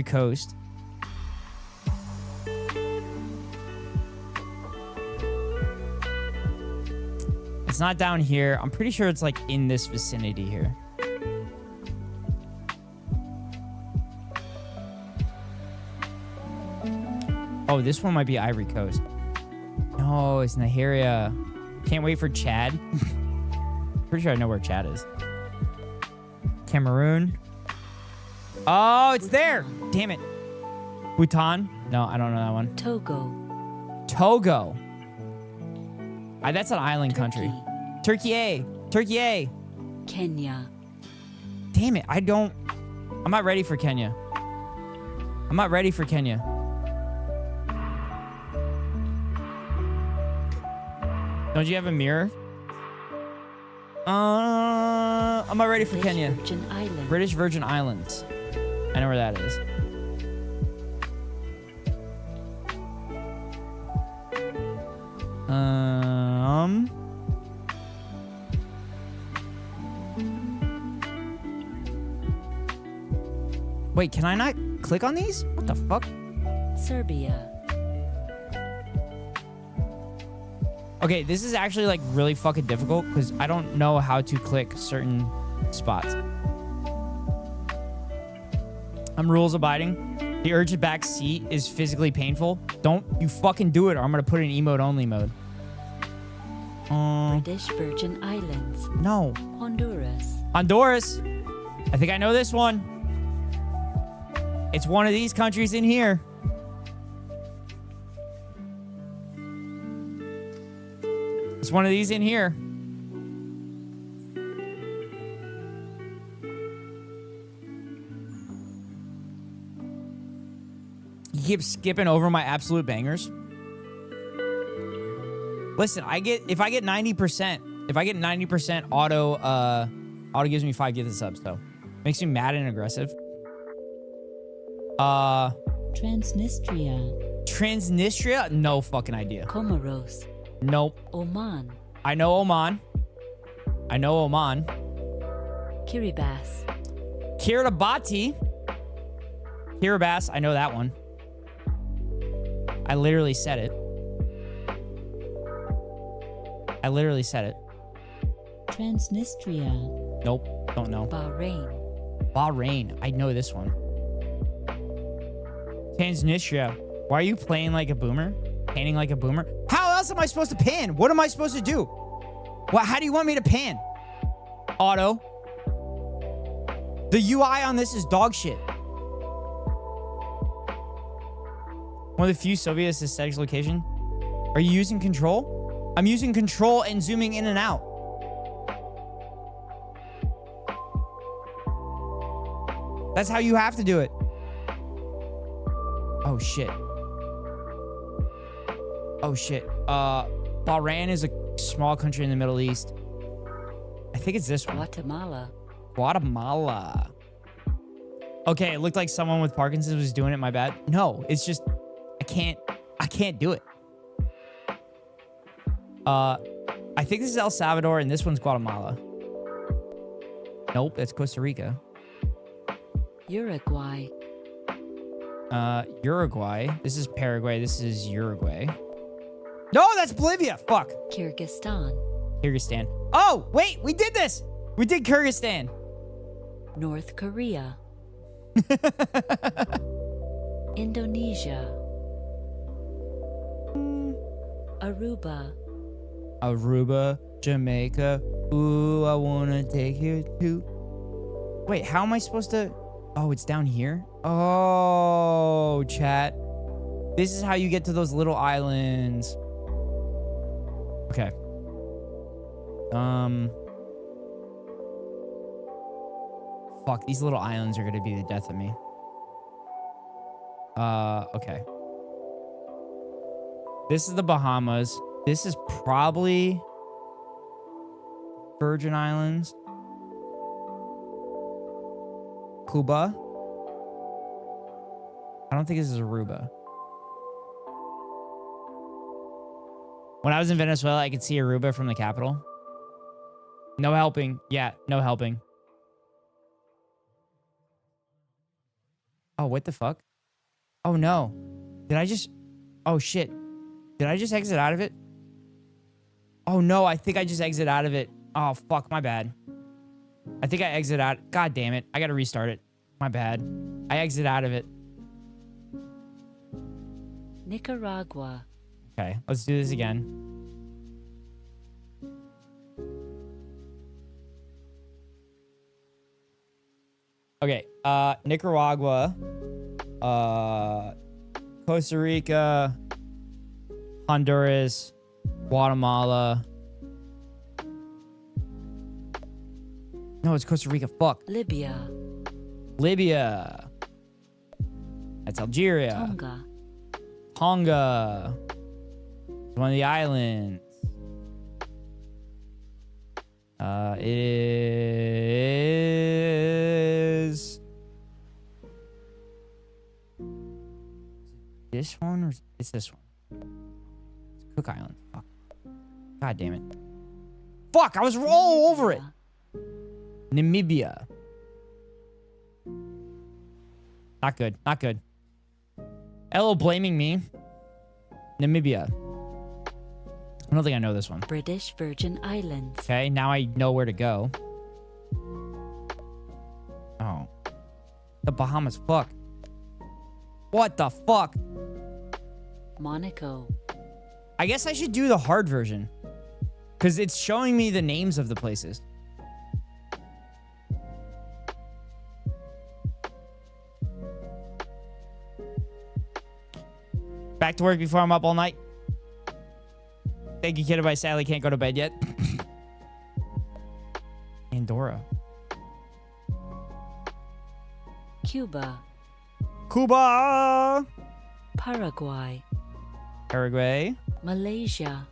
Coast. It's not down here. I'm pretty sure it's like in this vicinity here. Oh, this one might be Ivory Coast. No, it's Nigeria. Can't wait for Chad. Pretty sure I know where Chad is. Cameroon. Oh, it's there. Damn it. Bhutan. No, I don't know that one. Togo. That's an island country. Turkey A. Kenya. Damn it. I'm not ready for Kenya. Don't you have a mirror? I'm not ready for Kenya. British Virgin Islands. I know where that is. Wait, can I not click on these? What the fuck? Serbia. Okay, this is actually like really fucking difficult because I don't know how to click certain spots. I'm rules abiding. The urge to back seat is physically painful. Don't you fucking do it or I'm gonna put it in emote only mode. British Virgin Islands. No. Honduras. I think I know this one. It's one of these countries in here. It's one of these in here. You keep skipping over my absolute bangers. Listen, if I get 90%, auto gives me 5 gifted subs, so makes me mad and aggressive. Transnistria? No fucking idea. Comoros. Nope. Oman. I know Oman. Kiribati. Kiribati. I know that one. I literally said it. Transnistria. Nope. Don't know. Bahrain. I know this one. Transnistria. Why are you playing like a boomer? Panning like a boomer? How else am I supposed to pan? What am I supposed to do? How do you want me to pan? Auto. The UI on this is dog shit. One of the few Soviet aesthetics location. Are you using control? I'm using control and zooming in and out. That's how you have to do it. Oh shit. Bahrain is a small country in the Middle East. I think it's this one. Guatemala. Okay, it looked like someone with Parkinson's was doing it, my bad. No, it's just I can't do it. I think this is El Salvador and this one's Guatemala. Nope, that's Costa Rica. Uruguay. Uruguay. This is Paraguay. This is Uruguay. No, that's Bolivia. Fuck. Kyrgyzstan. Kyrgyzstan. Oh, wait, we did this. We did Kyrgyzstan. North Korea. Indonesia. Aruba. Aruba, Jamaica. Ooh, I wanna take you to. Wait, how am I supposed to? Oh, it's down here. Oh, chat. This is how you get to those little islands. Okay. Fuck, these little islands are gonna be the death of me. Okay. This is the Bahamas. This is probably Virgin Islands. Cuba. I don't think this is Aruba. When I was in Venezuela, I could see Aruba from the capital. No helping. Yeah, no helping. Oh, what the fuck? Oh, no. Did I just... Oh, shit. Did I just exit out of it? Oh, no. I think I just exit out of it. Oh, fuck. My bad. I think I exit out. God damn it. I gotta restart it. My bad. I exit out of it. Nicaragua. Okay, let's do this again. Okay, Nicaragua, Costa Rica, Honduras, Guatemala. No, it's Costa Rica. Fuck. Libya. Libya. That's Algeria. Tonga. Tonga. It's one of the islands. It is this one or it's this one? It's Cook Island. Fuck. God damn it. Fuck, I was all over it. Namibia. Not good. Not good. Elo blaming me. Namibia. I don't think I know this one. British Virgin Islands. Okay, now I know where to go. Oh. The Bahamas. Fuck. What the fuck? Monaco. I guess I should do the hard version. Because it's showing me the names of the places. Back to work before I'm up all night. Thank you, kid. I sadly can't go to bed yet. Andorra. Cuba. Cuba. Paraguay. Paraguay. Malaysia.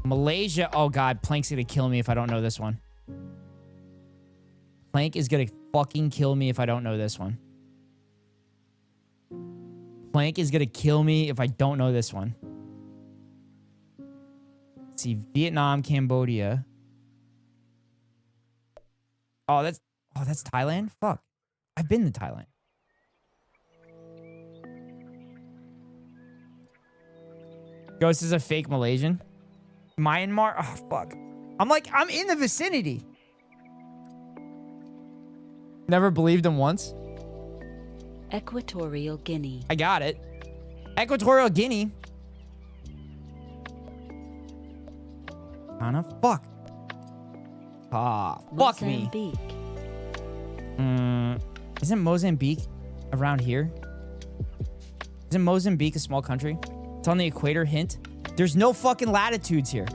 Malaysia. Oh, God. Plank's going to kill me if I don't know this one. Plank is going to fucking kill me if I don't know this one. Plank is going to kill me if I don't know this one. Let's see. Vietnam, Cambodia. Oh, that's Thailand? Fuck. I've been to Thailand. Ghost is a fake Malaysian. Myanmar? Oh, fuck. I'm in the vicinity. Never believed him once. Equatorial Guinea. I got it. Equatorial Guinea. Kinda fuck. Ah, fuck me. Mozambique. Isn't Mozambique around here? Isn't Mozambique a small country? It's on the equator, hint. There's no fucking latitudes here.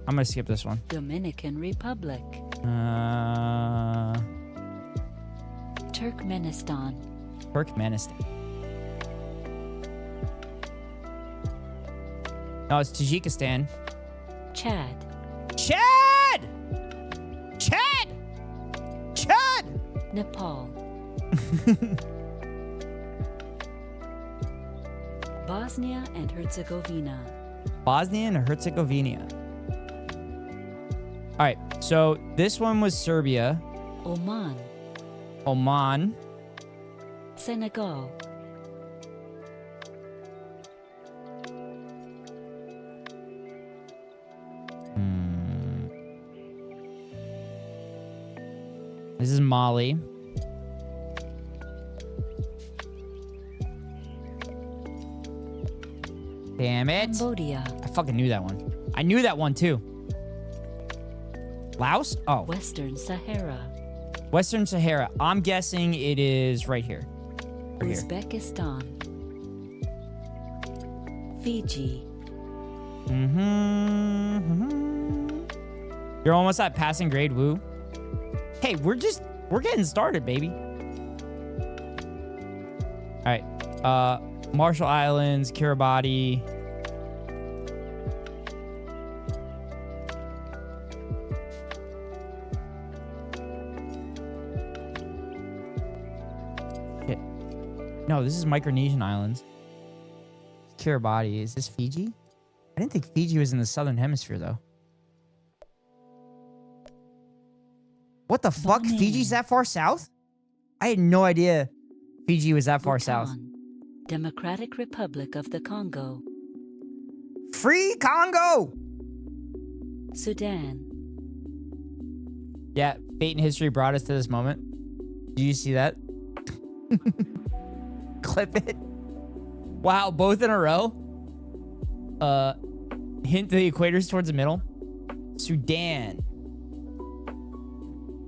I'm gonna skip this one. Dominican Republic. Turkmenistan. Turkmenistan. No, it's Tajikistan. Chad. Chad! Chad! Chad! Nepal. Bosnia and Herzegovina. Bosnia and Herzegovina. All right, so this one was Serbia. Oman. Oman. Senegal. This is Mali. Damn it. Cambodia. I fucking knew that one. I knew that one too. Laos? Oh. Western Sahara. Western Sahara. I'm guessing it is right here. Right here. Uzbekistan. Fiji. You're almost at passing grade, woo. Hey, we're getting started, baby. All right. Marshall Islands, Kiribati. Shit. No, this is Micronesian Islands. Kiribati. Is this Fiji? I didn't think Fiji was in the southern hemisphere, though. What the fuck? Fiji's that far south? I had no idea Fiji was that far south. Democratic Republic of the Congo. Free Congo! Sudan. Yeah, fate and history brought us to this moment. Did you see that? Clip it. Wow, both in a row. Hint the equators towards the middle. Sudan.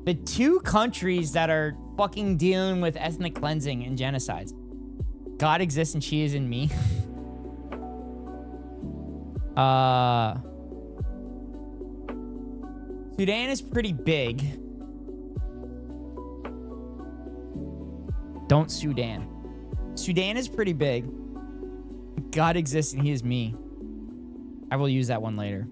The two countries that are fucking dealing with ethnic cleansing and genocides. God exists and she is in me. Sudan is pretty big. Don't Sudan. Sudan is pretty big. God exists and he is me. I will use that one later.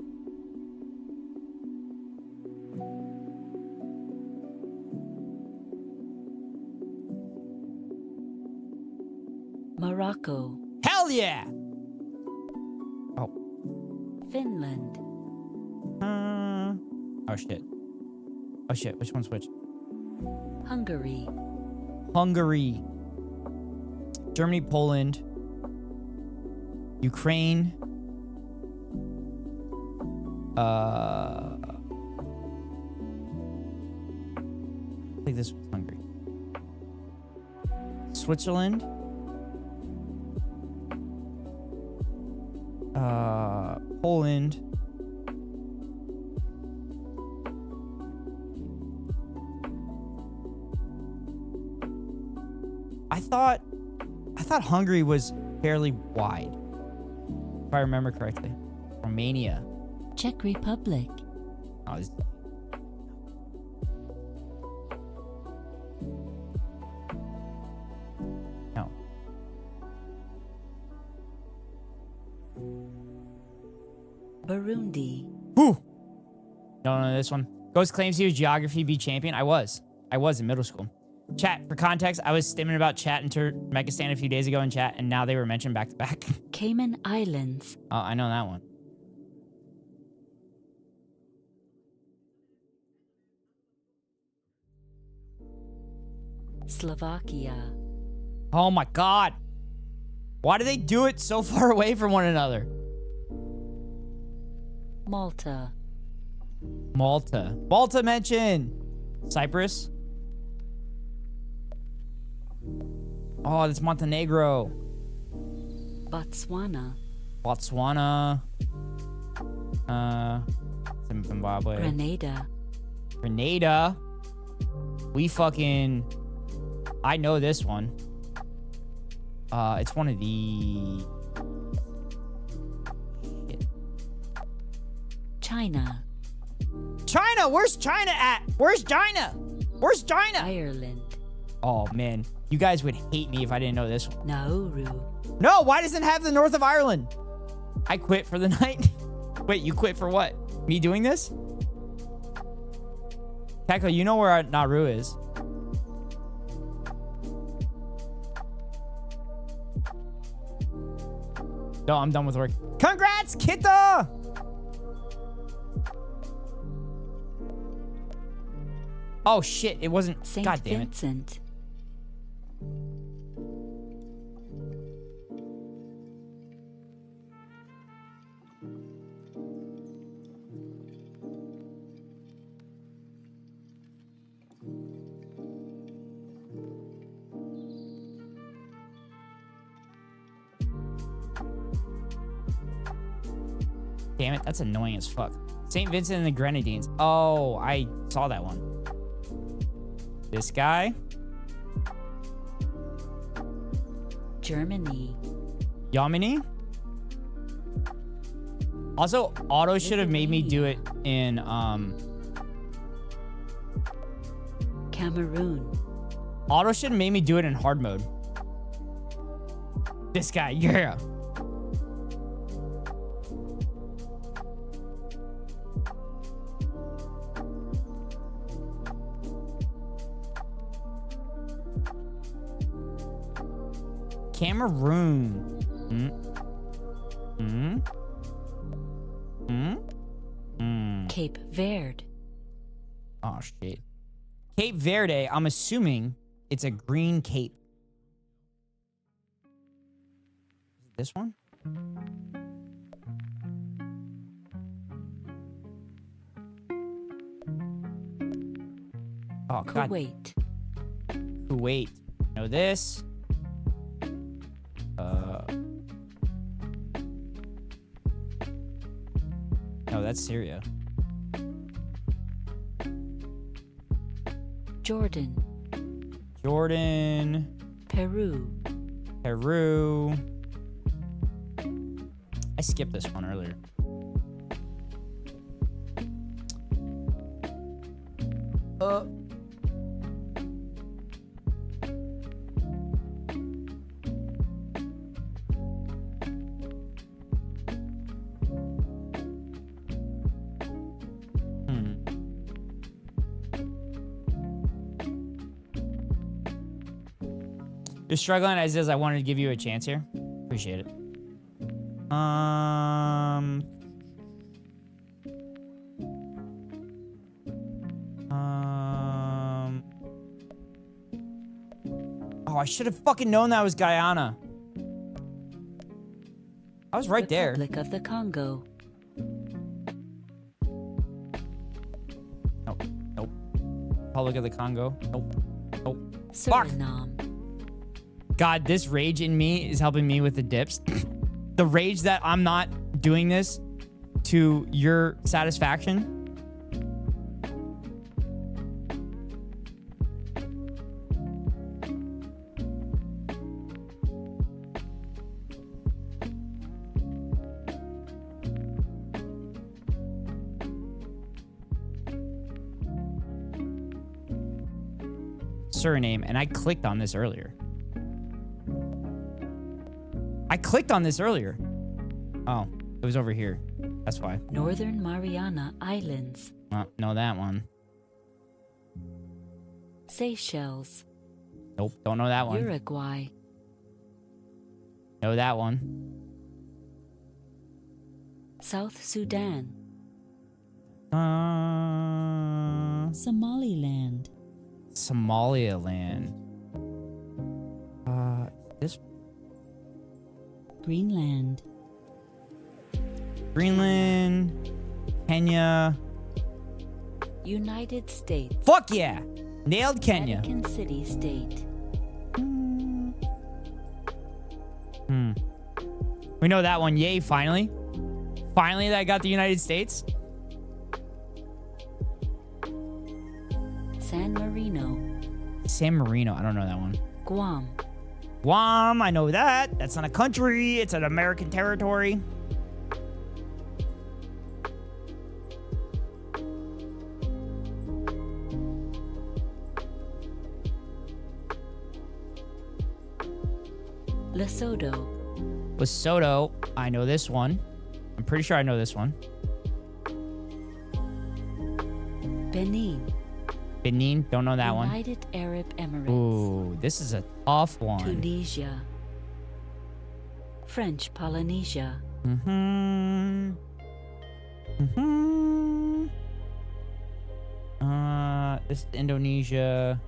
Morocco. Hell yeah! Oh. Finland. Oh shit. Oh shit, which one's which? Hungary. Hungary. Germany, Poland. Ukraine. I think this was Hungary. Switzerland. Poland. I thought Hungary was fairly wide, if I remember correctly. Romania. Czech Republic. Oh, this... No. Burundi. Whew. No, this one. Ghost claims he was Geography B champion. I was in middle school. Chat, for context, I was stimming about chat in Turkmenistan a few days ago in chat, and now they were mentioned back to back. Cayman Islands. Oh, I know that one. Slovakia. Oh my god. Why do they do it so far away from one another? Malta. Malta. Malta mentioned. Cyprus. Oh, that's Montenegro. Botswana. Botswana. Zimbabwe. Grenada. Grenada. We fucking... I know this one. It's one of the... Shit. China. China! Where's China at? Where's China? Where's China? Ireland. Oh, man. You guys would hate me if I didn't know this one. Nauru. No, why doesn't it have the north of Ireland? I quit for the night. Wait, you quit for what? Me doing this? Kako, you know where Nauru is. No, I'm done with work. Congrats, Kita! Oh shit, it wasn't. Saint God damn it. Vincent. Damn it, that's annoying as fuck. St. Vincent and the Grenadines. Oh, I saw that one. This guy. Germany. Yamini. Also, Auto should have made me do it in, Cameroon. Auto should have made me do it in hard mode. This guy, yeah. Cameroon. Cape Verde. Oh, shit. Cape Verde, I'm assuming it's a green cape. This one? Oh, God. Kuwait. Kuwait. Know this. No, that's Syria. Jordan. Jordan. Peru. Peru. I skipped this one earlier. You're struggling as is. I wanted to give you a chance here. Appreciate it. Oh, I should have fucking known that was Guyana. I was right there. Republic of the Congo. Nope. Nope. Republic of the Congo. Nope. Nope. Suriname. God, this rage in me is helping me with the dips. The rage that I'm not doing this to your satisfaction. Suriname, and I clicked on this earlier. Oh, it was over here. That's why. Northern Mariana Islands. Know that one. Seychelles. Nope, don't know that one. Uruguay. Know that one. South Sudan. Somaliland. Somaliland. This. Greenland. Greenland. Kenya. United States. Fuck yeah! Nailed Kenya. Vatican City State. We know that one. Yay, finally. Finally, that got the United States. San Marino. San Marino. I don't know that one. Guam. Guam. I know that. That's not a country. It's an American territory. Lesotho. Lesotho. I know this one. I'm pretty sure I know this one. Benin. Benin. Don't know that one. United Arab Emirates. Ooh, this is a tough one. Tunisia. French Polynesia. This is Indonesia.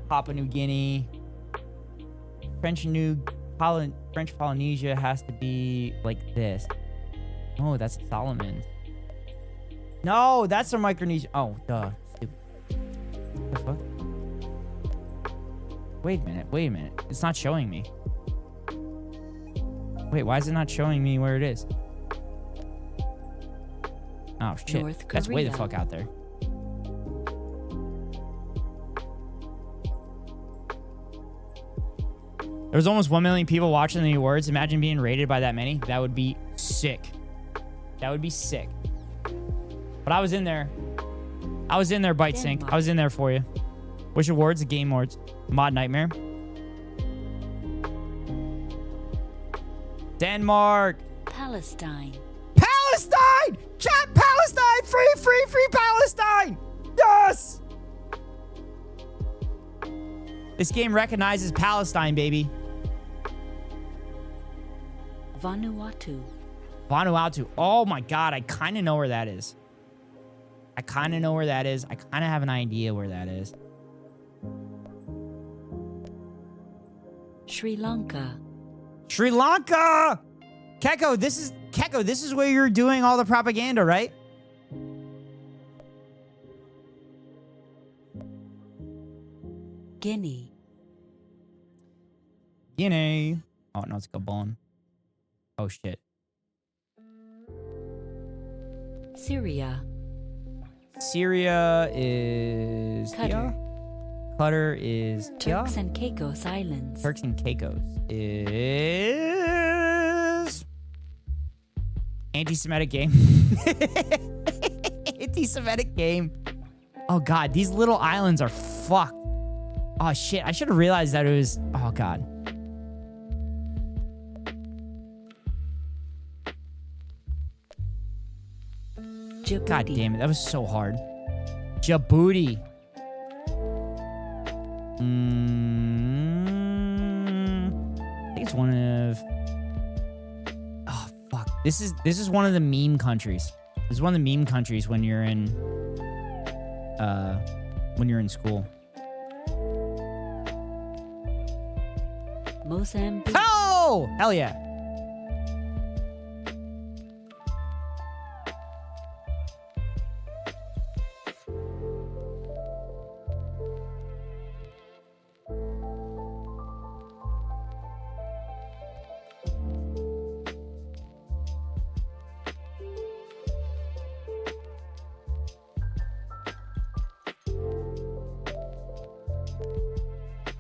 Papua New Guinea. French Polynesia has to be like this. Oh, that's Solomon. No, that's the Micronesia. Oh, duh. Stupid. What the fuck? Wait a minute. It's not showing me. Wait, why is it not showing me where it is? Oh, shit. North That's way the Korea. fuck out there. There's almost 1 million people watching the awards. Imagine being rated by that many. That would be sick. That would be sick. But I was in there. I was in there, Bite Sync. I was in there for you. Which awards? The Game Awards. Mod Nightmare. Denmark. Palestine. Palestine! Chat Palestine! Free Palestine! Yes! This game recognizes Palestine, baby. Vanuatu. Vanuatu. Oh my god, I kind of know where that is. I kind of have an idea where that is. Sri Lanka. Sri Lanka! Keko, this is where you're doing all the propaganda, right? Guinea. Oh, no, it's Gabon. Oh, shit. Syria. Syria is... Qatar. Qatar is... Turks and Caicos Islands. Turks and Caicos is... Anti-Semitic game. Anti-Semitic game. Oh, God. These little islands are fucked. Oh, shit. I should have realized that it was... Oh, God. Djibouti. God damn it. That was so hard. Djibouti. I think it's one of... Oh, fuck. This is one of the meme countries. This is one of the meme countries when you're in... school. Mozambique. Oh! Hell yeah.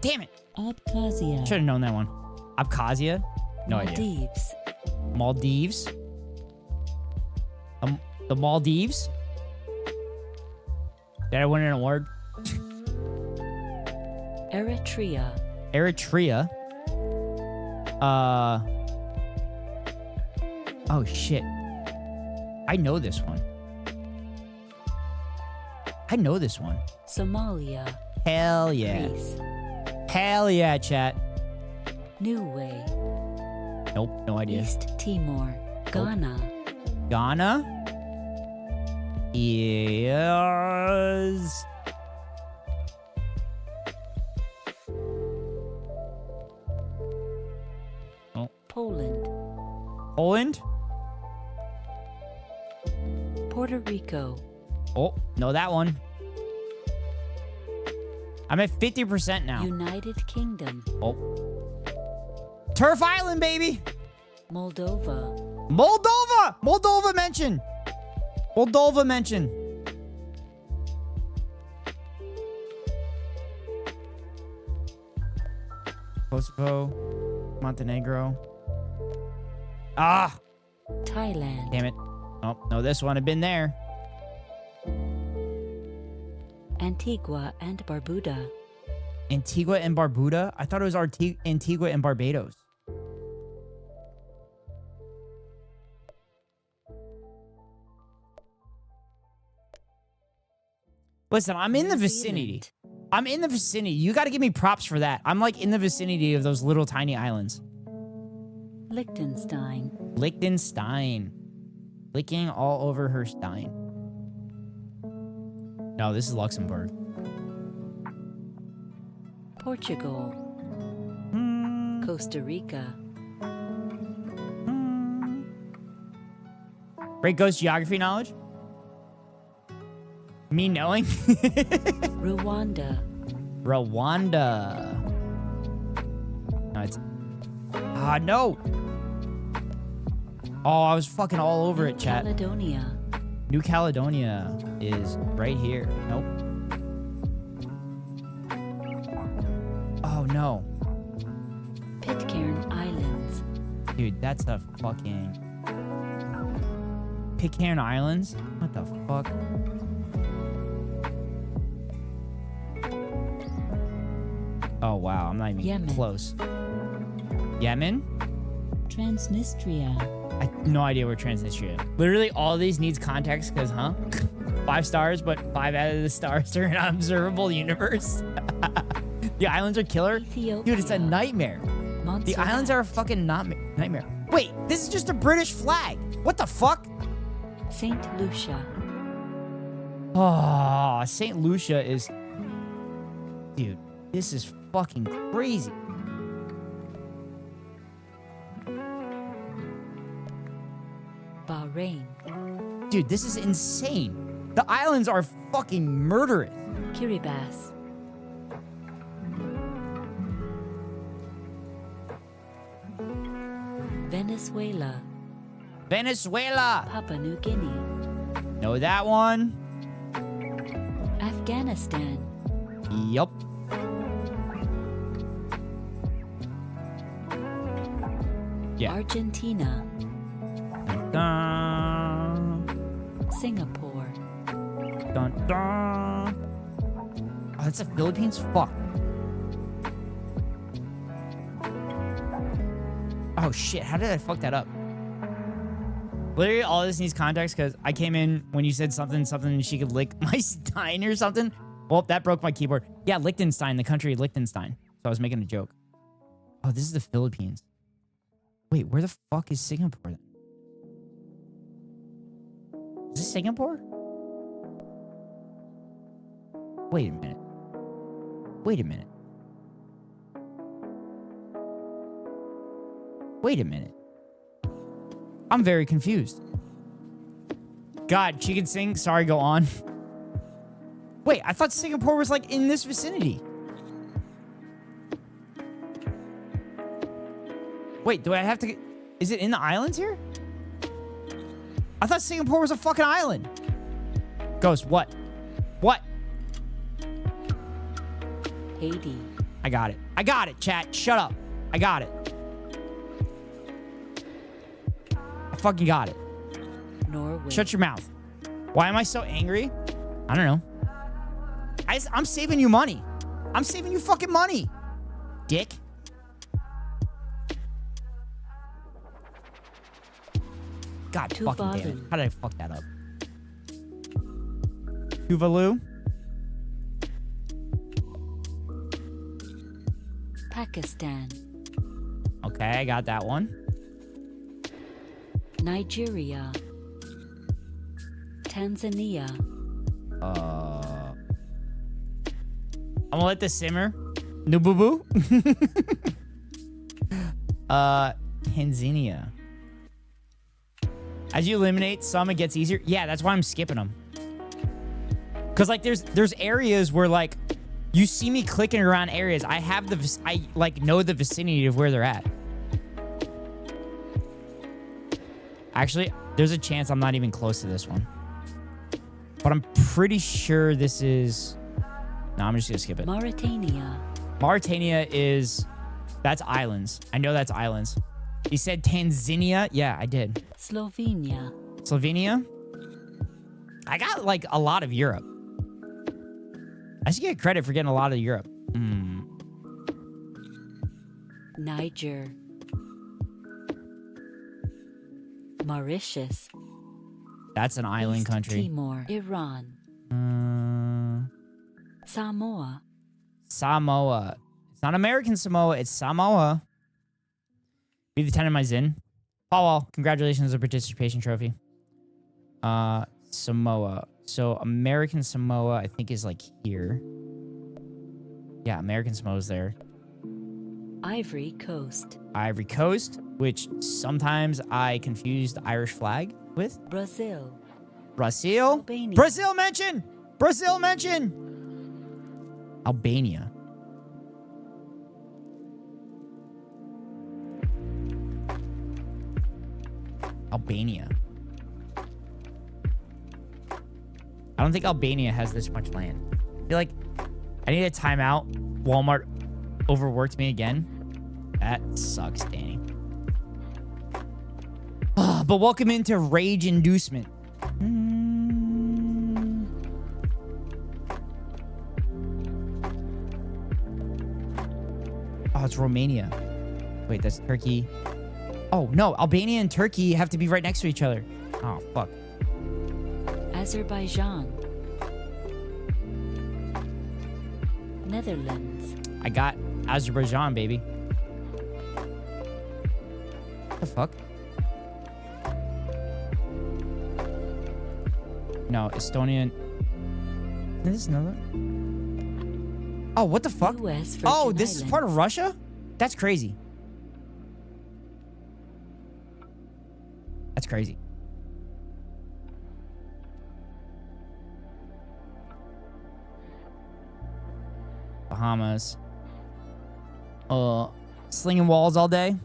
Damn it. Abkhazia. Should have known that one. Abkhazia? No idea. Maldives. The Maldives? Did I win an award? Eritrea. Eritrea? Oh, shit. I know this one. Somalia. Hell yeah. Greece. Hell yeah, chat. Niue. Nope, no idea. East Timor. Ghana. Ghana is... Oh. Poland. Poland? Puerto Rico. Oh, know that one. I'm at 50% now. United Kingdom. Oh. Turf Island, baby. Moldova. Moldova mention. Kosovo. Montenegro. Ah. Thailand. Damn it. Oh, no, this one. I've been there. Antigua and Barbuda. Antigua and Barbuda? I thought it was Antigua and Barbados. Listen, I'm in the vicinity. I'm in the vicinity. You got to give me props for that. I'm like in the vicinity of those little tiny islands. Liechtenstein. Liechtenstein. Licking all over her stein. No, this is Luxembourg. Portugal. Costa Rica. Great Ghost geography knowledge? Me knowing? Rwanda. Rwanda. No, it's... Ah, no! Oh, I was fucking all over it, chat. Caledonia. New Caledonia is right here. Nope. Oh, no. Pitcairn Islands. Dude, that's the fucking... Pitcairn Islands? What the fuck? Oh, wow. I'm not even Yemen. close. Yemen? Transnistria. I have no idea where Transnistria is. Literally, all of these needs context because, huh? 5 stars, but 5 out of the stars are in an observable universe. The islands are killer. Ethiopia. Dude, it's a nightmare. Montserrat. The islands are a fucking nightmare. Wait, this is just a British flag. What the fuck? Saint Lucia. Oh, St. Lucia is... Dude, this is fucking crazy. Bahrain. Dude, this is insane. The islands are fucking murderous. Kiribati. Venezuela. Venezuela. Papua New Guinea. Know that one? Afghanistan. Yup. Yeah. Argentina. Dun, Singapore. dun, dun. Oh, that's the Philippines? Fuck. Oh, shit. How did I fuck that up? Literally, all this needs context because I came in when you said something, and she could lick my stein or something. Well, that broke my keyboard. Yeah, Liechtenstein, the country Liechtenstein. So I was making a joke. Oh, this is the Philippines. Wait, where the fuck is Singapore then? Is this Singapore? Wait a minute. Wait a minute. Wait a minute. I'm very confused. God, she can sing. Sorry, go on. Wait, I thought Singapore was like in this vicinity. Wait, do I have to... Is it in the islands here? I thought Singapore was a fucking island. Ghost, what? What? Haiti. I got it. I got it, chat. Shut up. I got it. I fucking got it. Norway. Shut your mouth. Why am I so angry? I don't know. I'm saving you money. I'm saving you fucking money. Dick. God fucking damn it. How did I fuck that up? Tuvalu. Pakistan. Okay, I got that one. Nigeria. Tanzania. I'm gonna let this simmer. Nububu. Tanzania. As you eliminate some, it gets easier. Yeah, that's why I'm skipping them. Cause like there's areas where like you see me clicking around areas. I like know the vicinity of where they're at. Actually, there's a chance I'm not even close to this one. But I'm pretty sure this is... No, I'm just gonna skip it. Mauritania. Mauritania is... That's islands. I know that's islands. You said Tanzania? Yeah, I did. Slovenia. Slovenia? I got like a lot of Europe. I should get credit for getting a lot of Europe. Niger. Mauritius. That's an island East country. Timor. Iran. Samoa. Samoa. It's not American Samoa. It's Samoa. Be the 10 in my Zin. Paul, congratulations on the participation trophy. Samoa. So American Samoa, I think, is like here. Yeah, American Samoa's there. Ivory Coast. Ivory Coast, which sometimes I confuse the Irish flag with. Brazil. Brazil. Albania. Brazil mention. Brazil mention. Albania. Albania. I don't think Albania has this much land. I feel like I need a timeout. Walmart overworked me again. That sucks, Danny. But welcome into Rage Inducement. Oh, it's Romania. Wait, that's Turkey. Oh, no. Albania and Turkey have to be right next to each other. Oh, fuck. Azerbaijan. Netherlands. I got Azerbaijan, baby. What the fuck? No, Estonian. Is this another? Oh, what the fuck? Oh, this is part of Russia? That's crazy. That's crazy. Bahamas. Slinging walls all day?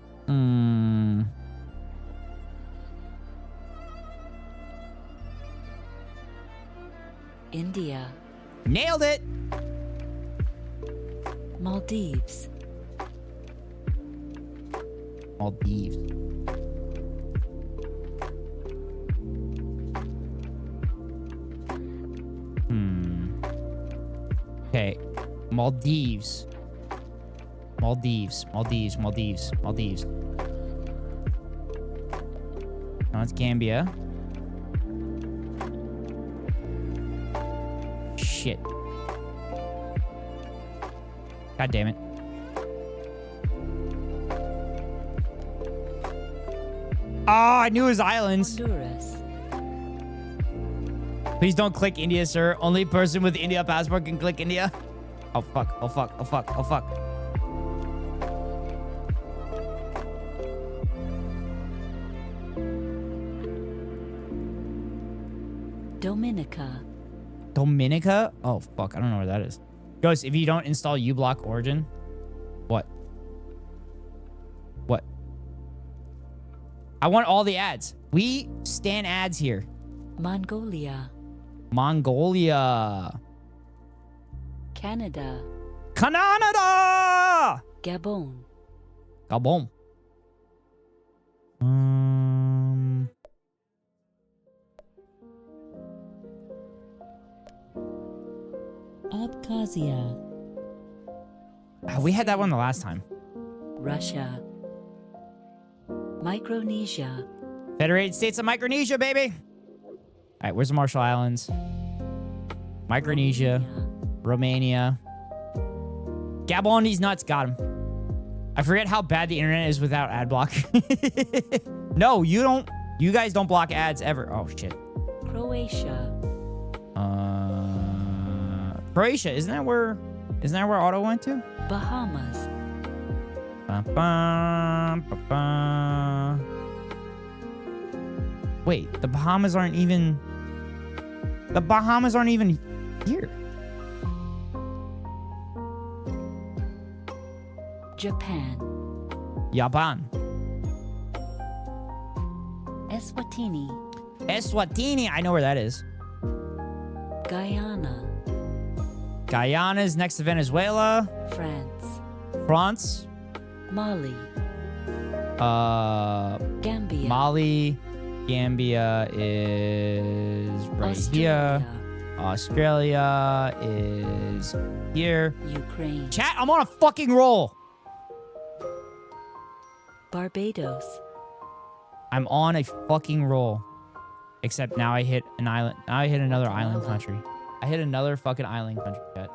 India. Nailed it! Maldives. Maldives. Okay. Maldives. Maldives. Maldives. Maldives. Maldives. No, it's Gambia. Shit. God damn it. Oh, I knew it was islands. Honduras. Please don't click India, sir. Only person with India passport can click India. Oh, fuck. Oh, fuck. Oh, fuck. Oh, fuck. Dominica. Dominica? Oh, fuck. I don't know where that is. Ghost, if you don't install uBlock Origin, what? What? I want all the ads. We stand ads here. Mongolia. Mongolia. Canada. Canada! Gabon. Gabon. Abkhazia. We had that one the last time. Russia. Micronesia. Federated States of Micronesia, baby. All right, where's the Marshall Islands? Micronesia. Romania. Gabon, these nuts. Got him. I forget how bad the internet is without ad block. No, you don't. You guys don't block ads ever. Oh, shit. Croatia. Croatia. Isn't that where Otto went to? Bahamas. Wait, the Bahamas aren't even here. Japan. Japan. Eswatini. Eswatini. I know where that is. Guyana. Guyana's next to Venezuela. France. France. Mali. Gambia. Mali. Gambia is right here. Australia is here. Ukraine. Chat, I'm on a fucking roll. Barbados. I'm on a fucking roll. Except now I hit an island. Now I hit another island country. I hit another fucking island country, chat.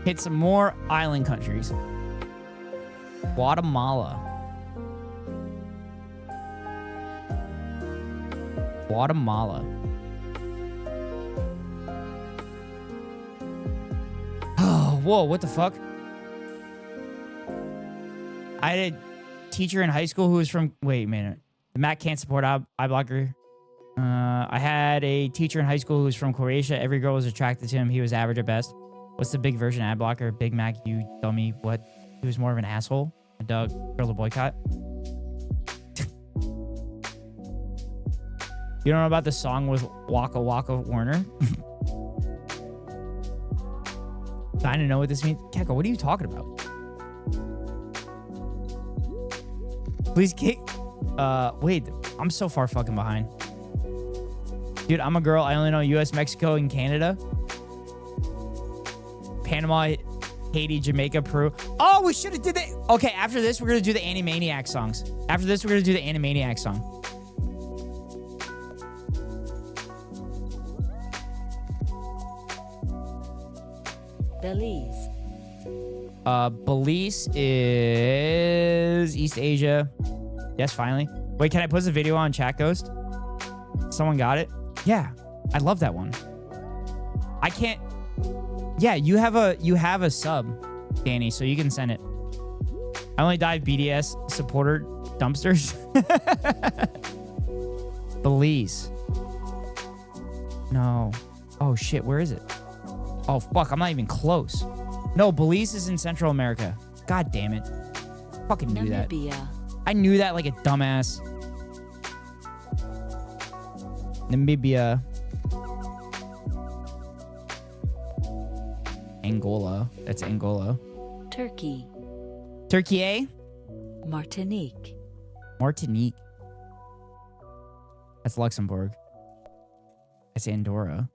Hit some more island countries. Guatemala. Guatemala. Oh, whoa, what the fuck? I had a teacher in high school who was from... Wait a minute. The Mac can't support iBlocker. I had a teacher in high school who was from Croatia. Every girl was attracted to him. He was average at best. What's the big version ad blocker? Big Mac, you dummy. What? He was more of an asshole. A dog, girl to boycott. You don't know about the song with Waka Waka Warner? I don't know what this means. Keko, what are you talking about? Please kick. Wait, I'm so far fucking behind. Dude, I'm a girl. I only know US, Mexico, and Canada. Panama, Haiti, Jamaica, Peru. Oh, we should have did that. Okay, after this, we're going to do the Animaniac songs. After this, we're going to do the Animaniac song. Belize. Belize is East Asia. Yes, finally. Wait, can I post a video on Chat Ghost? Someone got it? Yeah, I love that one. I can't... Yeah, you have a sub, Danny, so you can send it. I only dive BDS supporter dumpsters. Belize. No. Oh, shit, where is it? Oh, fuck, I'm not even close. No, Belize is in Central America. God damn it. Fucking knew that. I knew that like a dumbass. Namibia. Angola. That's Angola. Turkey. Turkey, eh? Martinique. Martinique. That's Luxembourg. That's Andorra.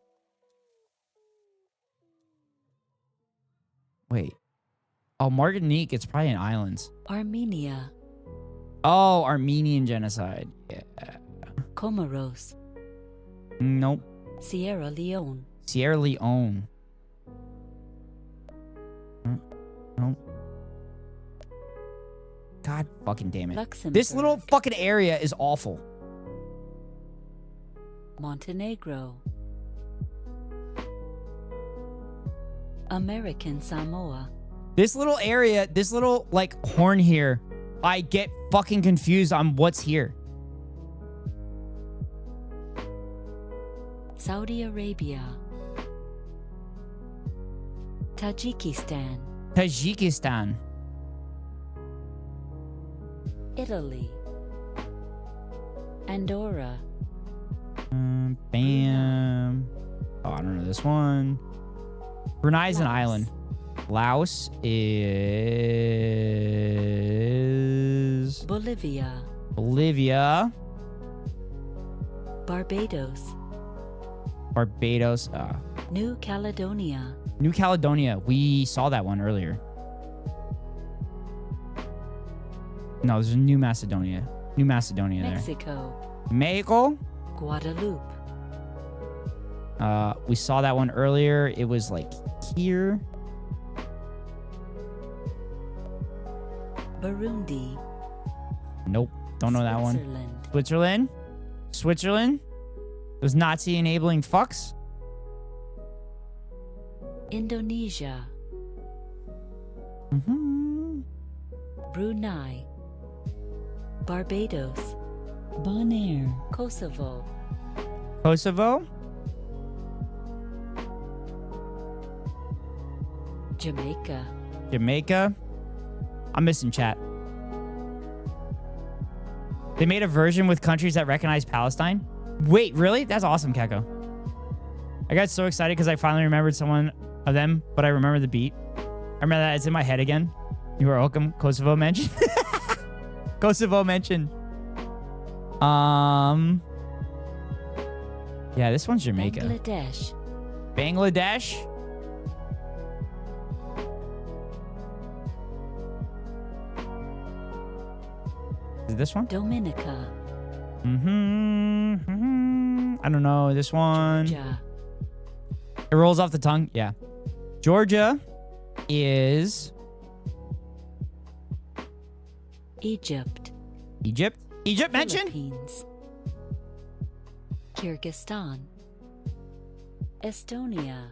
Wait. Oh, Martinique, it's probably in islands. Armenia. Oh, Armenian genocide. Yeah. Comoros. Nope. Sierra Leone. Sierra Leone. Nope. God fucking damn it. Luxembourg. This little fucking area is awful. Montenegro. American Samoa. This little area, this little like horn here, I get fucking confused on what's here. Saudi Arabia. Tajikistan. Tajikistan. Italy. Andorra. Bam. Oh, I don't know this one. Brunei is an island. Laos is... Bolivia. Bolivia. Barbados. Barbados. New Caledonia. New Caledonia. We saw that one earlier. No, there's a New Macedonia. New Macedonia Mexico. there. Mexico. Guadeloupe. We saw that one earlier. It was like here. Burundi. Nope. Don't know that one. Switzerland. Switzerland. Those Nazi enabling fucks. Indonesia. Brunei. Barbados. Bonaire. Kosovo. Kosovo. Jamaica. Jamaica. I'm missing chat. They made a version with countries that recognize Palestine. Wait, really? That's awesome, Keko. I got so excited because I finally remembered someone of them, but I remember the beat. I remember that. It's in my head again. You are welcome. Kosovo mentioned. Kosovo mentioned. Yeah, this one's Jamaica. Bangladesh. Bangladesh. Is it this one? Dominica. I don't know. This one. Georgia. It rolls off the tongue. Yeah. Georgia. is Egypt. Egypt. Egypt mentioned? Philippines. Kyrgyzstan. Estonia.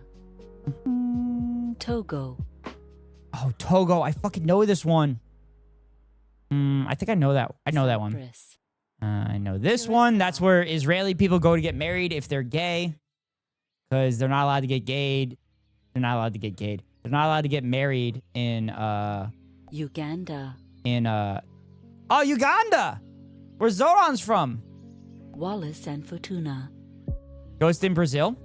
Togo. Oh, Togo. I fucking know this one. I think I know that. I know that one. Cyprus. I know this one. That's where Israeli people go to get married if they're gay. Because they're not allowed to get gayed. They're not allowed to get gayed. They're not allowed to get married in, Uganda. Oh, Uganda! Where Zoran's from. Wallace and Futuna. Ghost in Brazil.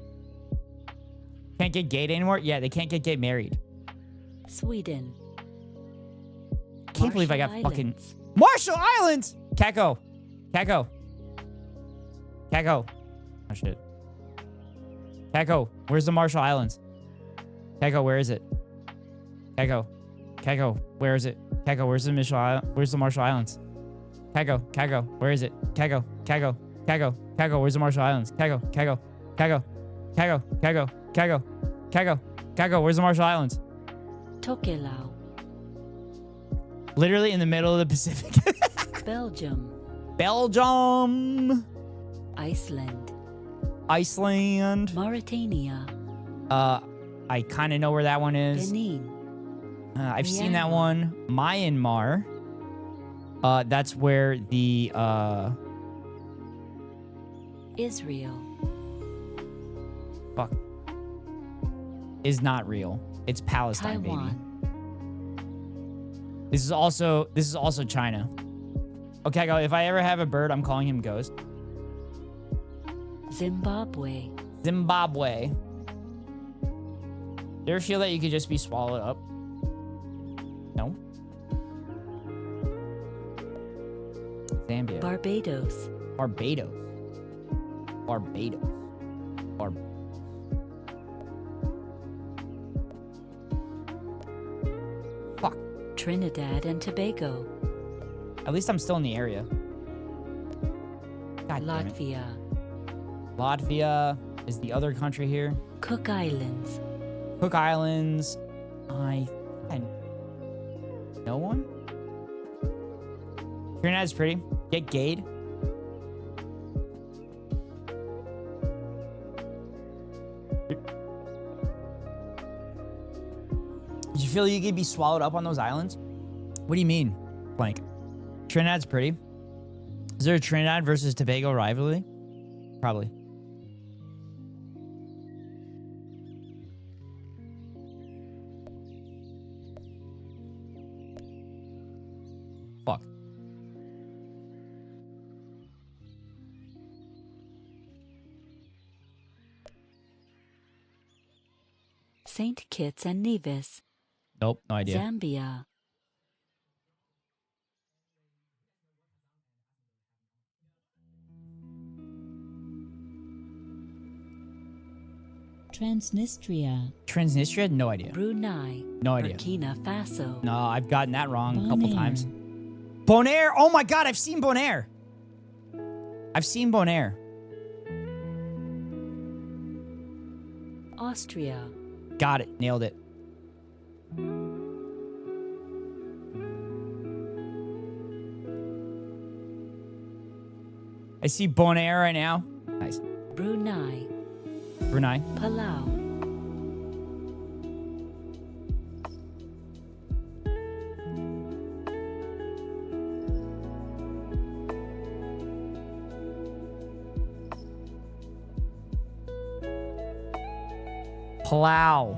Can't get gayed anymore? Yeah, they can't get married. Sweden. Can't believe I got Marshall fucking... Islands. Marshall Islands! Kako. Kako. Kako. Oh, shit. Kako. Where's the Marshall Islands? Kako, where is it? Kako. Kako, where is it? Kako, where's the Marshall Islands? Kako. Kako, where is it? Kako. Kako. Kako. Kako, where's the Marshall Islands? Kako. Kako. Kako. Kako. Kako. Kako. Kako. Kako, where's the Marshall Islands? Tokelau. Literally in the middle of the Pacific. Belgium. Belgium. Iceland. Iceland. Mauritania. I kind of know where that one is. Benin. I've seen that one. Myanmar. That's where the Israel. fuck is not real. It's Palestine, Taiwan. baby. This is also China. Okay, go. If I ever have a bird, I'm calling him Ghost. Zimbabwe. Zimbabwe. You ever feel that you could just be swallowed up? No. Zambia. Barbados. Barbados. Barbados. Fuck. Trinidad and Tobago. At least I'm still in the area. God damn it. Latvia. Latvia is the other country here. Cook Islands. Cook Islands. I no one? Trinidad's pretty. Get gayed. Did you feel you could be swallowed up on those islands? What do you mean, Blank? Trinidad's pretty. Is there a Trinidad versus Tobago rivalry? Probably. Fuck. St. Kitts and Nevis. Nope, no idea. Zambia. Transnistria. Transnistria? No idea. Brunei. No idea. Burkina Faso. No, I've gotten that wrong a couple Bonaire. times. Bonaire! Oh my god, I've seen Bonaire! I've seen Bonaire. Austria. Got it. Nailed it. I see Bonaire right now. Nice. Brunei. Brunei. Palau. Palau.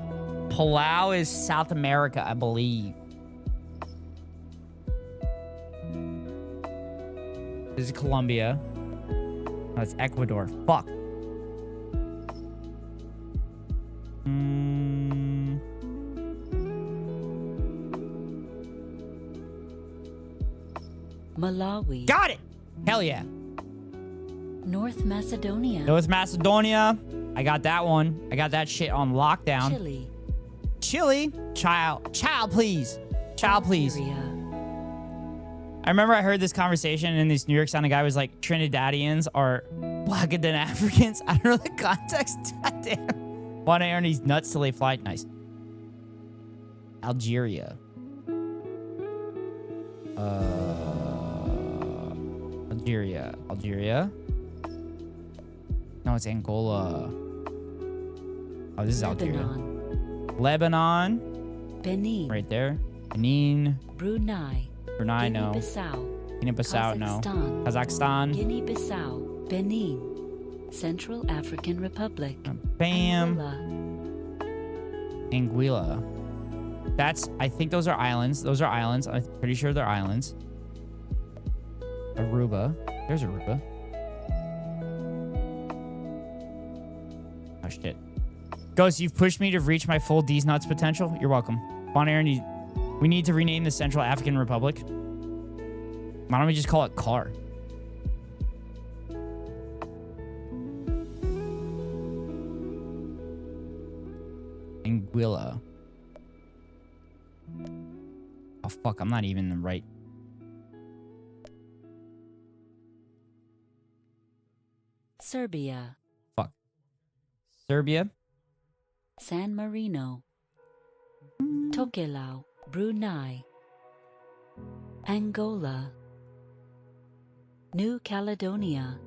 Palau is South America, I believe. This is Colombia. Oh, it's Ecuador. Fuck. Malawi. Got it! Hell yeah. North Macedonia. North Macedonia. I got that one. I got that shit on lockdown. Chile. Chile? Child, please. Child, please. Algeria. I remember I heard this conversation and this New York sounding guy was like, Trinidadians are blacker than Africans. I don't know the context. Goddamn. Want to earn these nuts till they fly. Nice. Algeria. Algeria. No, it's Angola. Oh, this is Algeria. Lebanon. Benin. Right there. Benin. Brunei. Brunei, no. Guinea-Bissau. Guinea-Bissau, no. Kazakhstan. Guinea-Bissau. Benin. Central African Republic. Bam. Angola. Anguilla. I think those are islands. Those are islands. I'm pretty sure they're islands. Aruba. There's Aruba. Oh, shit. Ghost, you've pushed me to reach my full D's nuts potential. You're welcome. Bon Aaron, we need to rename the Central African Republic. Why don't we just call it CAR? Anguilla. Oh, fuck. I'm not even the right. Serbia. Fuck. Serbia. San Marino. Tokelau. Brunei. Angola. New Caledonia.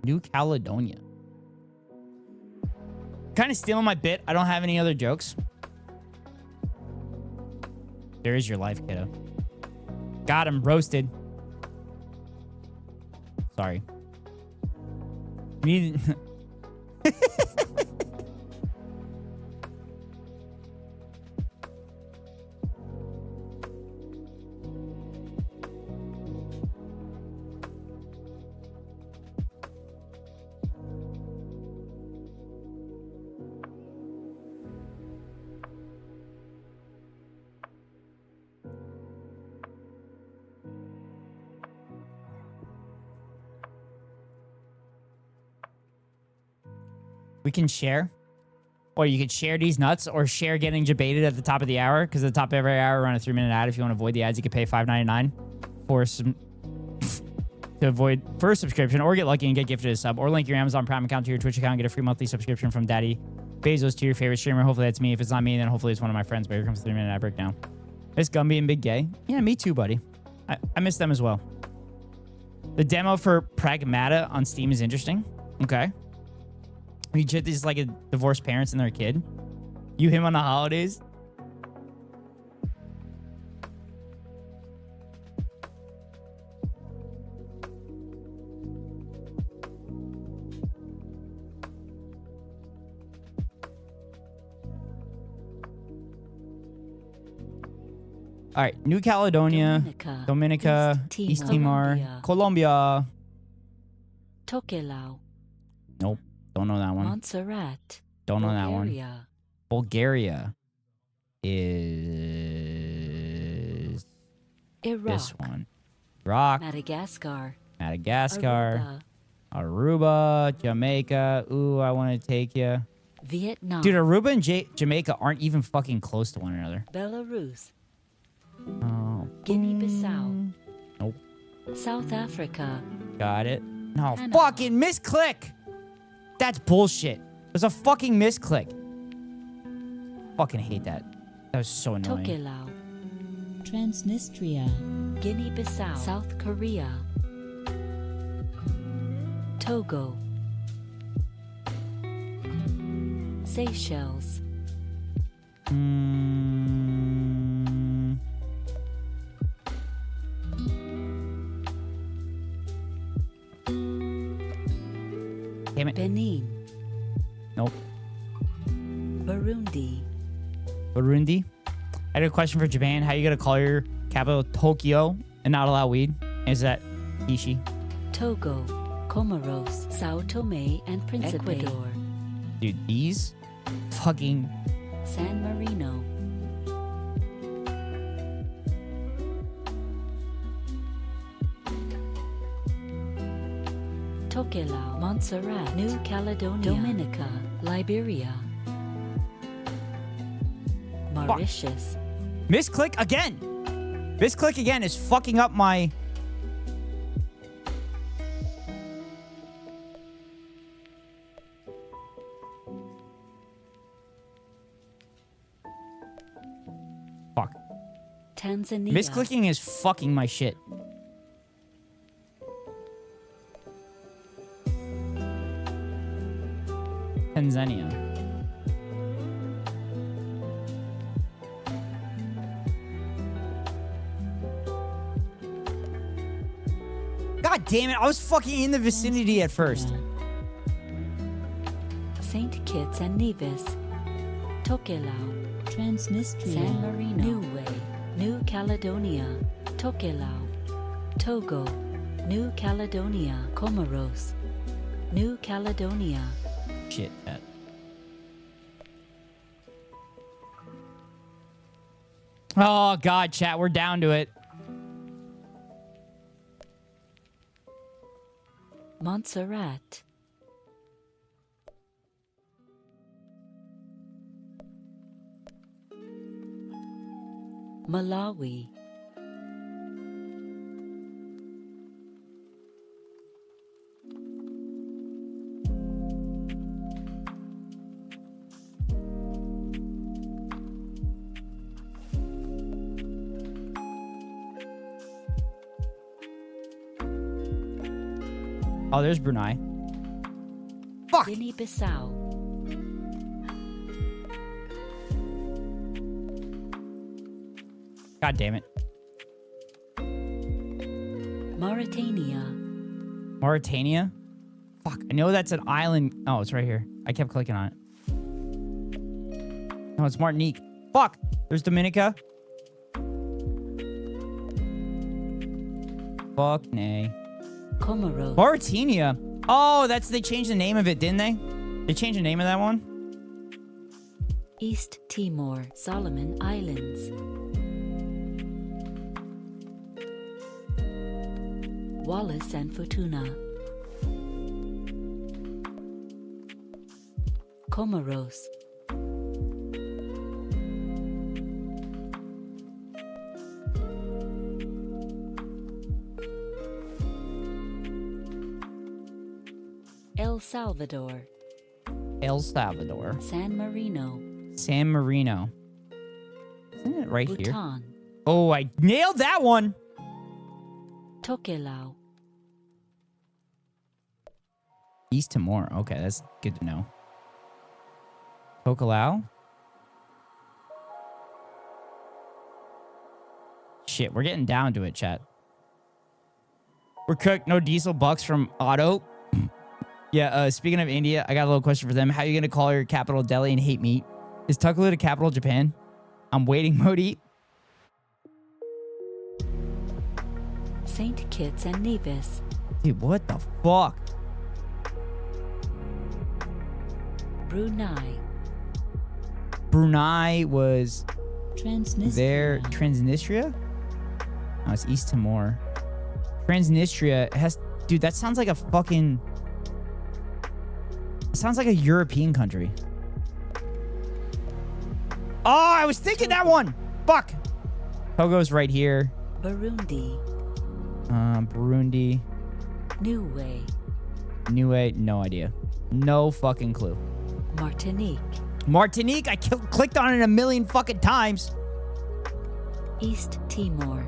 New Caledonia. Kind of stealing my bit. I don't have any other jokes. There is your life, kiddo. Got him. Roasted. Sorry. Need. We can share. Or you could share these nuts or share getting debated at the top of the hour. Because at the top of every hour, run a 3-minute ad. If you want to avoid the ads, you can pay $5.99 for some to avoid first subscription, or get lucky and get gifted a sub, or link your Amazon Prime account to your Twitch account and get a free monthly subscription from Daddy Bezos to your favorite streamer. Hopefully that's me. If it's not me, then hopefully it's one of my friends. But here comes the 3-minute ad breakdown. Miss Gumby and Big Gay. Yeah, me too, buddy. I miss them as well. The demo for Pragmata on Steam is interesting. Okay. You treat these like a divorced parents and their kid. You him on the holidays. All right, New Caledonia, Dominica, East Timor, Colombia. Tokelau. Nope, don't know that one. Montserrat. Don't know that one. Bulgaria. Bulgaria is Iraq. this one. Iraq, Madagascar. Madagascar, Aruba, Jamaica. Ooh, I want to take you. Vietnam. Dude, Aruba and Jamaica aren't even fucking close to one another. Belarus. Oh. Guinea-Bissau. Nope. South Africa. Got it. No, Panama. fucking misclick. That's bullshit. There's a fucking misclick. Fucking hate that. That was so annoying. Tokelau. Transnistria. Guinea-Bissau. South Korea. Togo. Seychelles. Damn it. Benin. Nope. Burundi. Burundi. I had a question for Japan. How you gonna call your capital Tokyo and not allow weed? Is that Ishi? Togo. Comoros. Sao Tome and Principe. Ecuador. Dude, these fucking San Marino. Tokelau. Montserrat. New Caledonia. Dominica. Liberia. Mauritius. misclick again. Misclick again is fucking up my. Tanzania. Misclicking is fucking my shit. Tanzania. God damn it, I was fucking in the vicinity at first. St. Kitts and Nevis. Tokelau. Transnistria. San Marino. Niue. New Caledonia. Tokelau. Togo. New Caledonia. Comoros. New Caledonia. Shit, that. Oh, God, chat, we're down to it. Montserrat. Malawi. Oh, there's Brunei. Fuck! Guinea-Bissau. God damn it. Mauritania. Mauritania? Fuck, I know that's an island. Oh, it's right here. I kept clicking on it. No, it's Martinique. Fuck! There's Dominica. Fuck nay. Comoros. Mauritania. Oh, they changed the name of it, didn't they? They changed the name of that one? East Timor. Solomon Islands. Wallis and Futuna. Comoros. El Salvador. El Salvador. San Marino. San Marino. Isn't it right here? Bhutan. Oh, I nailed that one. Tokelau. East Timor. Okay, that's good to know. Tokelau? Shit, we're getting down to it, chat. We're cooked. No diesel bucks from Otto. Yeah, speaking of India, I got a little question for them. How are you going to call your capital Delhi and hate meat? Is Tukalu the capital of Japan? I'm waiting, Modi. St. Kitts and Nevis. Dude, what the fuck? Brunei. Brunei was Transnistria. there. Transnistria? Oh, it's East Timor. Transnistria has... Dude, that sounds like a fucking... It sounds like a European country. Oh, I was thinking that one. Fuck. Togo's right here. Burundi. Burundi. Niue. Niue, no idea. No fucking clue. Martinique. Martinique, I clicked on it a million fucking times. East Timor.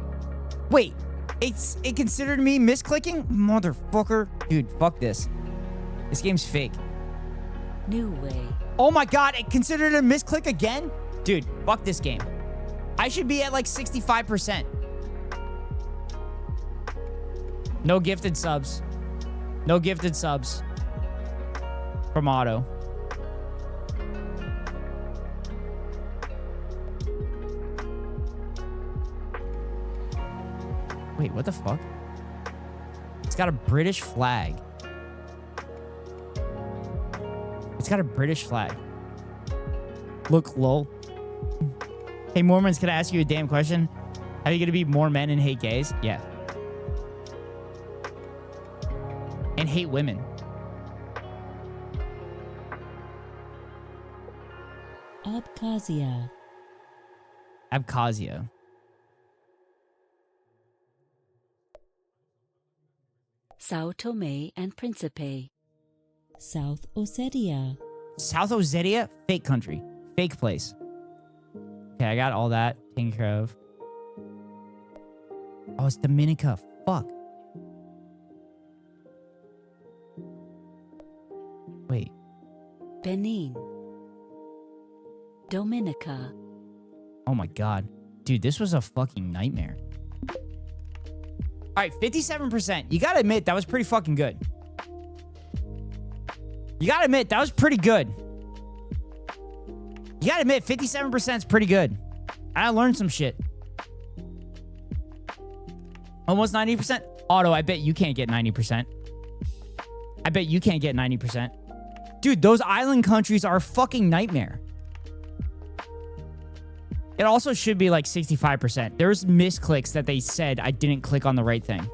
Wait, it considered me misclicking? Motherfucker. Dude, fuck this. This game's fake. Niue. Oh my god, it considered a misclick again? Dude, fuck this game. I should be at like 65%. No gifted subs. No gifted subs. From Otto. Wait, what the fuck? It's got a British flag. It's got a British flag. Look, lol. Hey, Mormons, can I ask you a damn question? Are you gonna be more men and hate gays? Yeah. And hate women. Abkhazia. Abkhazia. Sao Tome and Principe. South Ossetia. South Ossetia? Fake country. Fake place. Okay, I got all that taken care of. Oh, it's Dominica. Fuck. Wait. Benin. Dominica. Oh my god. Dude, this was a fucking nightmare. All right, 57%. You gotta admit, that was pretty fucking good. You gotta admit, that was pretty good. You gotta admit, 57% is pretty good. I learned some shit. Almost 90%. Auto, I bet you can't get 90%. I bet you can't get 90%. Dude, those island countries are a fucking nightmare. It also should be like 65%. There's misclicks that they said I didn't click on the right thing.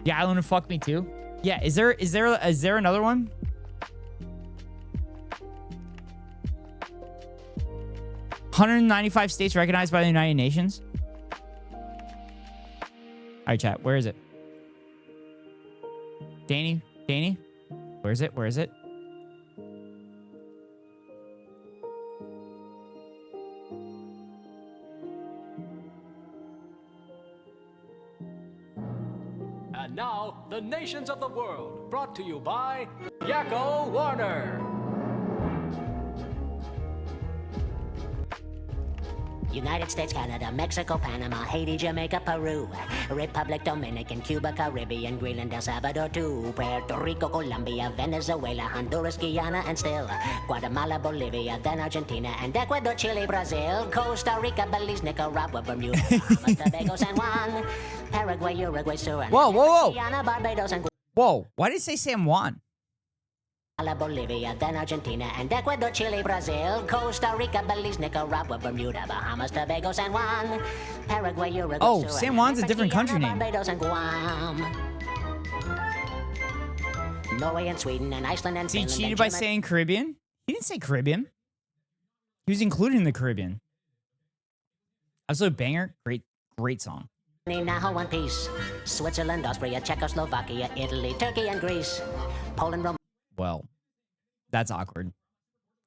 The island would fuck me too. Yeah, is there another one? $195 states recognized by the United Nations. All right, chat. Where is it? Danny? Where is it? Where is it? And now, the nations of the world, brought to you by Yakko Warner. United States, Canada, Mexico, Panama, Haiti, Jamaica, Peru, Republic Dominican, Cuba, Caribbean, Greenland, El Salvador, too, Puerto Rico, Colombia, Venezuela, Honduras, Guyana, and still Guatemala, Bolivia, then Argentina, and Ecuador, Chile, Brazil, Costa Rica, Belize, Nicaragua, Bermuda, Bahamas, Tobago, San Juan, Paraguay, Uruguay, Suriname, Whoa, whoa, whoa. Guyana, Barbados, and Whoa, why did it say San Juan? Bolivia, then Argentina, and Ecuador, Chile, Brazil, Costa Rica, Belize, Nicaragua, Bermuda, Bahamas, Tobago, San Juan, Paraguay, Uruguay, Oh, Suriname, San Juan's a different country Guyana, name. Barbados, and Guam. Norway and Sweden and Iceland and He Finland cheated and by Germany. saying Caribbean? He didn't say Caribbean. He was including the Caribbean. Absolute banger. Great song. Now one piece. Switzerland, Austria, Czechoslovakia, Italy, Turkey, and Greece. Poland, Romania. Well, that's awkward.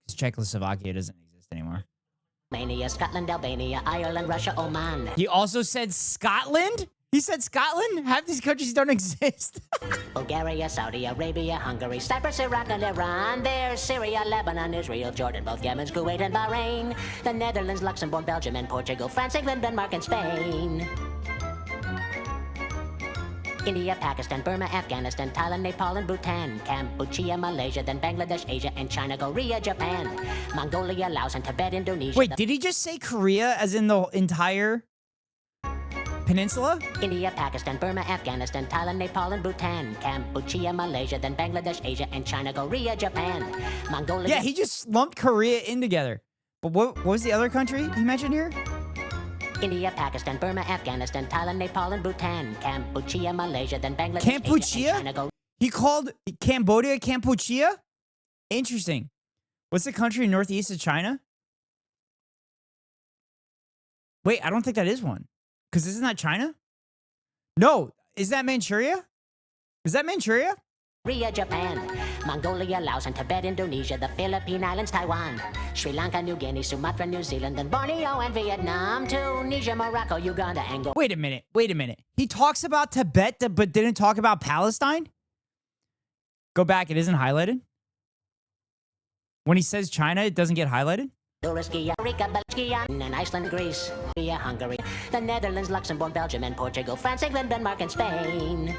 Because Czechoslovakia doesn't exist anymore. Romania, Scotland, Albania, Ireland, Russia, Oman. He also said Scotland? He said Scotland? Half these countries don't exist. Bulgaria, Saudi Arabia, Hungary, Cyprus, Iraq, and Iran. There's Syria, Lebanon, Israel, Jordan, both Yemen, Kuwait, and Bahrain. The Netherlands, Luxembourg, Belgium, and Portugal, France, England, Denmark, and Spain. India, Pakistan, Burma, Afghanistan, Thailand, Nepal, and Bhutan, Cambodia, Malaysia, then Bangladesh, Asia, and China, Korea, Japan, Mongolia, Laos, and Tibet, Indonesia. Wait, did he just say Korea as in the entire peninsula? India, Pakistan, Burma, Afghanistan, Thailand, Nepal, and Bhutan, Cambodia, Malaysia, then Bangladesh, Asia, and China, Korea, Japan, Mongolia. Yeah, he just lumped Korea in together. But what was the other country he mentioned here? India, Pakistan, Burma, Afghanistan, Thailand, Nepal, and Bhutan, Cambodia, Malaysia, then Bangladesh, Cambodia? Asia, and China, He called Cambodia Cambodia? Interesting. What's the country northeast of China? Wait, I don't think that is one. Because isn't that China? No. Is that Manchuria? Is that Manchuria? Korea, Japan, Mongolia, Laos, and Tibet, Indonesia, the Philippine Islands, Taiwan, Sri Lanka, New Guinea, Sumatra, New Zealand, and Borneo, and Vietnam, Tunisia, Morocco, Uganda, Angola. Wait a minute. He talks about Tibet, but didn't talk about Palestine? Go back, it isn't highlighted? When he says China, it doesn't get highlighted? And Iceland, Greece, Hungary, the Netherlands, Luxembourg, Belgium, and Portugal, France, England, Denmark, and Spain.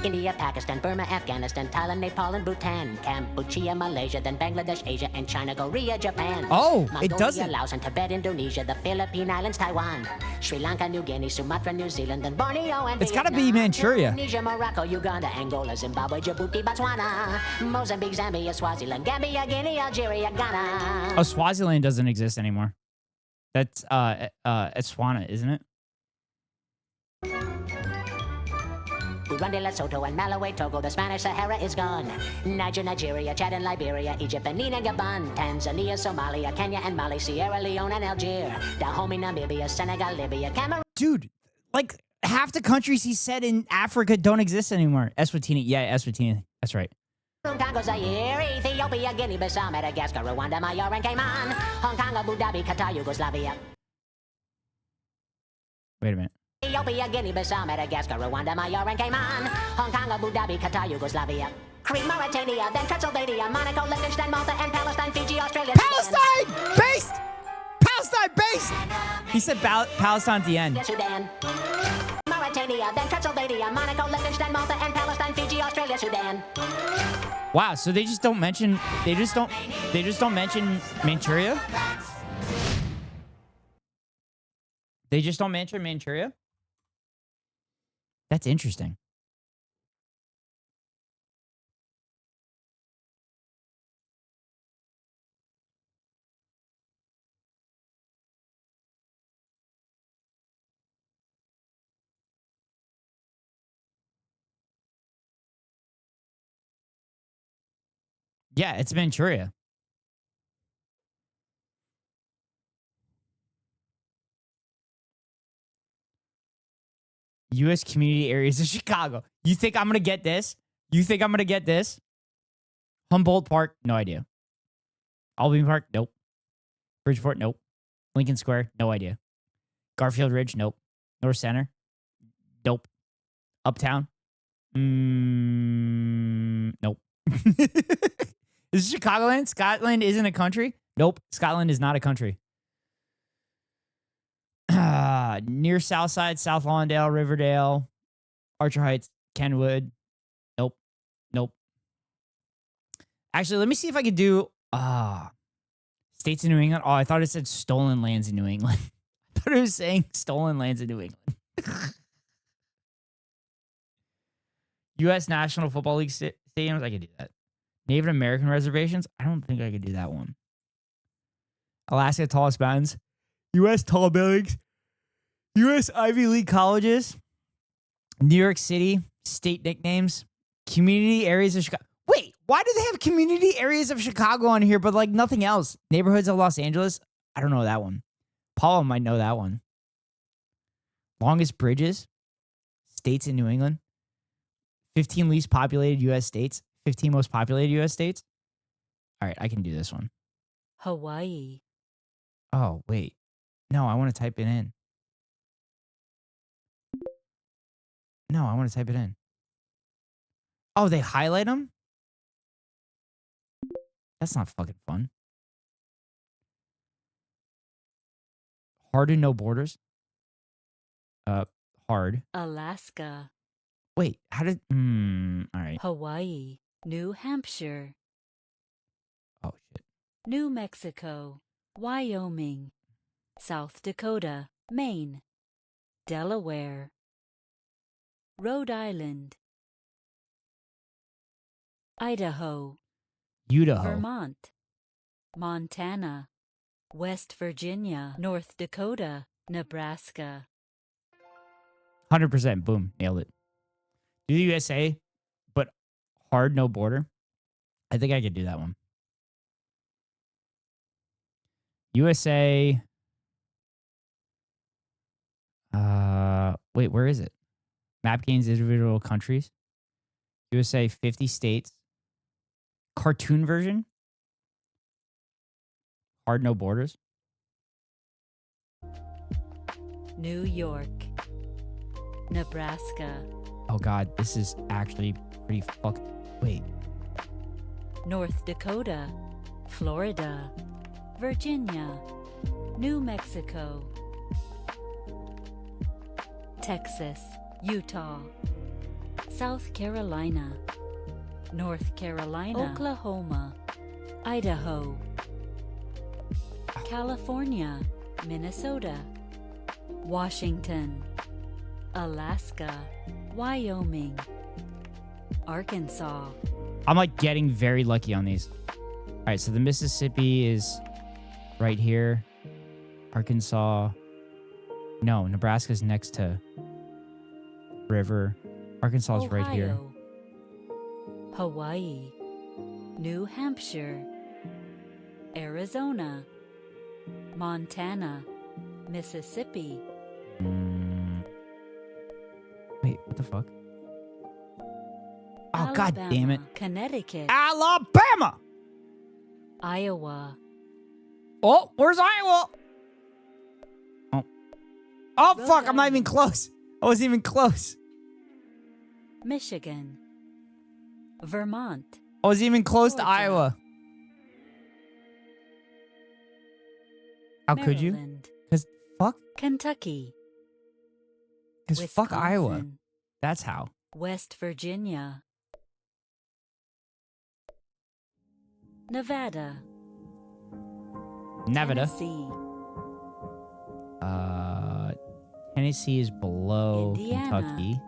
India, Pakistan, Burma, Afghanistan, Thailand, Nepal, and Bhutan, Cambodia, Malaysia, then Bangladesh, Asia, and China, Korea, Japan. Oh, it Mongolia, doesn't. Laos, and Tibet, Indonesia, the Philippine Islands, Taiwan, Sri Lanka, New Guinea, Sumatra, New Zealand, and Borneo, and It's gotta Vietnam, be Manchuria. Tunisia, Morocco, Uganda, Angola, Zimbabwe, Djibouti, Botswana, Mozambique, Zambia, Swaziland, Gambia, Guinea, Algeria, Ghana. Oh, Swaziland doesn't exist anymore. That's Etswana, isn't it? Burundi, Lesotho, and Malawi, Togo, the Spanish Sahara is gone. Niger, Nigeria, Chad, and Liberia, Egypt, Benin, and Gabon, Tanzania, Somalia, Kenya, and Mali, Sierra Leone, and Algeria, Dahomey, Namibia, Senegal, Libya, Cameroon. Dude, like half the countries he said in Africa don't exist anymore. Eswatini. Yeah, Eswatini. That's right. Congo, Zaire, Ethiopia, Guinea-Bissau, Madagascar, Rwanda, Mayor, and Cayman, Hong Kong, Abu Dhabi, Qatar, Yugoslavia. Wait a minute. Ethiopia, Guinea-Bissau, Madagascar, Rwanda, Major, and Cayman, Hong Kong, Abu Dhabi, Qatar, Yugoslavia, Crete, Mauritania, then Transylvania, Monaco, Liechtenstein, Malta, and Palestine, Fiji, Australia. Palestine based. Palestine based. He said Palestine at the end. Sudan. Mauritania, then Transylvania, Monaco, Liechtenstein, Malta, and Palestine, Fiji, Australia, Sudan. Wow. So they just don't mention. They just don't mention Manchuria. They just don't mention Manchuria. That's interesting. Yeah, it's Manchuria. U.S. community areas of Chicago. You think I'm going to get this? You think I'm going to get this? Humboldt Park? No idea. Albany Park? Nope. Bridgeport? Nope. Lincoln Square? No idea. Garfield Ridge? Nope. North Center? Nope. Uptown? Nope. Is it Chicagoland? Scotland isn't a country? Nope. Scotland is not a country. Near Southside, South Lawndale, Riverdale, Archer Heights, Kenwood. Nope. Nope. Actually, let me see if I could do states in New England. Oh, I thought it said stolen lands in New England. I thought it was saying stolen lands in New England. U.S. National Football League stadiums. I could do that. Native American reservations. I don't think I could do that one. Alaska tallest mountains. U.S. tall buildings. U.S. Ivy League colleges. New York City. State nicknames. Community areas of Chicago. Wait, why do they have community areas of Chicago on here, but like nothing else? Neighborhoods of Los Angeles. I don't know that one. Paula might know that one. Longest bridges. States in New England. 15 least populated U.S. states. 15 most populated U.S. states. All right, I can do this one. Hawaii. Oh, wait. No, I want to type it in. No, I want to type it in. Oh, they highlight them? That's not fucking fun. Hard and no borders? Hard. Alaska. Wait, how did... all right. Hawaii. New Hampshire. Oh, shit. New Mexico. Wyoming. South Dakota. Maine. Delaware. Rhode Island. Idaho. Idaho. Vermont. Montana. West Virginia. North Dakota. Nebraska. 100%. Boom. Nailed it. Do the USA, but hard, no border. I think I could do that one. USA. Wait, where is it? Map gains individual countries. USA, 50 states. Cartoon version. Hard, no borders. New York. Nebraska. Oh, God. This is actually pretty Wait. North Dakota. Florida. Virginia. New Mexico. Texas. Utah. South Carolina. North Carolina. Oklahoma. Idaho. California. Minnesota. Washington. Alaska. Wyoming. Arkansas. I'm like getting very lucky on these. All right, so the Mississippi is right here. Arkansas. No, Nebraska's next to river. Arkansas is right here. Hawaii. New Hampshire. Arizona. Montana. Mississippi. Wait, what the fuck? Oh, God damn it. Connecticut. Alabama! Iowa. Oh, where's Iowa? Oh. Oh, fuck. I'm not even close. I wasn't even close. Michigan, Vermont, I wasn't even close to Georgia. Iowa. How could you? Maryland, Because fuck. Kentucky, Because fuck Iowa. Wisconsin, That's how. West Virginia, Nevada, Nevada. Tennessee, Tennessee is below Indiana. Kentucky.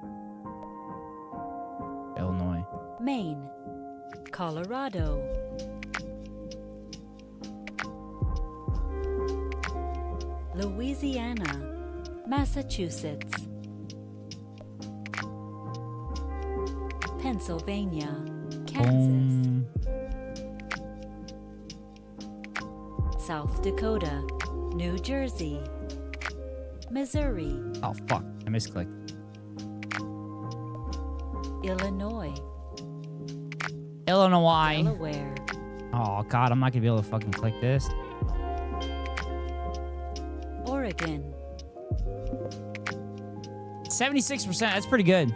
Illinois. Maine, Colorado, Louisiana, Massachusetts, Pennsylvania, Kansas, South Dakota, New Jersey, Missouri, Oh, fuck. I misclicked. Illinois, Illinois. Delaware, Oh, God. I'm not going to be able to fucking click this. Oregon, 76%. That's pretty good.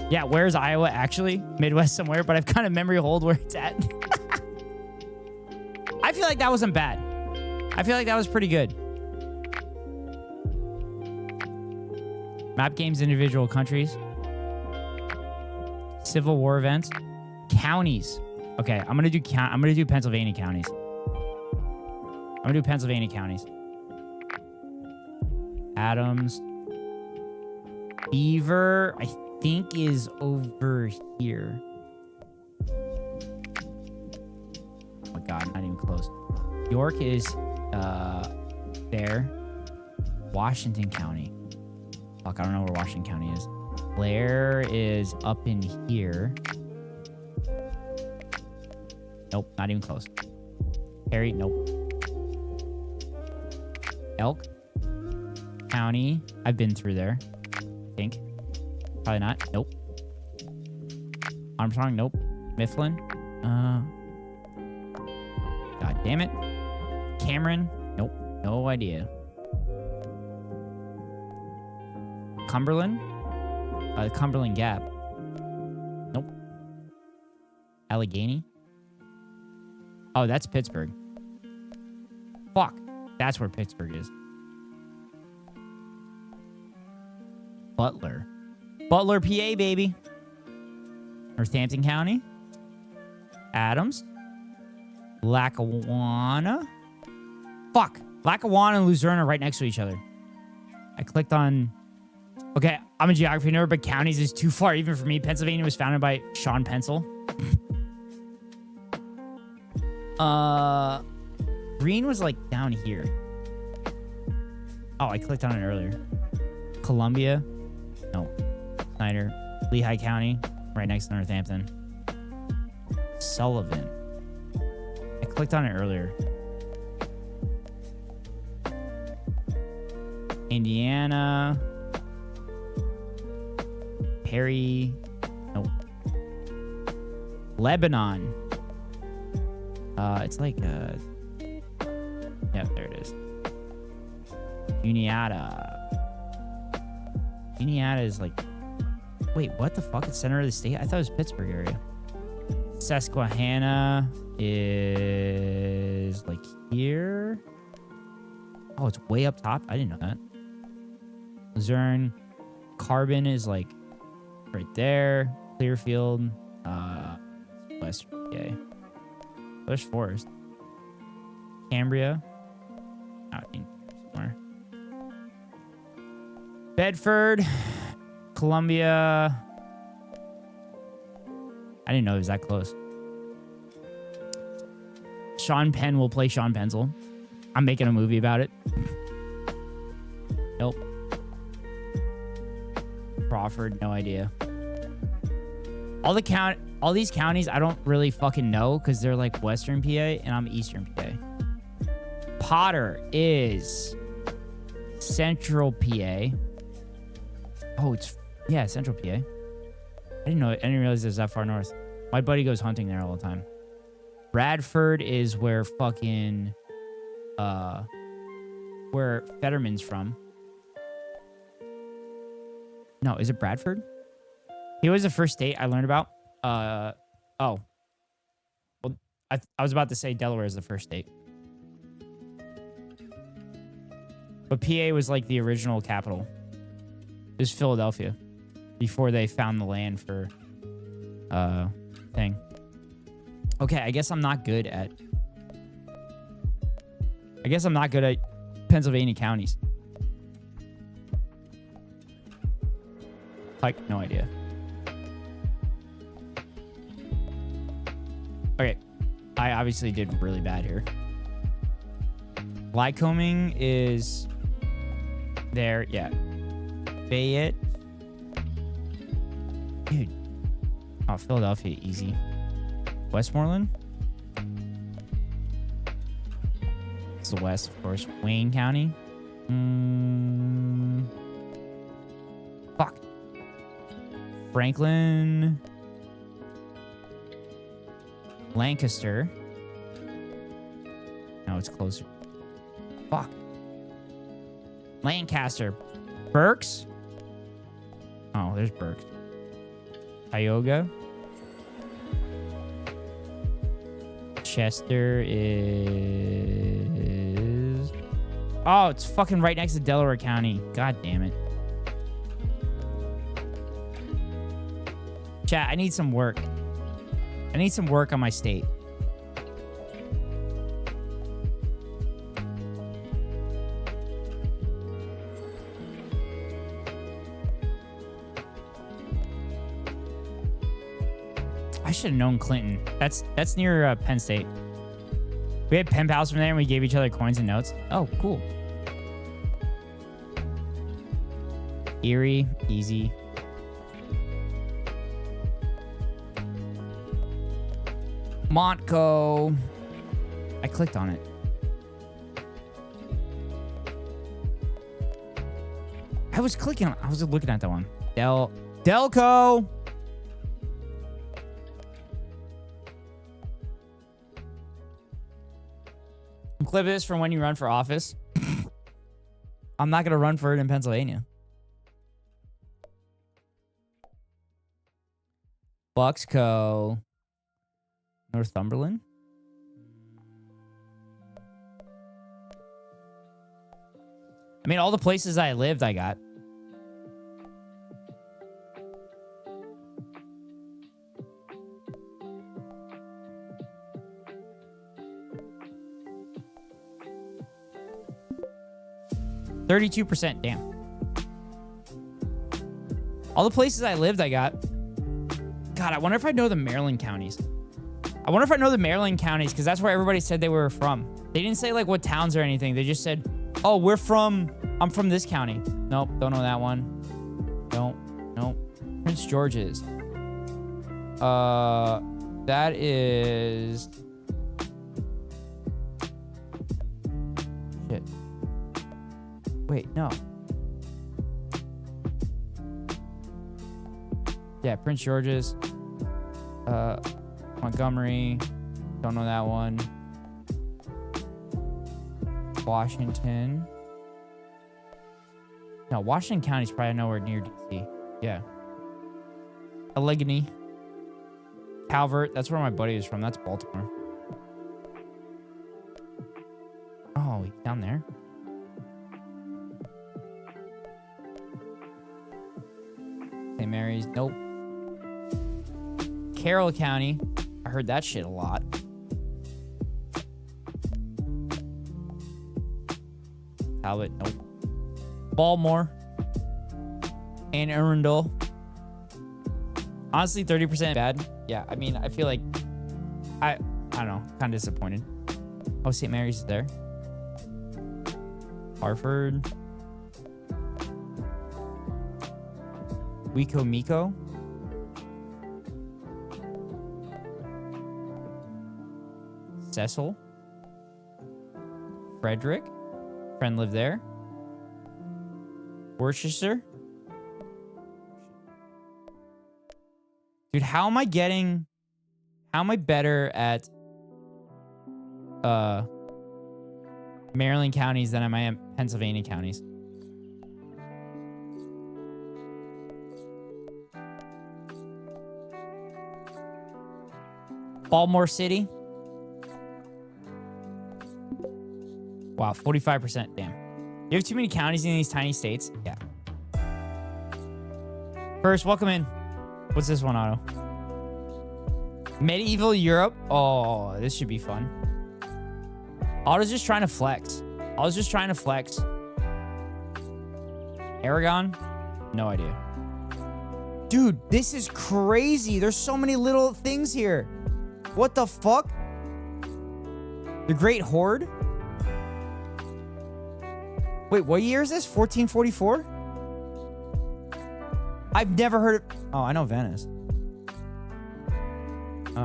Yeah, where's Iowa actually? Midwest somewhere, but I've kind of memory hold where it's at. I feel like that wasn't bad. I feel like that was pretty good. Map games, individual countries. Civil War events. Counties. Okay, I'm gonna do Pennsylvania counties. I'm gonna do Pennsylvania counties. Adams. Beaver, I think, is over here. Oh my God, not even close. York is there. Washington County. Fuck, I don't know where Washington County is. Blair is up in here. Nope, not even close. Perry, nope. Elk County, I've been through there. I think. Probably not. Nope. Armstrong, nope. Mifflin. God damn it. Cameron, nope. No idea. Cumberland? Cumberland Gap. Nope. Allegheny? Oh, that's Pittsburgh. Fuck. That's where Pittsburgh is. Butler. Butler, PA, baby. Northampton County. Adams. Lackawanna. Fuck. Lackawanna and Luzerne are right next to each other. I clicked on... Okay, I'm a geography nerd, but counties is too far even for me. Pennsylvania was founded by Sean Pencil. Green was like down here. Oh, I clicked on it earlier. Columbia. No. Snyder. Lehigh County. Right next to Northampton. Sullivan. I clicked on it earlier. Indiana. Perry. Nope. Lebanon. It's like yeah, there it is. Juniata. Juniata is like... Wait, what the fuck? It's center of the state? I thought it was Pittsburgh area. Susquehanna is like here. Oh, it's way up top? I didn't know that. Luzerne. Carbon is like right there. Clearfield. Western PA. There's Forest. Cambria. Out in somewhere. Bedford. Columbia. I didn't know it was that close. Sean Penn will play Sean Pencil. I'm making a movie about it. Nope. Crawford, no idea. All these counties I don't really fucking know because they're like Western PA and I'm Eastern PA. Potter is Central PA. Oh, it's Central PA. I didn't realize it was that far north. My buddy goes hunting there all the time. Bradford is where fucking where Fetterman's from. No, is it Bradford? He was the first state I learned about. Oh. Well, I was about to say Delaware is the first state. But PA was like the original capital. It was Philadelphia. Before they found the land for thing. Okay, I guess I'm not good at Pennsylvania counties. Like, no idea. Okay. I obviously did really bad here. Lycoming is there. Yeah. Fayette. Dude. Oh, Philadelphia, easy. Westmoreland. It's the west, of course. Wayne County. Fuck. Franklin. Lancaster. No, it's closer. Fuck. Lancaster. Berks? Oh, there's Berks. Tioga. Chester is... Oh, it's fucking right next to Delaware County. God damn it. Chat, I need some work. I need some work on my state. I should have known Clinton. That's near Penn State. We had pen pals from there and we gave each other coins and notes. Oh, cool. Erie, easy. Montco. I clicked on it. I was clicking on, I was looking at that one. Delco. Clip this from when you run for office. I'm not going to run for it in Pennsylvania. Bucksco. Northumberland. I mean, all the places I lived, I got. %. Damn. All the places I lived, I got. God, I wonder if I know the Maryland counties. I wonder if I know the Maryland counties because that's where everybody said they were from. They didn't say like what towns or anything. They just said, oh, I'm from this county. Nope, don't know that one. Nope. Prince George's. That is... Shit. Wait, no. Yeah, Prince George's. Montgomery. Don't know that one. Washington. No, Washington County's probably nowhere near DC. Yeah. Allegheny. Calvert. That's where my buddy is from. That's Baltimore. Oh, he's down there. St. Mary's. Nope. Carroll County. I heard that shit a lot. Talbot. Nope. Baltimore. Anne Arundel. Honestly, 30% bad. Yeah, I mean, I feel like... I don't know. Kind of disappointed. Oh, St. Mary's is there. Hartford. Miko. Cecil. Frederick. Friend lived there. Worcester. Dude, how am I better at Maryland counties than I am Pennsylvania counties? Baltimore City. Wow, 45%. Damn. You have too many counties in these tiny states? Yeah. First, welcome in. What's this one, Otto? Medieval Europe. Oh, this should be fun. Otto's just trying to flex. I was just trying to flex. Aragon? No idea. Dude, this is crazy. There's so many little things here. What the fuck? The Great Horde? Wait, what year is this? 1444? I've never heard of... Oh, I know Venice. Wait.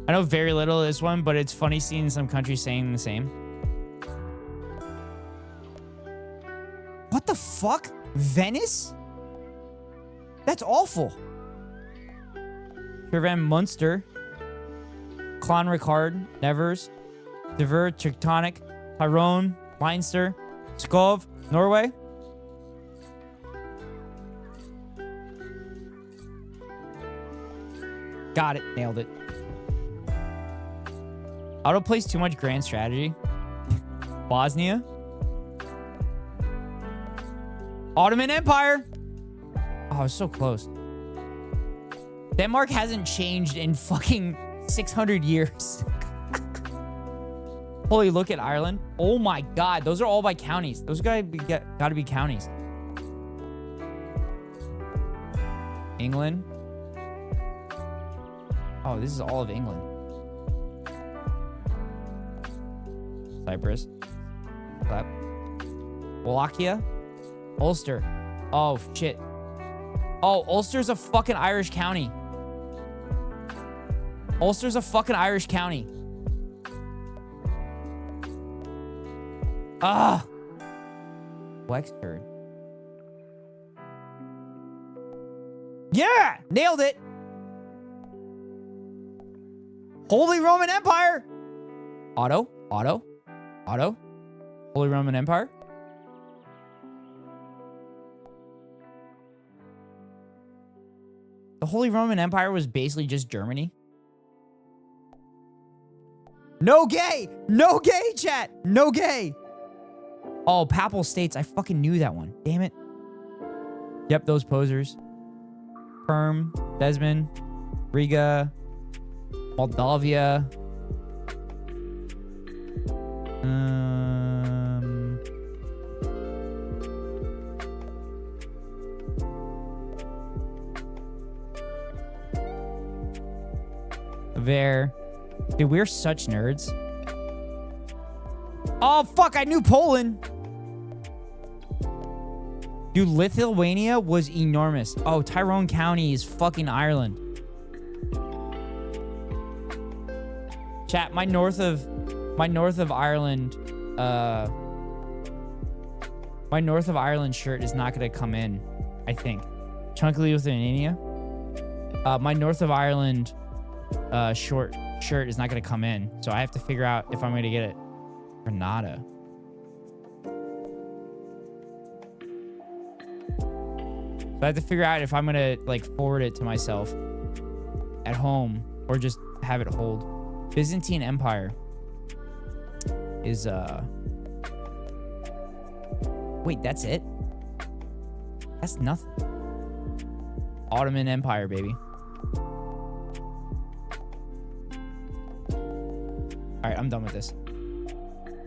I know very little of this one, but it's funny seeing some countries saying the same. What the fuck? Venice? That's awful. Van Munster. Clonricard, Nevers, Dever, Tectonic, Tyrone, Leinster, Skov, Norway. Got it. Nailed it. Auto plays too much grand strategy. Bosnia. Ottoman Empire. Oh, it's so close. Denmark hasn't changed in fucking 600 years. Holy, look at Ireland. Oh my God. Those are all by counties. Those gotta be counties. England. Oh, this is all of England. Cyprus. Clap. Wallachia. Ulster. Oh, shit. Oh, Ulster's a fucking Irish county. Ulster's a fucking Irish county. Ah. Wexford. Yeah! Nailed it! Holy Roman Empire! Otto? Holy Roman Empire? The Holy Roman Empire was basically just Germany. No gay! No gay, chat! No gay! Oh, Papal States. I fucking knew that one. Damn it. Yep, those posers. Perm, Desmond, Riga, Moldavia. There. Dude, we're such nerds. Oh, fuck. I knew Poland. Dude, Lithuania was enormous. Oh, Tyrone County is fucking Ireland. Chat, my north of Ireland, my north of Ireland shirt is not going to come in, I think. Chunky Lithuania. My north of Ireland short shirt is not going to come in. So I have to figure out if I'm going to get it. Grenada. So I have to figure out if I'm going to like forward it to myself at home or just have it hold. Byzantine Empire is wait, that's it? That's nothing. Ottoman Empire, baby. All right, I'm done with this.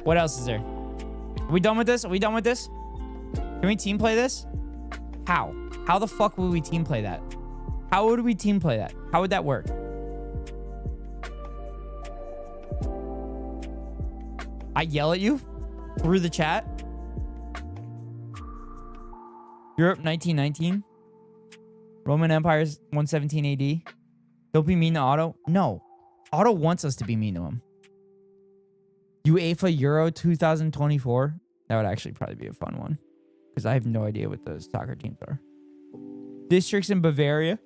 What else is there? Are we done with this? Are we done with this? Can we team play this? How? How the fuck would we team play that? How would we team play that? How would that work? I yell at you through the chat? Europe 1919? Roman Empire's 117 AD? Don't be mean to Otto? No. Otto wants us to be mean to him. UEFA Euro 2024? That would actually probably be a fun one. Because I have no idea what those soccer teams are. Districts in Bavaria?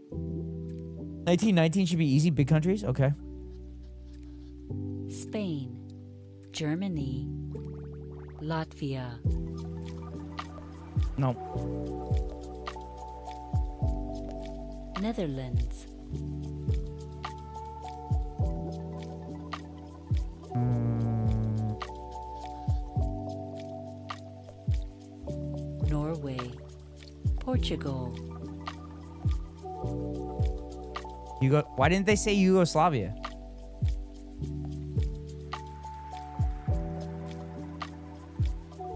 1919 should be easy. Big countries? Okay. Spain. Germany, Latvia, No. Netherlands, Norway, Portugal, Why didn't they say Yugoslavia?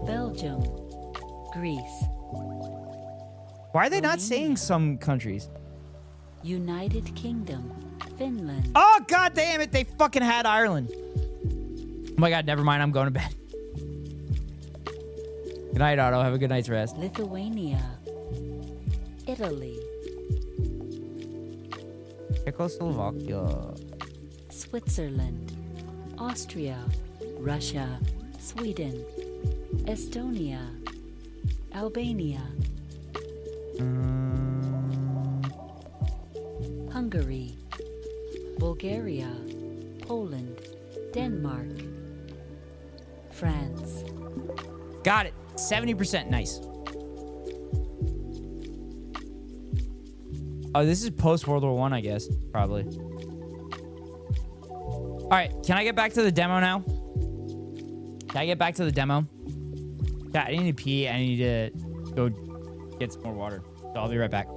Belgium, Greece, Why are they not saying some countries? United Kingdom, Finland, Oh, god damn it. They fucking had Ireland. Oh my god, never mind. I'm going to bed. Good night, Otto. Have a good night's rest. Lithuania, Italy, Czechoslovakia. Switzerland, Austria, Russia, Sweden, Estonia, Albania, Hungary, Bulgaria, Poland, Denmark, France. Got it. 70%. Nice. Oh, this is post World War I, guess. Probably. All right. Can I get back to the demo now? Can I get back to the demo? Yeah, I need to pee. I need to go get some more water. So I'll be right back.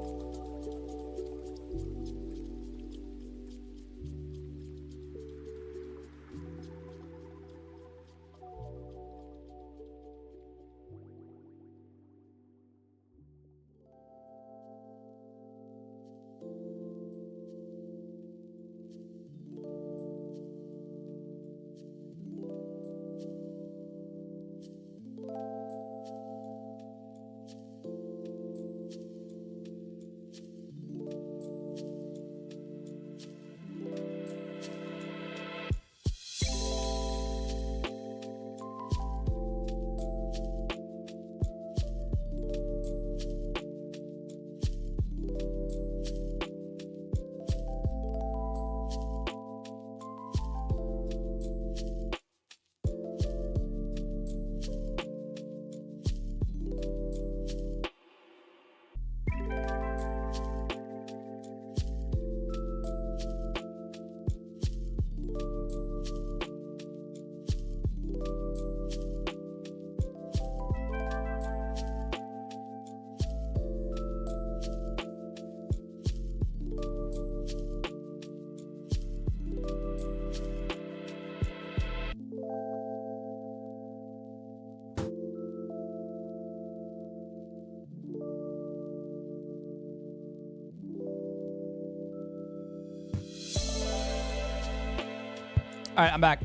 All right, I'm back.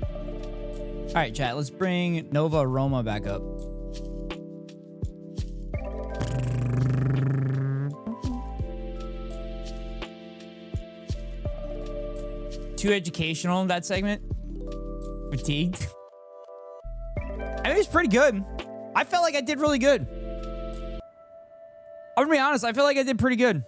All right, chat. Let's bring Nova Roma back up. Too educational in that segment. Fatigued. I mean, it's pretty good. I felt like I did really good. I'm gonna be honest. I feel like I did pretty good.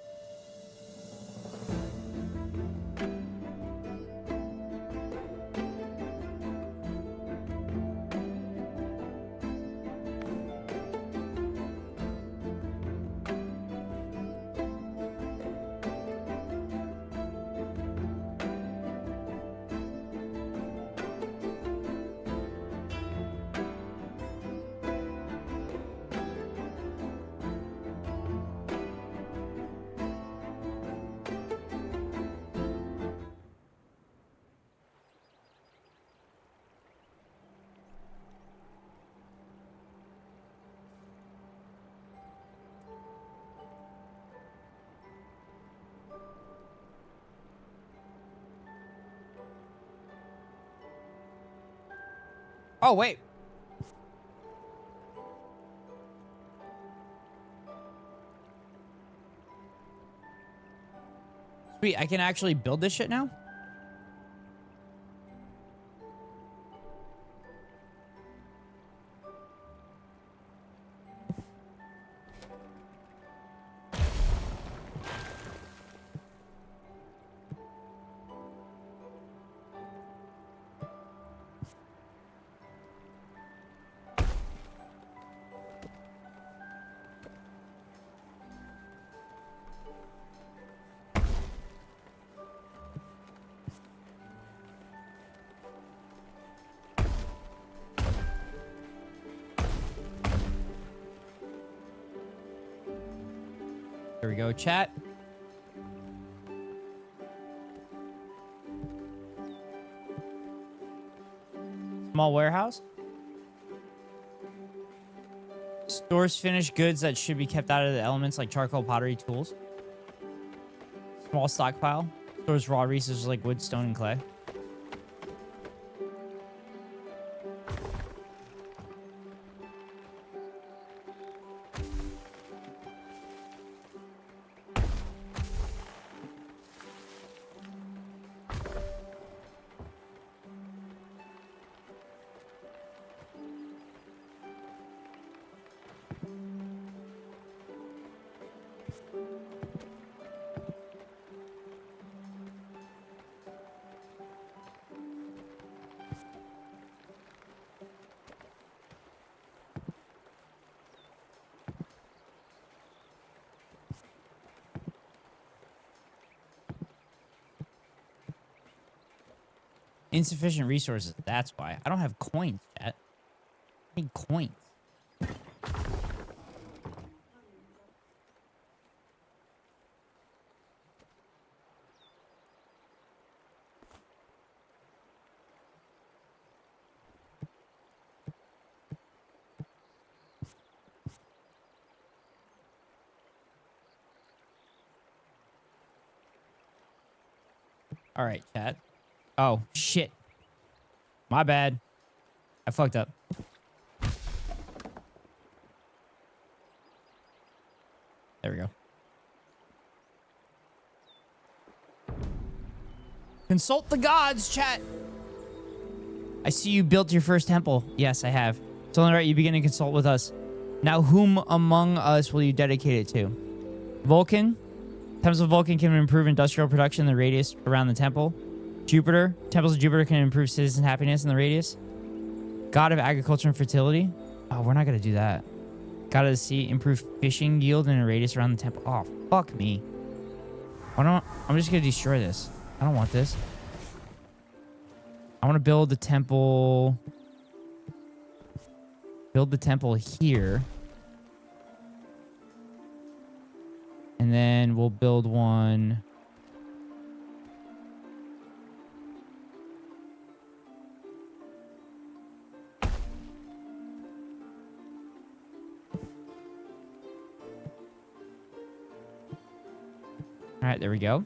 Oh, wait. Sweet, I can actually build this shit now? There we go, chat. Small warehouse. Stores finished goods that should be kept out of the elements like charcoal, pottery, tools. Small stockpile. Stores raw resources like wood, stone, and clay. Insufficient resources. That's why. I don't have coins, chat. I need coins. All right, chat. Oh, shit. My bad. I fucked up. There we go. Consult the gods, chat. I see you built your first temple. Yes, I have. It's only right you begin to consult with us. Now, whom among us will you dedicate it to? Vulcan. Temples of Vulcan can improve industrial production in the radius around the temple. Jupiter. Temples of Jupiter can improve citizen happiness in the radius. God of agriculture and fertility. Oh, we're not going to do that. God of the sea. Improve fishing yield in a radius around the temple. Oh, fuck me. Why don't I'm just going to destroy this. I don't want this. I want to build the temple. Build the temple here. And then we'll build one. All right, there we go.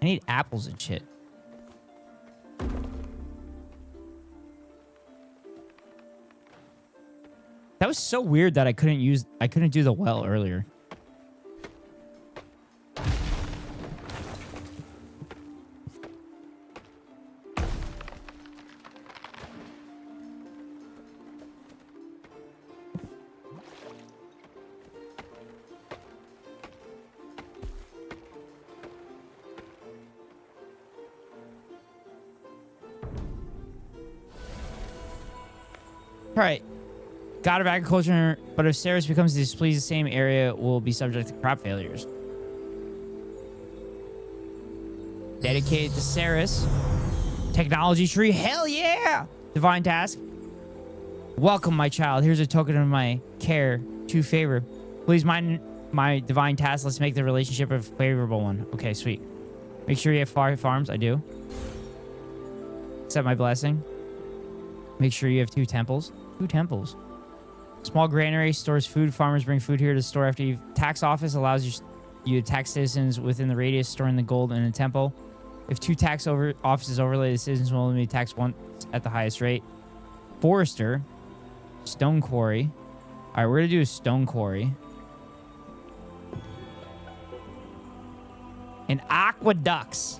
I need apples and shit. That was so weird that I couldn't do the well earlier. All right. God of agriculture, but if Ceres becomes displeased, the same area will be subject to crop failures. Dedicated to Ceres. Technology tree, hell yeah! Divine task. Welcome, my child. Here's a token of my care to favor. Please mind my divine task. Let's make the relationship a favorable one. Okay, sweet. Make sure you have 5 farms. I do. Accept my blessing. Make sure you have 2 temples. 2 temples. Small granary stores food. Farmers bring food here to the store after you. Tax office allows you to tax citizens within the radius, storing the gold in a temple. If 2 tax offices overlay, the citizens will only be taxed once at the highest rate. Forester. Stone quarry. All right, we're going to do a stone quarry. And aqueducts.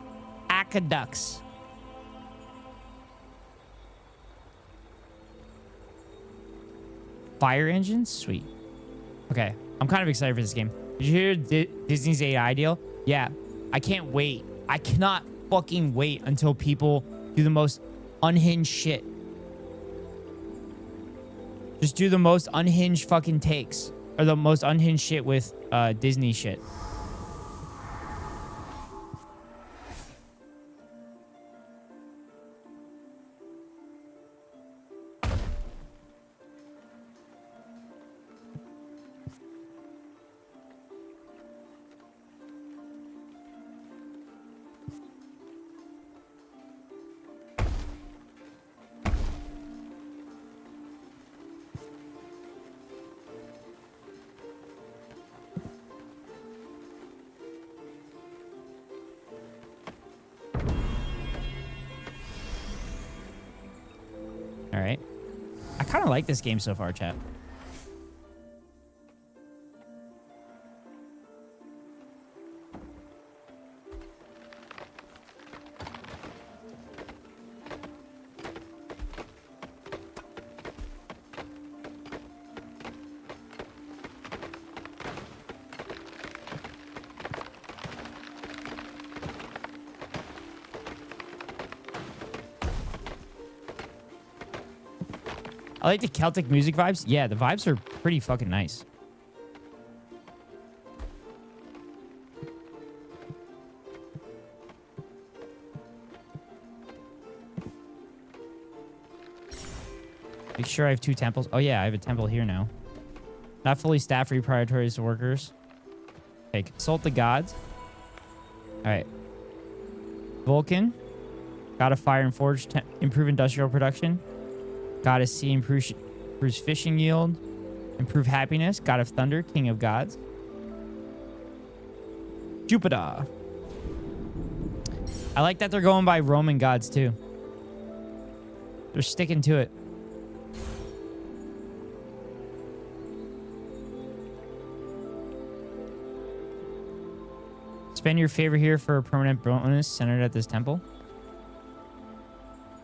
Aqueducts. Fire engines? Sweet. Okay. I'm kind of excited for this game. Did you hear Disney's AI deal? Yeah. I can't wait. I cannot fucking wait until people do the most unhinged shit. Just do the most unhinged fucking takes. Or the most unhinged shit with Disney shit. All right. I kind of like this game so far, chat. I like the Celtic music vibes. Yeah, the vibes are pretty fucking nice. Make sure I have 2 temples. Oh yeah, I have a temple here now. Not fully staffed for priorities workers. Okay, consult the gods. All right. Vulcan. God of fire and forge. Improve industrial production. God of sea improves fishing yield. Improve happiness. God of thunder. King of gods. Jupiter. I like that they're going by Roman gods too. They're sticking to it. Spend your favor here for a permanent bonus centered at this temple.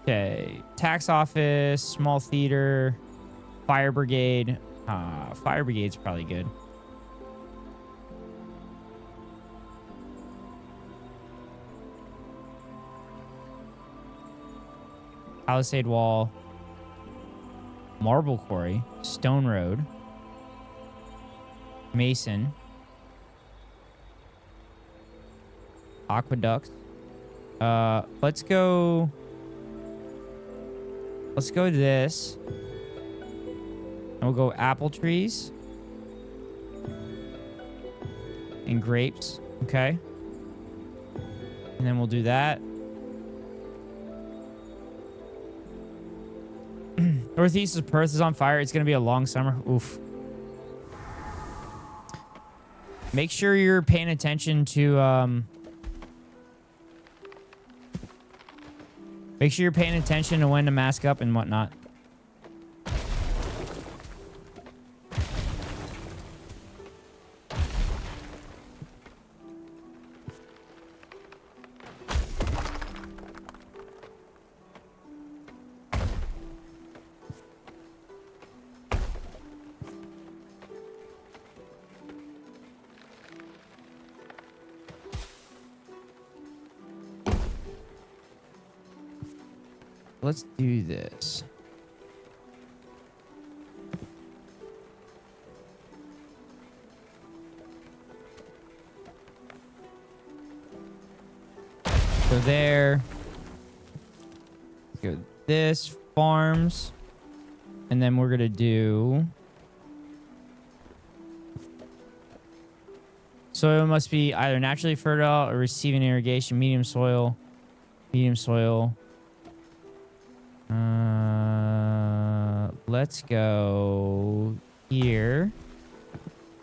Okay. Tax office, small theater, fire brigade. Fire brigade's probably good. Palisade wall, marble quarry, stone road, mason, aqueduct. Let's go to this. And we'll go apple trees and grapes. Okay. And then we'll do that. Northeast of Perth is on fire. It's going to be a long summer. Oof. Make sure you're paying attention to make sure you're paying attention to when to mask up and whatnot. Let's do this. Go there. Let's go this, farms. And then we're going to do... Soil must be either naturally fertile or receiving irrigation. Medium soil. Medium soil. Let's go here.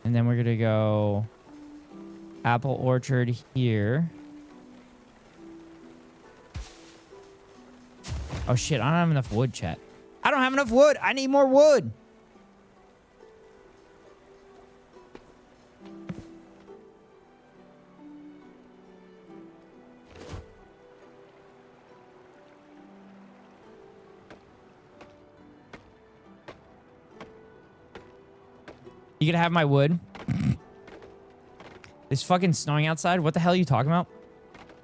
And then we're going to go apple orchard here. Oh, shit. I don't have enough wood, chat. I don't have enough wood. I need more wood. You gonna have my wood? It's fucking snowing outside. What the hell are you talking about?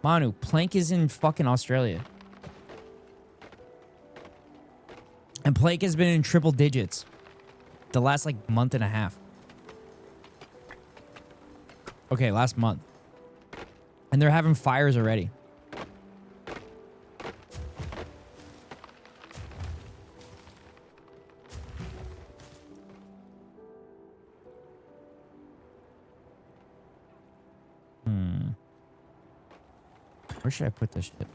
Manu, Plank is in fucking Australia. And Plank has been in triple digits. the last like month and a half. Okay, last month. And they're having fires already. Where should I put this shit?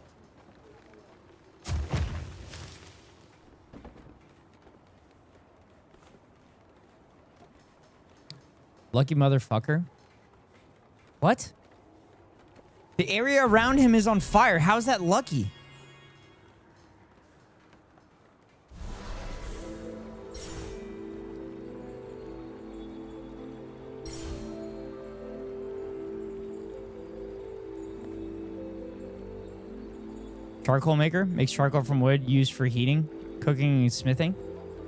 Lucky motherfucker. What? The area around him is on fire. How is that lucky? Charcoal maker makes charcoal from wood used for heating, cooking, and smithing.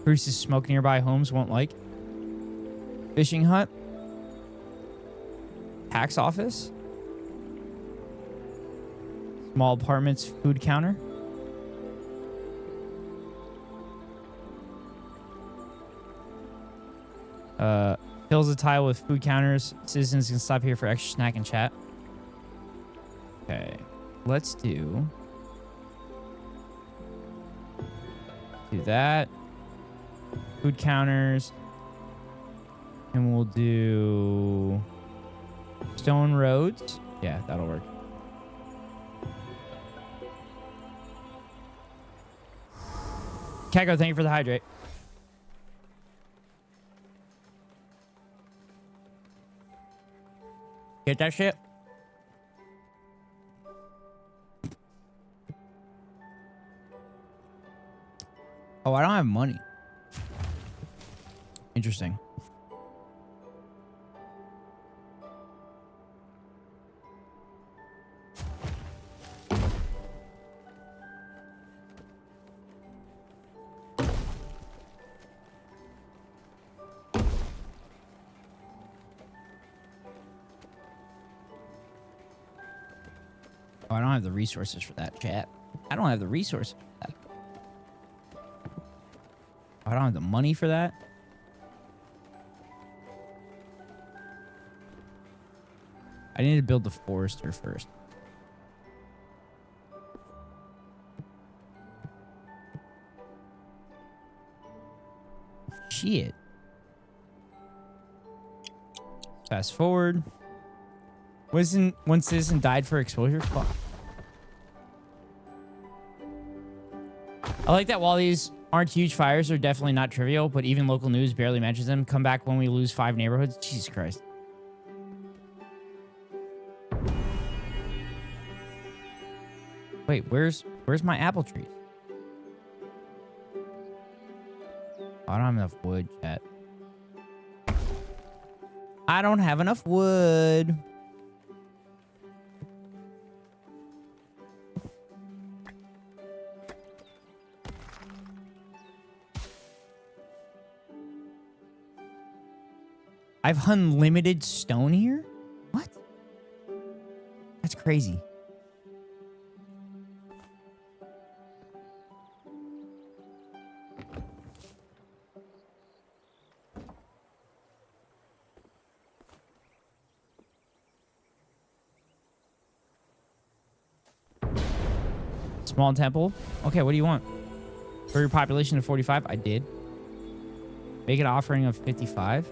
Produces smoke nearby homes won't like. Fishing hut. Tax office. Small apartments, food counter. Fills a tile with food counters. Citizens can stop here for extra snack and chat. Okay, let's do that. Food counters. And we'll do stone roads. Yeah, that'll work. Keko, thank you for the hydrate. Get that shit? Oh, I don't have money. Interesting. Oh, I don't have the resources for that, chat. I don't have the resources for that. I don't have the money for that. I need to build the forester first. Shit. Fast forward. One citizen died for exposure. Fuck. I like that while these aren't huge fires, they're definitely not trivial, but even local news barely mentions them. Come back when we lose 5 neighborhoods. Jesus Christ. Wait, where's my apple trees? I don't have enough wood, chat. I don't have enough wood. I've unlimited stone here? What? That's crazy. Small temple. Okay, what do you want? For your population of 45? I did. Make an offering of 55.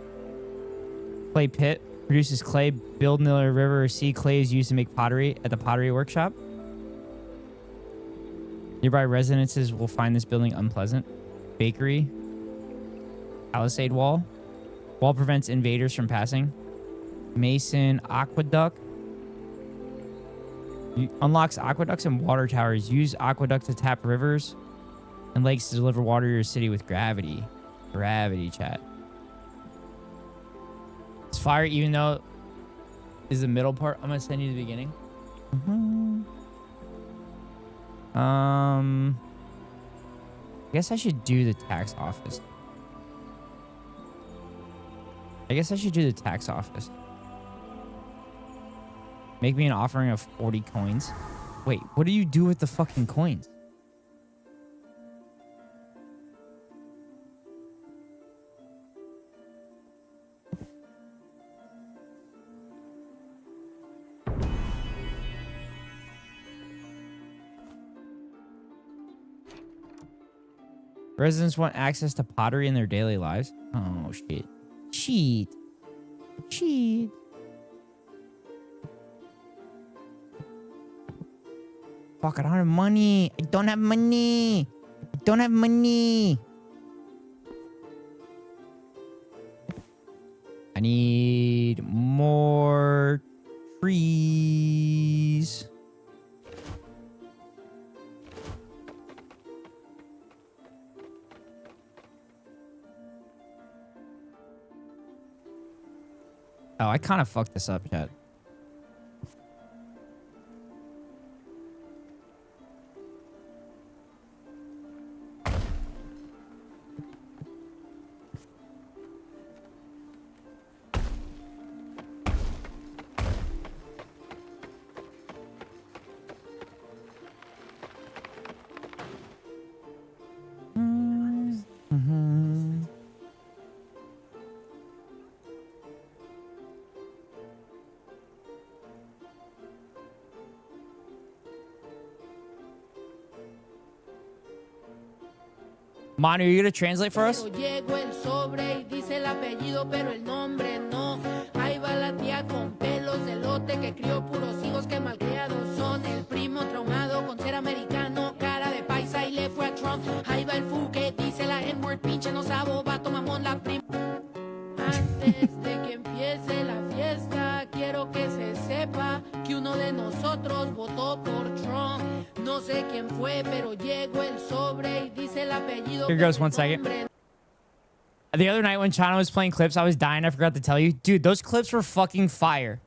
Clay pit. Produces clay. Build near a river or sea. Clay is used to make pottery at the pottery workshop. Nearby residences will find this building unpleasant. Bakery. Palisade wall. Wall prevents invaders from passing. Mason aqueduct. Unlocks aqueducts and water towers. Use aqueduct to tap rivers and lakes to deliver water to your city with gravity. Gravity, chat. It's fire even though is the middle part. I'm going to send you the beginning. I guess I should do the tax office. Make me an offering of 40 coins. Wait, what do you do with the fucking coins? Residents want access to pottery in their daily lives. Oh, shit. Cheat. Cheat. Fuck, I don't have money. I don't have money. I don't have money. I need more trees. Oh, I kind of fucked this up, chat. Manu, you gonna translate for us? Llegó el sobre y dice el apellido, pero el nombre no. Ahí va la tía con pelos de lote que crió puros hijos que malcriados son. El primo traumado con ser americano, cara de paisa y le fue a Trump. Ahí va el fu que dice la N-word, pinche no sabo, vato mamón la prima. Antes de que empiece la fiesta, quiero que se sepa que uno de nosotros votó por Trump. No sé quién fue, pero llegó el sobre y dice el apellido. Here goes 1 second. The other night when Chana was playing clips, I was dying. I forgot to tell you. Dude, those clips were fucking fire.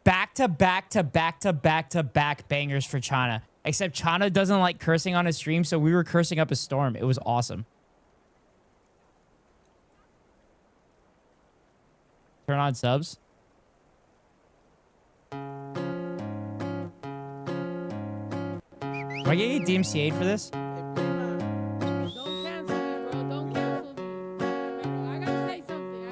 Back to back to back to back to back bangers for Chana. Except Chana doesn't like cursing on his stream, so we were cursing up a storm. It was awesome. Turn on subs. Am I getting DMCA'd for this? Don't cancel me, bro. Don't cancel me. I gotta say something.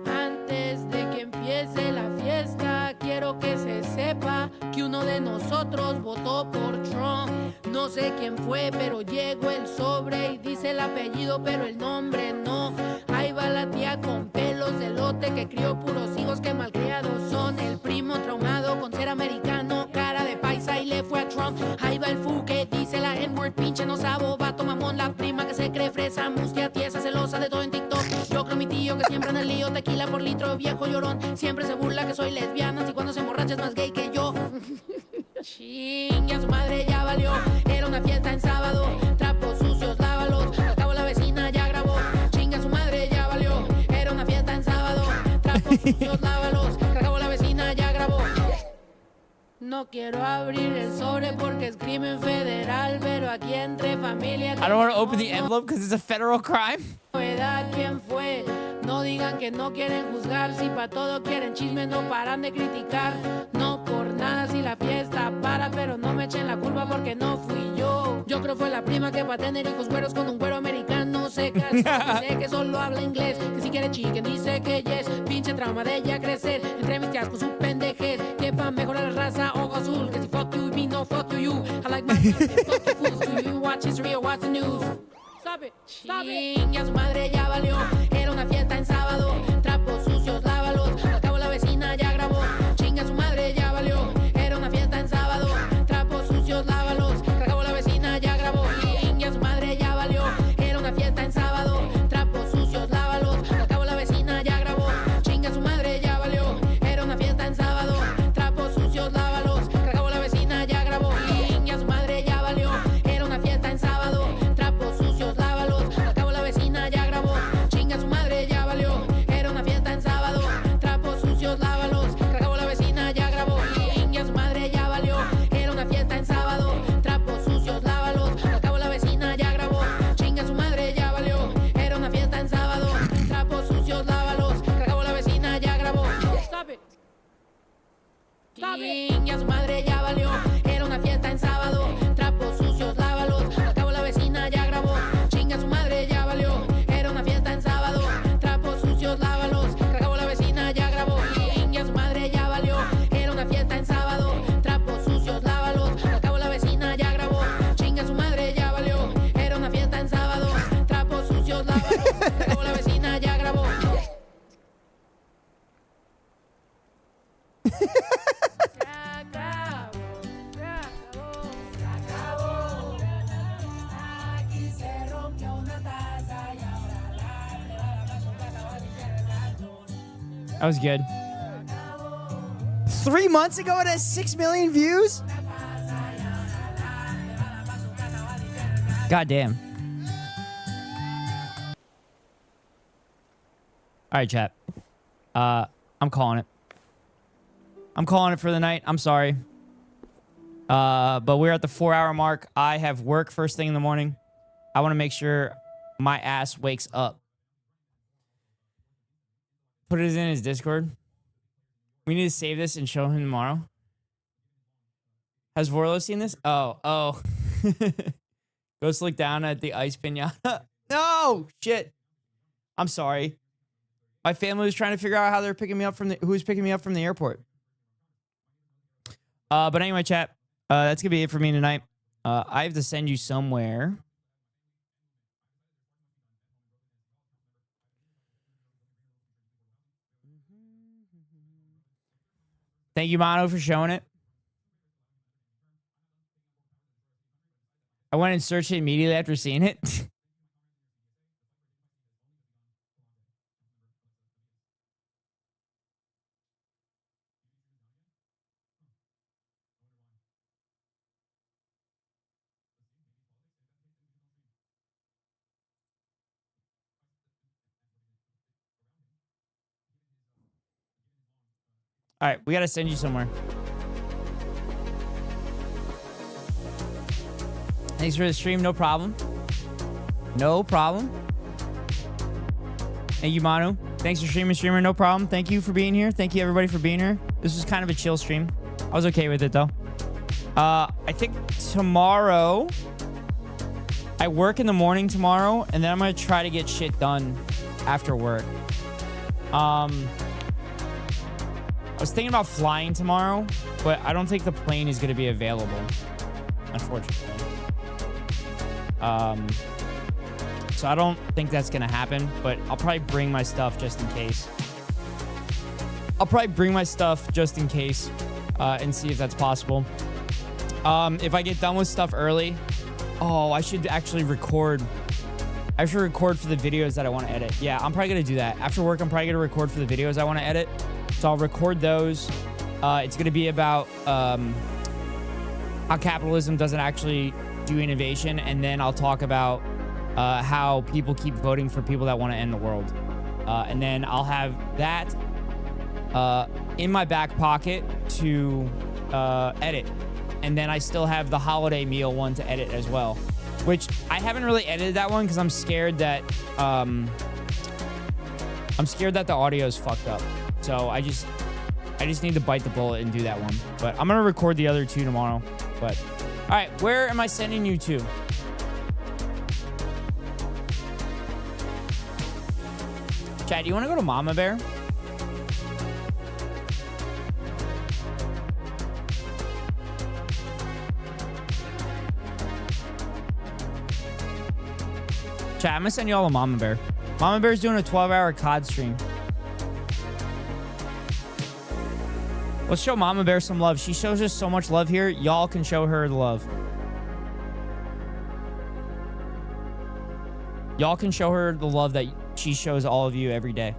Antes de que empiece la fiesta, quiero que se sepa que uno de nosotros votó por Trump. No sé quién fue, pero llegó el sobre y dice el apellido, pero el nombre no. Ahí va la tía con pelos de lote que crió puros hijos que malcriados son. El primo traumado con ser americano, cara de paisa y le fue a Trump. Ahí va el fu que dice la N-word, pinche no sabo, vato mamón, la prima que se cree fresa, mustia, tiesa, celosa de todo en TikTok. Yo creo mi tío que siempre en el lío, tequila por litro, viejo llorón. Siempre se burla que soy lesbiana, y cuando se emborracha es más gay que yo. Ching, ya su madre ya valió. Era una fiesta en sábado, trapos sucios, lávalos. Al cabo la vecina ya grabó. Chinga su madre ya valió. Era una fiesta en sábado, trapos sucios, lávalos. Al cabo la vecina ya grabó. No quiero abrir el sobre porque es crimen federal, pero aquí entre familia. I don't want to open the envelope because it's a federal crime. ¿Quién fue? No digan que no quieren juzgar, si pa' todo quieren chisme, no paran de criticar. No por nada si la fiesta para, pero no me echen la culpa porque no fui yo. Yo creo fue la prima que va a tener hijos güeros con un güero americano. Se casó, sé que solo habla inglés, que si quiere chicken dice que yes. Pinche trauma de ella crecer, entre mis tías con su pendejez. Que pa' mejorar la raza, ojo azul, que si fuck you, me no fuck you. I like my fuck you fools, do you watch history or watch the news? Stop it, stop it. Ya su madre ya valió. Era una fiesta en sábado. Trapos sucios, lávalos. Al cabo la vecina ya grabó. Chinga su madre ya valió. Era una fiesta en sábado. Trapos sucios, lávalos. Al cabo la vecina ya grabó. Chinga su madre ya valió. Era una fiesta en sábado. Trapos sucios, lávalos. Al cabo la vecina ya grabó. Chinga su madre ya valió. Era una fiesta en sábado. Trapos sucios, lávalos. Al cabo la vecina ya grabó. Chinga su madre ya valió. Era una fiesta en sábado. Trapos sucios, lávalos. Al cabo la vecina ya grabó. Chinga su madre ya valió. Era una fiesta en sábado. Trapos sucios, lávalos. Al cabo la vecina ya grabó. Chinga su madre ya valió. Era una fiesta en sábado. Trapos sucios, lávalos. Al cabo la vecina ya grabó. Chinga su madre ya valió. Era una fiesta en sábado. Trapos sucios, lávalos. Al cabo la vecina ya grabó. Stop it. Chinga su madre ya valió. Era una fiesta en sábado. Trapos sucios, lávalos. Al cabo la vecina ya grabó. Chinga su madre ya valió. Era una fiesta en sábado. Trapos sucios, lávalos. Al cabo la vecina ya grabó. Chinga su madre ya valió. Era una fiesta en sábado. Trapos sucios, lávalos. Al cabo la vecina ya grabó. Chinga su madre ya valió. Era una That was good. 3 months ago, it has 6 million views? God damn. All right, chat. I'm calling it. I'm calling it for the night. I'm sorry. But we're at the 4-hour mark. I have work first thing in the morning. I want to make sure my ass wakes up. Put it in his Discord. We need to save this and show him tomorrow. Has Vorlo seen this? Oh. Ghost look down at the ice pinata. No! Shit. I'm sorry. My family was trying to figure out how they're picking me up from who's picking me up from the airport. But anyway, chat. That's going to be it for me tonight. I have to send you somewhere. Thank you, Mono, for showing it. I went and searched it immediately after seeing it. All right, we got to send you somewhere. Thanks for the stream. No problem. No problem. Thank you, Manu. Thanks for streaming, streamer. No problem. Thank you for being here. Thank you, everybody, for being here. This was kind of a chill stream. I was okay with it, though. I think tomorrow... I work in the morning tomorrow, and then I'm going to try to get shit done after work. I was thinking about flying tomorrow, but I don't think the plane is going to be available, unfortunately. So I don't think that's going to happen, but I'll probably bring my stuff just in case. And see if that's possible. If I get done with stuff early, I should actually record. I should record for the videos that I want to edit. Yeah, I'm probably going to do that. After work, I'm probably going to record for the videos I want to edit. So I'll record those. It's going to be about how capitalism doesn't actually do innovation. And then I'll talk about how people keep voting for people that want to end the world. And then I'll have that in my back pocket to edit. And then I still have the holiday meal one to edit as well, which I haven't really edited that one because I'm scared that the audio is fucked up. So I just need to bite the bullet and do that one. But I'm gonna record the other two tomorrow. But all right, where am I sending you to? Chad, do you want to go to Mama Bear? Chat, I'm gonna send you all a Mama Bear. Mama Bear's doing a 12-hour COD stream. Let's show Mama Bear some love. She shows us so much love here. Y'all can show her the love. Y'all can show her the love that she shows all of you every day.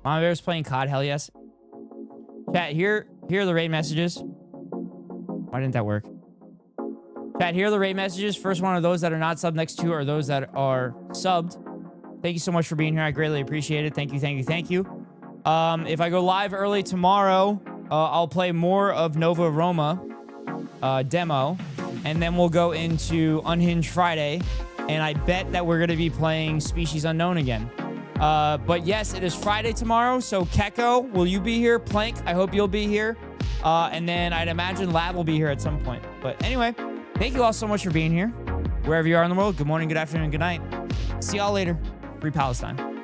Mama Bear's playing COD, hell yes. Chat, here are the raid messages. Why didn't that work? Chat, here are the raid messages. First one are those that are not subbed. Next two are those that are subbed. Thank you so much for being here. I greatly appreciate it. Thank you, thank you, thank you. If I go live early tomorrow, I'll play more of Nova Roma demo. And then we'll go into Unhinged Friday. And I bet that we're going to be playing Species Unknown again. But yes, it is Friday tomorrow. So Keko, will you be here? Plank, I hope you'll be here. And then I'd imagine Lab will be here at some point. But anyway, thank you all so much for being here. Wherever you are in the world, good morning, good afternoon, good night. See y'all later. Free Palestine.